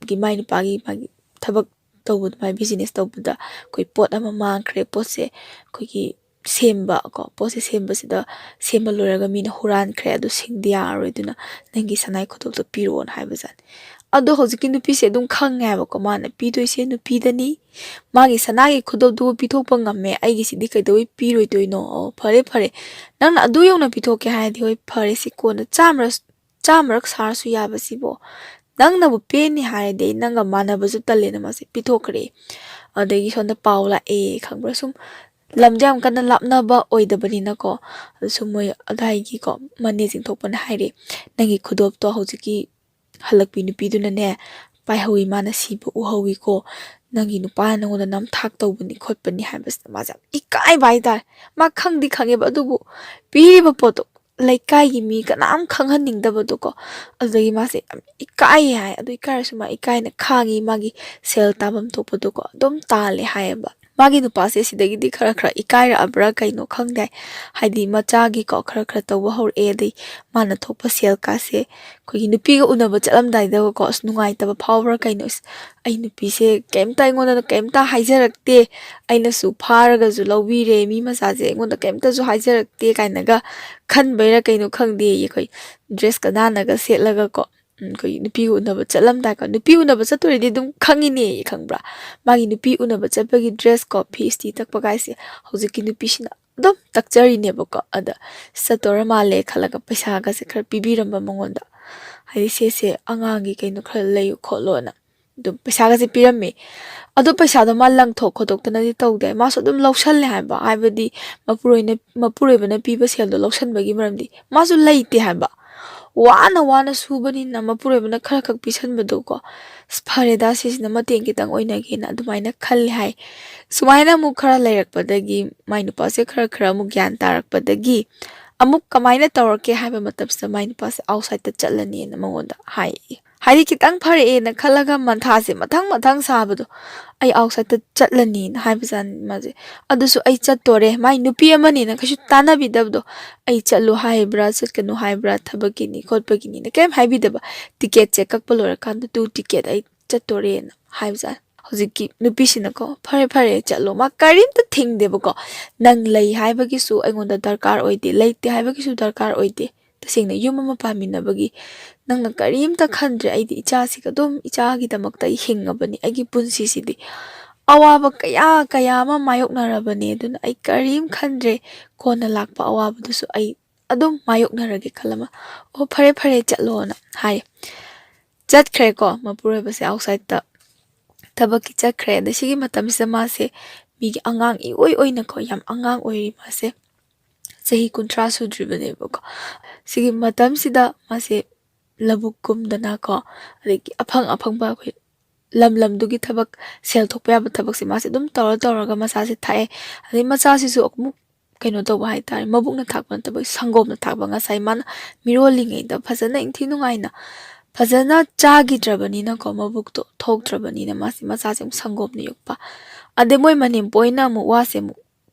gi mai nupa gi magi thabak tawbud mai business tawbuda koi pot ama mangkhre pot se koi gi ꯁꯦꯝꯕ ꯀꯣ ꯄꯣꯠꯁꯦ ꯁꯦꯝꯕꯁꯤꯗ ꯁꯦꯝꯕ ꯂꯣꯏꯔꯒ ꯃꯤꯅ ꯍꯨꯔꯥꯟꯈ꯭ꯔꯦ ꯑꯗꯨ ꯁꯤꯡꯗꯤ ꯌꯥꯔꯔꯣꯏ ꯑꯗꯨꯅ ꯅꯪꯒꯤ ꯁꯅꯥꯏ ꯈꯨꯗꯣꯞꯇꯣ ꯄꯤꯔꯛꯑꯣꯅ ꯍꯥꯏꯕꯖꯥꯠꯅꯤ ꯑꯗꯣ ꯍꯧꯖꯤꯛꯀꯤ ꯅꯨꯄꯤꯁꯦ ꯑꯗꯨꯝ ꯈꯪꯉꯦ ꯍꯥꯏꯕꯀꯣ ꯃꯥꯅ ꯄꯤꯗꯣꯏꯁꯦ ꯅꯨꯄꯤꯗꯅꯤ ꯃꯥꯒꯤ ꯁꯅꯥꯒꯤ ꯈꯨꯗꯣꯞꯇꯨꯕꯨ ꯄꯤꯊꯣꯛꯄ ꯉꯝꯃꯦ ꯑꯩꯒꯤꯁꯤꯗꯤ ꯀꯩꯗꯧꯕꯩ ꯄꯤꯔꯣꯏꯗꯣꯏꯅꯣ ꯑꯣ ꯐꯔꯦ ꯅꯪꯅ ꯑꯗꯨ ꯌꯧꯅ ꯄꯤꯊꯣꯛꯀꯦ ꯍꯥꯏꯔꯗꯤ ꯍꯣꯏ ꯐꯔꯦ ꯁꯤ ꯀꯣꯟꯅ ꯆꯥꯝꯃꯔꯛ ꯁꯥꯔꯁꯨ ꯌꯥꯕꯁꯤꯕꯣ ꯅꯪꯅꯕꯨ ꯄꯦꯟꯅꯤ ꯍꯥꯏꯔꯗꯤ ꯑꯩ ꯅꯪꯒ ꯃꯥꯟꯅꯕꯁꯨ ꯇꯜꯂꯦꯅ ꯃꯥꯁꯦ ꯄꯤꯊꯣꯛꯈ꯭ꯔꯦ ꯑꯗꯒꯤ ꯁꯣꯝꯗ ꯄꯥꯎ ꯂꯥꯛꯑꯦ ꯈꯪꯕ꯭ꯔꯥ ꯁꯨꯝ ꯂꯝꯁꯦ ꯌꯥꯝ ꯀꯟꯅ ꯂꯥꯞꯅꯕ ꯑꯣꯏꯗꯕꯅꯤꯅꯀꯣ ꯑꯗꯨꯁꯨ ꯃꯣꯏ ꯑꯗꯥꯏꯒꯤꯀꯣ ꯃꯅꯦ ꯆꯤꯡꯊꯣꯛꯄꯅ ꯍꯥꯏꯔꯦ ꯅꯪꯒꯤ ꯈꯨꯗꯣꯞꯇꯣ ꯍꯧꯖꯤꯛꯀꯤ ꯍꯜꯂꯛꯄꯤ ꯅꯨꯄꯤꯗꯨꯅꯅꯦ ꯄꯥꯏꯍꯧꯋꯤ ꯃꯥꯅ ꯁꯤꯕ ꯎꯍꯧꯋꯤꯀꯣ ꯅꯪꯒꯤ ꯅꯨꯄꯥꯅ ꯅꯪꯉꯣꯟꯗ ꯅꯝꯊꯥꯛ ꯇꯧꯕꯅꯤ ꯈꯣꯠꯄꯅꯤ ꯍꯥꯏꯕꯁꯤꯗ ꯃꯥꯁꯦ ꯌꯥꯝ ꯏꯀꯥꯏꯕ ꯍꯥꯏꯇꯥꯔꯦ ꯃꯥ ꯈꯪꯗꯤ ꯈꯪꯉꯦꯕ ꯑꯗꯨꯕꯨ ꯄꯤꯔꯤꯕ ꯄꯣꯠꯇꯣ ꯂꯩꯀꯥꯏꯒꯤ ꯃꯤ ꯀꯅꯥꯝ ꯈꯪꯍꯟꯅꯤꯡꯗꯕꯗꯣꯀꯣ ꯑꯗꯨꯗꯒꯤ ꯃꯥꯁꯦ ꯌꯥꯝ ꯏꯀꯥꯏꯌꯦ ꯍꯥꯏ ꯑꯗꯨ ꯏꯀꯥꯏꯔꯁꯨ ꯃꯥ ꯏꯀꯥꯏꯅ ꯈꯥꯡꯉꯤ ꯃꯥꯒꯤ ꯁꯦꯜ ꯇꯥꯐꯝ ꯊꯣꯛꯄꯗꯣꯀꯣ ꯑꯗꯨꯝ ꯇꯥꯜꯂꯦ ꯍꯥꯏꯌꯦꯕ ꯃꯥꯒꯤ ꯅꯨꯄꯥꯁꯦ ꯁꯤꯗꯒꯤꯗꯤ ꯈꯔ ꯏꯀꯥꯏꯔꯛꯑꯕ꯭ꯔꯥ ꯀꯩꯅꯣ ꯈꯪꯗꯦ ꯍꯥꯏꯗꯤ ꯃꯆꯥꯒꯤꯀꯣ ꯈꯔ ꯇꯧꯕ ꯍꯧꯔꯛꯑꯦ ꯑꯗꯩ ꯃꯥꯅ ꯊꯣꯛꯄ ꯁꯦꯜꯀꯥꯁꯦ ꯑꯩꯈꯣꯏꯒꯤ ꯅꯨꯄꯤꯒ ꯎꯅꯕ ꯆꯠꯂꯝꯗꯥꯏꯗꯀꯣ ꯑꯁ ꯅꯨꯡꯉꯥꯏꯇꯕ ꯐꯥꯎꯕ꯭ꯔꯥ ꯀꯩꯅꯣ ꯑꯩ ꯅꯨꯄꯤꯁꯦ ꯀꯩꯝꯇ ꯑꯩꯉꯣꯟꯗ ꯀꯩꯝꯇ ꯍꯥꯏꯖꯔꯛꯇꯦ ꯑꯩꯅꯁꯨ ꯐꯥꯔꯒꯁꯨ ꯂꯧꯕꯤꯔꯦ ꯃꯤ ꯃꯆꯥꯁꯦ ꯑꯩꯉꯣꯟꯗ ꯀꯩꯝꯇꯁꯨ ꯍꯥꯏꯖꯔꯛꯇꯦ ꯀꯥꯏꯅꯒ ꯈꯟꯕꯩꯔꯥ ꯀꯩꯅꯣ ꯈꯪꯗꯦ ꯑꯩꯈꯣꯏ ꯗ꯭ꯔꯦꯁꯀ ꯅꯥꯟꯅꯒ ꯁꯦꯠꯂꯒꯀꯣ ꯑꯩꯈꯣꯏ ꯅꯨꯄꯤꯒ ꯎꯅꯕ ꯆꯠꯂꯝꯗꯥꯏꯀꯣ ꯅꯨꯄꯤ ꯎꯅꯕ ꯆꯠꯇꯣꯏꯔꯗꯤ ꯑꯗꯨꯝ ꯈꯪꯉꯤꯅꯦ ꯈꯪꯕ꯭ꯔꯥ ꯃꯥꯒꯤ ꯅꯨꯄꯤ ꯎꯅꯕ ꯆꯠꯄꯒꯤ ꯗ꯭ꯔꯦꯁ ꯀꯣ ꯐꯤ ꯏꯁꯇꯤ ꯇꯛꯄ ꯀꯥꯏꯁꯦ ꯍꯧꯖꯤꯛꯀꯤ ꯅꯨꯄꯤꯁꯤꯅ ꯑꯗꯨꯝ ꯇꯛꯆꯔꯤꯅꯦꯕꯀꯣ ꯑꯗ ꯆꯠꯇꯣꯔ ꯃꯥꯜꯂꯦ ꯈꯜꯂꯒ ꯄꯩꯁꯥꯒꯁꯦ ꯈꯔ ꯄꯤꯕꯤꯔꯝꯕ ꯃꯉꯣꯟꯗ ꯍꯥꯏꯗꯤ ꯁꯦ ꯑꯉꯥꯡꯒꯤ ꯀꯩꯅꯣ ꯈꯔ ꯂꯩꯌꯨ ꯈꯣꯠꯂꯣꯅ ꯑꯗꯨꯝ ꯄꯩꯁꯥꯒꯁꯦ ꯄꯤꯔꯝꯃꯦ ꯑꯗꯣ ꯄꯩꯁꯥꯗꯣ ꯃꯥ ꯂꯪꯊꯣꯛ ꯈꯣꯠꯇꯣꯛꯇꯅꯗꯤ ꯇꯧꯗꯦ ꯃꯥꯁꯨ ꯑꯗꯨꯝ ꯂꯧꯁꯜꯂꯦ ꯍꯥꯏꯕꯗꯤ ꯃꯄꯨꯔꯣꯏꯕꯅ ꯄꯤꯕ ꯁꯦꯜꯗꯣ ꯂꯧꯁꯟꯕꯒꯤ ꯃꯔꯝꯗꯤ ꯃꯥꯁꯨ ꯂꯩꯇꯦ ꯍꯥꯏꯕ ꯋꯥꯅ ꯁꯨꯕꯅꯤꯅ ꯃꯄꯨꯔꯣꯏꯕꯅ ꯈꯔ ꯄꯤꯁꯟꯕꯗꯣꯀꯣ ꯐꯔꯦꯗ ꯁꯤꯁꯤꯅ ꯃꯇꯦꯡ ꯈꯤꯇꯪ ꯑꯣꯏꯅꯒꯦꯅ ꯑꯗꯨꯃꯥꯏꯅ ꯈꯜꯂꯦ ꯍꯥꯏ ꯁꯨꯃꯥꯏꯅ ꯑꯃꯨꯛ ꯈꯔ ꯂꯩꯔꯛꯄꯗꯒꯤ ꯃꯥꯏ ꯅꯨꯄꯥꯁꯦ ꯈꯔ ꯑꯃꯨꯛ ꯒ꯭ꯌꯥꯟ ꯇꯥꯔꯛꯄꯗꯒꯤ ꯑꯃꯨꯛ ꯀꯃꯥꯏꯅ ꯇꯧꯔꯛꯀꯦ ꯍꯥꯏꯕ ꯃꯇꯝꯁꯤꯗ ꯃꯥꯏ ꯅꯨꯄꯥꯁꯦ ꯑꯥꯎꯠꯁꯥꯏꯗꯠꯇ ꯆꯠꯂꯅꯤꯅ ꯃꯉꯣꯟꯗ ꯍꯥꯏꯌꯦ ꯍꯥꯏꯗꯤ ꯈꯤꯇꯪ ꯐꯔꯛꯑꯦꯅ ꯈꯜꯂꯒ ꯃꯊꯥꯁꯦ ꯃꯊꯪ ꯁꯥꯕꯗꯣ ꯑꯩ ꯑꯥꯎꯠꯁꯥꯏꯗꯠꯇ ꯆꯠꯂꯅꯤꯅ ꯍꯥꯏꯕꯖꯥꯠꯅꯤ ꯃꯥꯁꯦ ꯑꯗꯨꯁꯨ ꯑꯩ ꯆꯠꯇꯣꯔꯦ ꯃꯥꯏ ꯅꯨꯄꯤ ꯑꯃꯅꯤꯅ ꯀꯩꯁꯨ ꯇꯥꯟꯅꯕꯤꯗꯕꯗꯣ ꯑꯩ ꯆꯠꯂꯨ ꯍꯥꯏꯕ꯭ꯔꯥ ꯆꯠꯀꯅꯨ ꯍꯥꯏꯕ꯭ꯔꯥ ꯊꯕꯛꯀꯤꯅꯤ ꯈꯣꯠꯄꯒꯤꯅꯤꯅ ꯀꯩꯝ ꯍꯥꯏꯕꯤꯗꯕ ꯇꯤꯀꯦꯠꯁꯦ ꯀꯛꯄ ꯂꯣꯏꯔꯀꯥꯟꯗ ꯇꯤꯀꯦꯠ ꯑꯩ ꯆꯠꯇꯣꯔꯦꯅ ꯍꯥꯏꯕꯖꯥꯠꯅꯤ ꯍꯧꯖꯤꯛꯀꯤ ꯅꯨꯄꯤꯁꯤꯅꯀꯣ ꯐꯔꯦ ꯆꯠꯂꯣ ꯃꯥ ꯀꯔꯤꯝꯇ ꯊꯤꯡꯗꯦꯕꯀꯣ ꯅꯪ ꯂꯩ ꯍꯥꯏꯕꯒꯤꯁꯨ ꯑꯩꯉꯣꯟꯗ ꯗꯔꯀꯥꯔ ꯑꯣꯏꯗꯦ ꯂꯩꯇꯦ ꯍꯥꯏꯕꯒꯤꯁꯨ ꯗꯔꯀꯥꯔ ꯑꯣꯏꯗꯦ ꯇꯁꯦꯡꯅ ꯌꯨꯝ ꯑꯃ ꯄꯥꯟꯃꯤꯟꯅꯕꯒꯤ ꯅꯪꯅ ꯀꯔꯤꯝꯇ ꯈꯟꯗ꯭ꯔꯦ ꯑꯩꯗꯤ ꯏꯆꯥꯁꯤꯒ ꯑꯗꯨꯝ ꯏꯆꯥꯒꯤꯗꯃꯛꯇ ꯑꯩ ꯍꯤꯡꯉꯕꯅꯤ ꯑꯩꯒꯤ ꯄꯨꯟꯁꯤꯁꯤꯗꯤ ꯑꯋꯥꯕ ꯀꯌꯥ ꯑꯃ ꯃꯥꯌꯣꯛꯅꯔꯕꯅꯤ ꯑꯗꯨꯅ ꯑꯩ ꯀꯔꯤꯝ ꯈꯟꯗ꯭ꯔꯦ ꯀꯣꯟꯅ ꯂꯥꯛꯄ ꯑꯋꯥꯕꯗꯨꯁꯨ ꯑꯩ ꯑꯗꯨꯝ ꯃꯥꯌꯣꯛꯅꯔꯒꯦ ꯈꯜꯂꯝꯃ ꯑꯣ ꯐꯔꯦ ꯆꯠꯂꯣꯅ ꯍꯥꯏ ꯆꯠꯈ꯭ꯔꯦꯀꯣ ꯃꯄꯨꯔꯣꯏꯕꯁꯦ ꯑꯥꯎꯠꯁꯥꯏꯗꯠꯇ ꯊꯕꯛꯀꯤ ꯆꯠꯈ꯭ꯔꯦ ꯑꯗ ꯁꯤꯒꯤ ꯃꯇꯝꯁꯤꯗ ꯃꯥꯁꯦ ꯃꯤꯒꯤ ꯑꯉꯥꯡ ꯏꯑꯣꯏ ꯑꯣꯏꯅꯀꯣ ꯌꯥꯝ ꯑꯉꯥꯡ ꯑꯣꯏꯔꯤ ꯃꯥꯁꯦ ꯆꯍꯤ 30 ꯁꯨꯗ꯭ꯔꯤꯕꯅꯦꯕꯀꯣ ꯁꯤꯒꯤ ꯃꯇꯝꯁꯤꯗ ꯃꯥꯁꯦ ꯂꯧꯕꯨꯛ ꯀꯨꯝꯗꯅꯀꯣ ꯑꯗꯒꯤ ꯑꯐꯪꯕ ꯑꯩꯈꯣꯏ ꯂꯝꯗꯨꯒꯤ ꯊꯕꯛ ꯁꯦꯜ ꯊꯣꯛꯄ ꯌꯥꯕ ꯊꯕꯛꯁꯦ ꯃꯥꯁꯦ ꯑꯗꯨꯝ ꯇꯧꯔꯒ ꯃꯆꯥꯁꯦ ꯊꯥꯛꯑꯦ ꯑꯗꯩ ꯃꯆꯥꯁꯤꯁꯨ ꯑꯃꯨꯛ ꯀꯩꯅꯣ ꯇꯧꯕ ꯍꯥꯏꯇꯥꯔꯦ ꯃꯕꯨꯛꯅ ꯊꯥꯛꯄ ꯅꯠꯇꯕ ꯁꯪꯒꯣꯝꯅ ꯊꯥꯛꯄ ꯉꯁꯥꯏ ꯃꯥꯅ ꯃꯤꯔꯣꯜꯂꯤꯉꯩꯗ ꯐꯖꯅ ꯏꯪꯊꯤ ꯅꯨꯡꯉꯥꯏꯅ ꯐꯖꯅ ꯆꯥꯈꯤꯗ꯭ꯔꯕꯅꯤꯅꯀꯣ ꯃꯕꯨꯛꯇꯣ ꯊꯣꯛꯇ꯭ꯔꯕꯅꯤꯅ ꯃꯆꯥꯁꯦ ꯑꯃꯨꯛ ꯁꯪꯒꯣꯝꯅ ꯌꯣꯛꯄ ꯑꯗꯩ ꯃꯣꯏ ꯃꯅꯦꯝꯄꯣꯏꯅ ꯑꯃꯨꯛ ꯋꯥꯁꯦ ꯑꯃꯨꯛ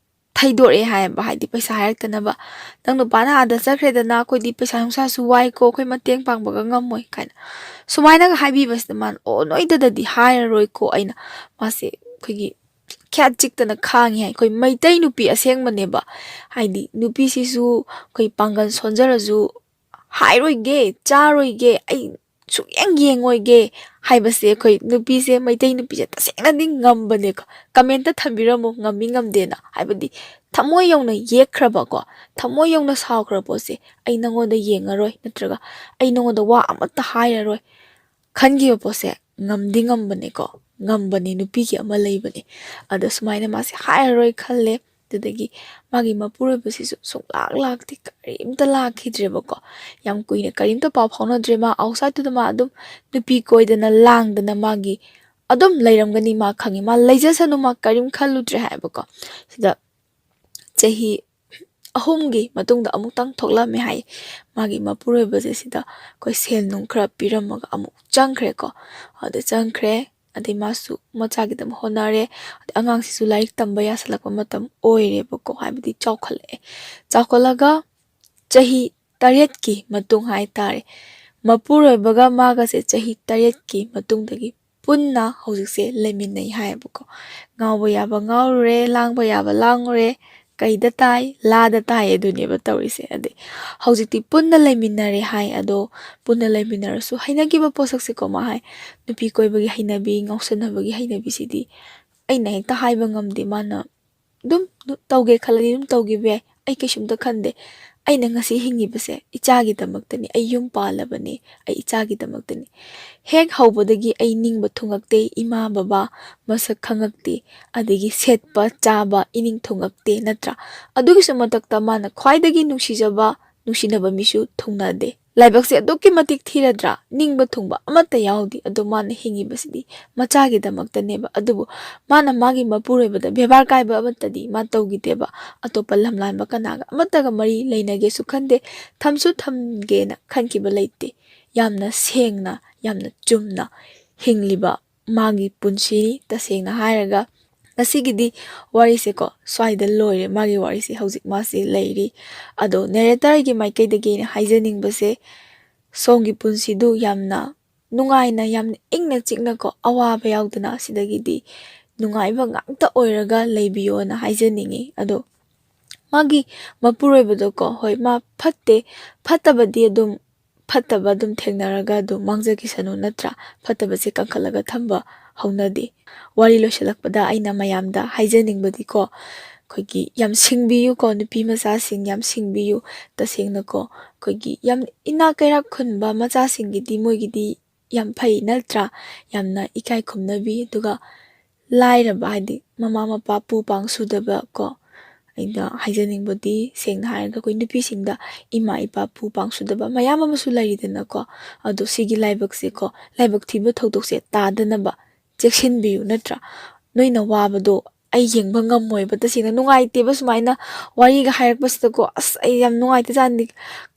ꯊꯩꯗꯣꯔꯛꯑꯦ ꯍꯥꯏꯌꯦꯕ ꯍꯥꯏꯗꯤ ꯄꯩꯁꯥ ꯍꯥꯏꯔꯛꯇꯅꯕ ꯅꯪ ꯅꯨꯄꯥꯅ ꯑꯥꯗ ꯆꯠꯈ꯭ꯔꯦꯗꯅ ꯑꯩꯈꯣꯏꯗꯤ ꯄꯩꯁꯥ ꯅꯨꯡꯁꯥꯁꯨ ꯋꯥꯏꯀꯣ ꯑꯩꯈꯣꯏ ꯃꯇꯦꯡ ꯄꯥꯡꯕꯒ ꯉꯝꯃꯣꯏ ꯀꯥꯏꯅ ꯁꯨꯃꯥꯏꯅꯒ ꯍꯥꯏꯕꯤꯕꯁꯤꯗ ꯃꯥꯅ ꯅꯣꯏꯗꯗꯤ ꯍꯥꯏꯔꯔꯣꯏꯀꯣ ꯑꯩꯅ ꯃꯥꯁꯦ ꯑꯩꯈꯣꯏꯒꯤ ꯈ꯭ꯌꯥꯠ ꯆꯤꯛꯇꯅ ꯈꯥꯡꯉꯤ ꯍꯥꯏ ꯑꯩꯈꯣꯏ ꯃꯩꯇꯩ ꯅꯨꯄꯤ ꯑꯁꯦꯡꯕꯅꯦꯕ ꯍꯥꯏꯗꯤ ꯅꯨꯄꯤꯁꯤꯁꯨ ꯑꯩꯈꯣই ꯄꯥꯡꯒꯜ ꯁꯣꯟꯖꯔꯁꯨ ꯍꯥꯏꯔꯣꯏꯒꯦ ꯆꯥꯔꯣꯏꯒꯦ ꯑꯩ ꯁꯨꯛꯌꯦꯡ ꯌꯦꯡꯉꯣꯏꯒꯦ ꯍꯥꯏꯕꯁꯦ ꯑꯩꯈꯣꯏ ꯅꯨꯄꯤꯁꯦ ꯃꯩꯇꯩ ꯅꯨꯄꯤꯁꯦ ꯇꯁꯦꯡꯅꯗꯤ ꯉꯝꯕꯅꯦꯀꯣ ꯀꯃꯦꯟꯇ ꯊꯝꯕꯤꯔꯝꯃꯣ ꯉꯝꯃꯤ ꯉꯝꯗꯦꯅ ꯍꯥꯏꯕꯗꯤ ꯊꯃꯣꯏ ꯌꯧꯅ ꯌꯦꯛꯈ꯭ꯔꯕꯀꯣ ꯊꯃꯣꯏ ꯌꯧꯅ ꯁꯥꯎꯈ꯭ꯔꯕ ꯄꯣꯠꯁꯦ ꯑꯩ ꯅꯪꯉꯣꯟꯗ ꯌꯦꯡꯉꯔꯣꯏ ꯅꯠꯇ꯭ꯔꯒ ꯑꯩ ꯅꯪꯉꯣꯟꯗ ꯋꯥ ꯑꯃꯠꯇ ꯍꯥꯏꯔꯔꯣꯏ ꯈꯟꯈꯤꯕ ꯄꯣꯠꯁꯦ ꯉꯝꯕꯅꯦꯀꯣ ꯉꯝꯕꯅꯦ ꯅꯨꯄꯤꯒꯤ ꯑꯃ ꯂꯩꯕꯅꯦ ꯑꯗ ꯁꯨꯃꯥꯏꯅ ꯃꯥꯁꯦ ꯍꯥꯏꯔꯔꯣꯏ ꯈꯜꯂꯦ ꯑꯗꯨꯗꯒꯤ ꯃꯥꯒꯤ ꯃꯄꯨꯔꯣꯏꯕꯁꯤꯁꯨ ꯁꯨꯡꯂꯥꯛ ꯂꯥꯛꯇꯦ ꯀꯔꯤꯝꯇ ꯂꯥꯛꯈꯤꯗ꯭ꯔꯦꯕꯀꯣ ꯌꯥꯝ ꯀꯨꯏꯅ ꯀꯔꯤꯝꯇ ꯄꯥꯎ ꯐꯥꯎꯅꯗ꯭ꯔꯦ ꯃꯥ ꯑꯥꯎꯠꯁꯥꯏꯗꯠꯇꯨꯗ ꯃꯥ ꯑꯗꯨꯝ ꯅꯨꯄꯤ ꯀꯣꯏꯗꯅ ꯂꯥꯡꯗꯅ ꯃꯥꯒꯤ ꯑꯗꯨꯝ ꯂꯩꯔꯝꯒꯅꯤ ꯃꯥ ꯈꯪꯉꯤ ꯃꯥ ꯂꯩꯖꯁꯅꯨ ꯃꯥ ꯀꯔꯤꯝ ꯈꯜꯂꯨꯗ꯭ꯔꯦ ꯍꯥꯏꯕꯀꯣ ꯁꯤꯗ ꯆꯍꯤ 3ꯒꯤ ꯃꯇꯨꯡꯗ ꯑꯃꯨꯛꯇꯪ ꯊꯣꯛꯂꯝꯃꯦ ꯍꯥꯏ ꯃꯥꯒꯤ ꯃꯄꯨꯔꯣꯏꯕꯁꯦ ꯁꯤꯗ ꯑꯩꯈꯣꯏ ꯁꯦꯜ ꯅꯨꯡ ꯈꯔ ꯄꯤꯔꯝꯃꯒ ꯑꯃꯨꯛ ꯆꯪꯈ꯭ꯔꯦꯀꯣ ꯑꯗ ꯆꯪꯈ꯭ꯔꯦ ꯑꯗꯩ ꯃꯥꯁꯨ ꯃꯆꯥꯒꯤꯗꯃꯛ ꯍꯣꯠꯅꯔꯦ ꯑꯗꯩ ꯑꯉꯥꯡꯁꯤꯁꯨ ꯂꯥꯏꯔꯤꯛ ꯇꯝꯕ ꯌꯥꯁꯜꯂꯛꯄ ꯃꯇꯝ ꯑꯣꯏꯔꯦꯕꯀꯣ ꯍꯥꯏꯕꯗꯤ ꯆꯥꯎꯈꯠꯂꯒ ꯆꯍꯤ 8ꯀꯤ ꯃꯇꯨꯡ ꯍꯥꯏꯇꯥꯔꯦ ꯃꯄꯨꯔꯣꯏꯕꯒ ꯃꯥꯒꯁꯦ ꯆꯍꯤ 8ꯀꯤ ꯃꯇꯨꯡꯗꯒꯤ ꯄꯨꯟꯅ ꯍꯧꯖꯤꯛꯁꯦ ꯂꯩꯃꯤꯟꯅꯩ ꯍꯥꯏꯌꯦꯕꯀꯣ ꯉꯥꯎꯕ ꯌꯥꯕ ꯉꯥꯎꯔꯨꯔꯦ ꯂꯥꯡꯕ ꯌꯥꯕ ꯂꯥꯡꯉꯨꯔꯦ ꯀꯩꯗ ꯇꯥꯏ ꯂꯥꯗ ꯇꯥꯏ ꯑꯗꯨꯅꯦꯕ ꯇꯧꯔꯤꯁꯦ ꯑꯗꯩ ꯍꯧꯖꯤꯛꯇꯤ ꯄꯨꯟꯅ ꯂꯩꯃꯤꯟꯅꯔꯦ ꯍꯥꯏ ꯑꯗꯣ ꯄꯨꯟꯅ ꯂꯩꯃꯤꯟꯅꯔꯁꯨ ꯍꯩꯅꯈꯤꯕ ꯄꯣꯠꯁꯛꯁꯦꯀꯣ ꯃꯥ ꯍꯥꯏ ꯅꯨꯄꯤ ꯀꯣꯏꯕꯒꯤ ꯍꯩꯅꯕꯤ ꯉꯥꯎꯁꯟꯅꯕꯒꯤ ꯍꯩꯅꯕꯤꯁꯤꯗꯤ ꯑꯩꯅ ꯍꯦꯛꯇ ꯍꯥꯏꯕ ꯉꯝꯗꯦ ꯃꯥꯅ ꯑꯗꯨꯝ ꯇꯧꯒꯦ ꯈꯜꯂꯗꯤ ꯑꯗꯨꯝ ꯇꯧꯈꯤꯕ ꯌꯥꯏ ꯑꯩ ꯀꯩꯁꯨꯝꯇ ꯈꯟꯗꯦ ꯑꯩꯅ ꯉꯁꯤ ꯍꯤꯡꯉꯤꯕꯁꯦ ꯏꯆꯥꯒꯤꯗꯃꯛꯇꯅꯤ ꯑꯩ ꯌꯨꯝ ꯄꯥꯜꯂꯕꯅꯤ ꯑꯩ ꯏꯆꯥꯒꯤꯗꯃꯛꯇꯅꯤ ꯍꯦꯛ ꯍꯧꯕꯗꯒꯤ ꯑꯩ ꯅꯤꯡꯕ ꯊꯨꯡꯉꯛꯇꯦ ꯏꯃꯥ ꯕꯕꯥ ꯃꯁꯛ ꯈꯪꯉꯛꯇꯦ ꯑꯗꯒꯤ ꯁꯦꯠꯄ ꯆꯥꯕ ꯏꯅꯤꯡ ꯊꯨꯡꯉꯛꯇꯦ ꯅꯠꯇ꯭ꯔꯥ ꯑꯗꯨꯒꯤꯁꯨ ꯃꯊꯛꯇ ꯃꯥꯅ ꯈ꯭ꯋꯥꯏꯗꯒꯤ ꯅꯨꯡꯁꯤꯖꯕ ꯅꯨꯡꯁꯤꯅꯕ ꯃꯤꯁꯨ ꯊꯨꯡꯅꯗꯦ ꯂꯥꯏꯕꯛꯁꯦ ꯑꯗꯨꯛꯀꯤ ꯃꯇꯤꯛ ꯊꯤꯔꯗ꯭ꯔꯥ ꯅꯤꯡꯕ ꯊꯨꯡꯕ ꯑꯃꯠꯇ ꯌꯥꯎꯗꯦ ꯑꯗꯣ ꯃꯥꯅ ꯍꯤꯡꯉꯤꯕꯁꯤꯗꯤ ꯃꯆꯥꯒꯤꯗꯃꯛꯇꯅꯦꯕ ꯑꯗꯨꯕꯨ ꯃꯥꯅ ꯃꯥꯒꯤ ꯃꯄꯨꯔꯣꯏꯕꯗ ꯕꯦꯕꯥꯔ ꯀꯥꯏꯕ ꯑꯃꯠꯇꯗꯤ ꯃꯥ ꯇꯧꯈꯤꯗꯦꯕ ꯑꯇꯣꯞꯄ ꯂꯝꯂꯥꯟꯕ ꯀꯅꯥꯒ ꯑꯃꯠꯇꯒ ꯃꯔꯤ ꯂꯩꯅꯒꯦꯁꯨ ꯈꯟꯗꯦ ꯊꯝꯁꯨ ꯊꯝꯒꯦꯅ ꯈꯟꯈꯤꯕ ꯂꯩꯇꯦ ꯌꯥꯝꯅ ꯁꯦꯡꯅ ꯌꯥꯝꯅ ꯆꯨꯝꯅ ꯍꯤꯡꯂꯤꯕ ꯃꯥꯒꯤ ꯄꯨꯟꯁꯤꯅꯤ ꯇꯁꯦꯡꯅ ꯍꯥꯏꯔꯒ ꯉꯁꯤꯒꯤꯗꯤ ꯋꯥꯔꯤꯁꯦꯀꯣ ꯁ꯭ꯋꯥꯏꯗ ꯂꯣꯏꯔꯦ ꯃꯥꯒꯤ ꯋꯥꯔꯤꯁꯦ ꯍꯧꯖꯤꯛ ꯃꯥꯁꯦ ꯂꯩꯔꯤ ꯑꯗꯣ ꯅꯦꯔꯦꯇꯔꯒꯤ ꯃꯥꯏꯀꯩꯗꯒꯤ ꯑꯩꯅ ꯍꯥꯏꯖꯅꯤꯡꯕꯁꯦ ꯁꯣꯝꯒꯤ ꯄꯨꯟꯁꯤꯗꯨ ꯌꯥꯝꯅ ꯅꯨꯡꯉꯥꯏꯅ ꯌꯥꯝꯅ ꯏꯪꯅ ꯆꯤꯛꯅꯀꯣ ꯑꯋꯥꯕ ꯌꯥꯎꯗꯅ ꯁꯤꯗꯒꯤꯗꯤ ꯅꯨꯡꯉꯥꯏꯕ ꯉꯥꯛꯇ ꯑꯣꯏꯔꯒ ꯂꯩꯕꯤꯌꯣꯅ ꯍꯥꯏꯖꯅꯤꯡꯉꯤ ꯑꯗꯣ ꯃꯥꯒꯤ ꯃꯄꯨꯔꯣꯏꯕꯗꯣꯀꯣ ꯍꯣꯏ ꯃꯥ ꯐꯠꯇꯦ ꯐꯠꯇꯕꯗꯤ ꯑꯗꯨꯝ ꯐꯠꯇꯕ ꯑꯗꯨꯝ ꯊꯦꯡꯅꯔꯒ ꯑꯗꯨꯝ ꯃꯥꯡꯖꯈꯤꯁꯅꯨ ꯅꯠꯇ꯭ꯔꯥ ꯐꯠꯇꯕꯁꯦ ꯀꯟꯈꯠꯂꯒ ꯊꯝꯕ ꯍꯧꯅꯗꯦ ꯋꯥꯔꯤ ꯂꯣꯏꯁꯤꯜꯂꯛꯄꯗ ꯑꯩꯅ ꯃꯌꯥꯝꯗ ꯍꯥꯏꯖꯅꯤꯡꯕꯗꯤꯀꯣ ꯑꯩꯈꯣꯏꯒꯤ ꯌꯥꯝ ꯁꯤꯡꯕꯤꯌꯨꯀꯣ ꯅꯨꯄꯤ ꯃꯆꯥꯁꯤꯡ ꯌꯥꯝ ꯁꯤꯡꯕꯤꯌꯨ ꯇꯁꯦꯡꯅꯀꯣ ꯑꯩꯈꯣꯏꯒꯤ ꯌꯥꯝ ꯏꯅꯥꯛ ꯀꯩꯔꯥꯛ ꯈꯨꯟꯕ ꯃꯆꯥꯁꯤꯡꯒꯤꯗꯤ ꯃꯣꯏꯒꯤꯗꯤ ꯌꯥꯝ ꯐꯩ ꯅꯠꯇ꯭ꯔꯥ ꯌꯥꯝꯅ ꯏꯀꯥꯏ ꯈꯨꯝꯅꯕꯤ ꯑꯗꯨꯒ ꯂꯥꯏꯔꯕ ꯍꯥꯏꯗꯤ ꯃꯃꯥ ꯃꯄꯥ ꯄꯨ ꯄꯥꯡ ꯁꯨꯗꯕ ꯀꯣ ꯑꯩꯅ ꯍꯥꯏꯖꯅꯤꯡꯕꯗꯤ ꯁꯦꯡꯅ ꯍꯥꯏꯔꯒ ꯑꯩꯈꯣꯏ ꯅꯨꯄꯤꯁꯤꯡꯗ ꯏꯃꯥ ꯏꯄꯥ ꯄꯨ ꯄꯥꯡ ꯁꯨꯗꯕ ꯃꯌꯥꯝ ꯑꯃꯁꯨ ꯂꯩꯔꯤꯗꯅꯀꯣ ꯑꯗꯣ ꯁꯤꯒꯤ ꯂꯥꯏꯕꯛꯁꯦꯀꯣ ꯂꯥꯏꯕꯛ ꯊꯤꯕ ꯊꯧꯗꯣꯛꯁꯦ ꯇꯥꯗꯅꯕ ꯆꯦꯛꯁꯤꯟꯕꯤꯌꯨ ꯅꯠꯇ꯭ꯔꯥ ꯅꯣꯏꯅ ꯋꯥꯕꯗꯣ ꯑꯩ ꯌꯦꯡꯕ ꯉꯝꯃꯣꯏꯕ ꯇꯁꯦꯡꯅ ꯅꯨꯡꯉꯥꯏꯇꯦꯕ ꯁꯨꯃꯥꯏꯅ ꯋꯥꯔꯤꯒ ꯍꯥꯏꯔꯛꯄꯁꯤꯗꯀꯣ ꯑꯁ ꯑꯩ ꯌꯥꯝ ꯅꯨꯡꯉꯥꯏꯇꯦ ꯆꯥꯟꯗꯤ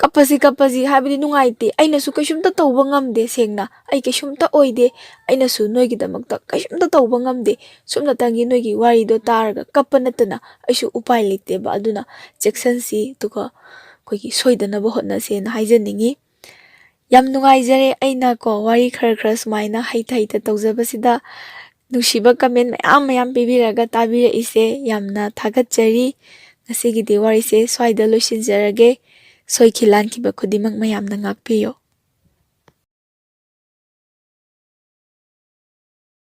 ꯀꯞꯄꯁꯤ ꯍꯥꯏꯕꯗꯤ ꯅꯨꯡꯉꯥꯏꯇꯦ ꯑꯩꯅꯁꯨ ꯀꯩꯁꯨꯝꯇ ꯇꯧꯕ ꯉꯝꯗꯦ ꯁꯦꯡꯅ ꯑꯩ ꯀꯩꯁꯨꯝꯇ ꯑꯣꯏꯗꯦ ꯑꯩꯅꯁꯨ ꯅꯣꯏꯒꯤꯗꯃꯛꯇ ꯀꯩꯁꯨꯝꯇ ꯇꯧꯕ ꯉꯝꯗꯦ ꯁꯨꯝꯅꯇꯪꯒꯤ ꯅꯣꯏꯒꯤ ꯋꯥꯔꯤꯗꯣ ꯇꯥꯔꯒ ꯀꯞꯄ ꯅꯠꯇꯅ ꯑꯩꯁꯨ ꯎꯄꯥꯏ ꯂꯩꯇꯦꯕ ꯑꯗꯨꯅ ꯆꯦꯛꯁꯟꯁꯤ ꯑꯗꯨꯒ ꯑꯩꯈꯣꯏꯒꯤ ꯁꯣꯏꯗꯅꯕ ꯍꯣꯠꯅꯁꯦꯅ ꯍꯥꯏꯖꯅꯤꯡꯉꯤ ꯌꯥꯝ ꯅꯨꯡꯉꯥꯏꯖꯔꯦ ꯑꯩꯅ ꯀꯣ ꯋꯥꯔꯤ ꯈꯔ ꯁꯨꯃꯥꯏꯅ ꯍꯩꯇ ꯇꯧꯖꯕꯁꯤꯗ ꯅꯨꯡꯁꯤꯕ ꯀꯃꯦꯟ ꯃꯌꯥꯝ ꯄꯤꯕꯤꯔꯒ ꯇꯥꯕꯤꯔꯛꯏꯁꯦ ꯌꯥꯝꯅ ꯊꯥꯒꯠꯆꯔꯤ ꯉꯁꯤꯒꯤꯗꯤ ꯋꯥꯔꯤꯁꯦ ꯁ꯭ꯋꯥꯏꯗ ꯂꯣꯏꯁꯤꯟꯖꯔꯒꯦ ꯁꯣꯏꯈꯤ ꯂꯥꯟꯈꯤꯕ ꯈꯨꯗꯤꯡꯃꯛ ꯃꯌꯥꯝꯅ ꯉꯥꯛꯄꯤꯌꯣ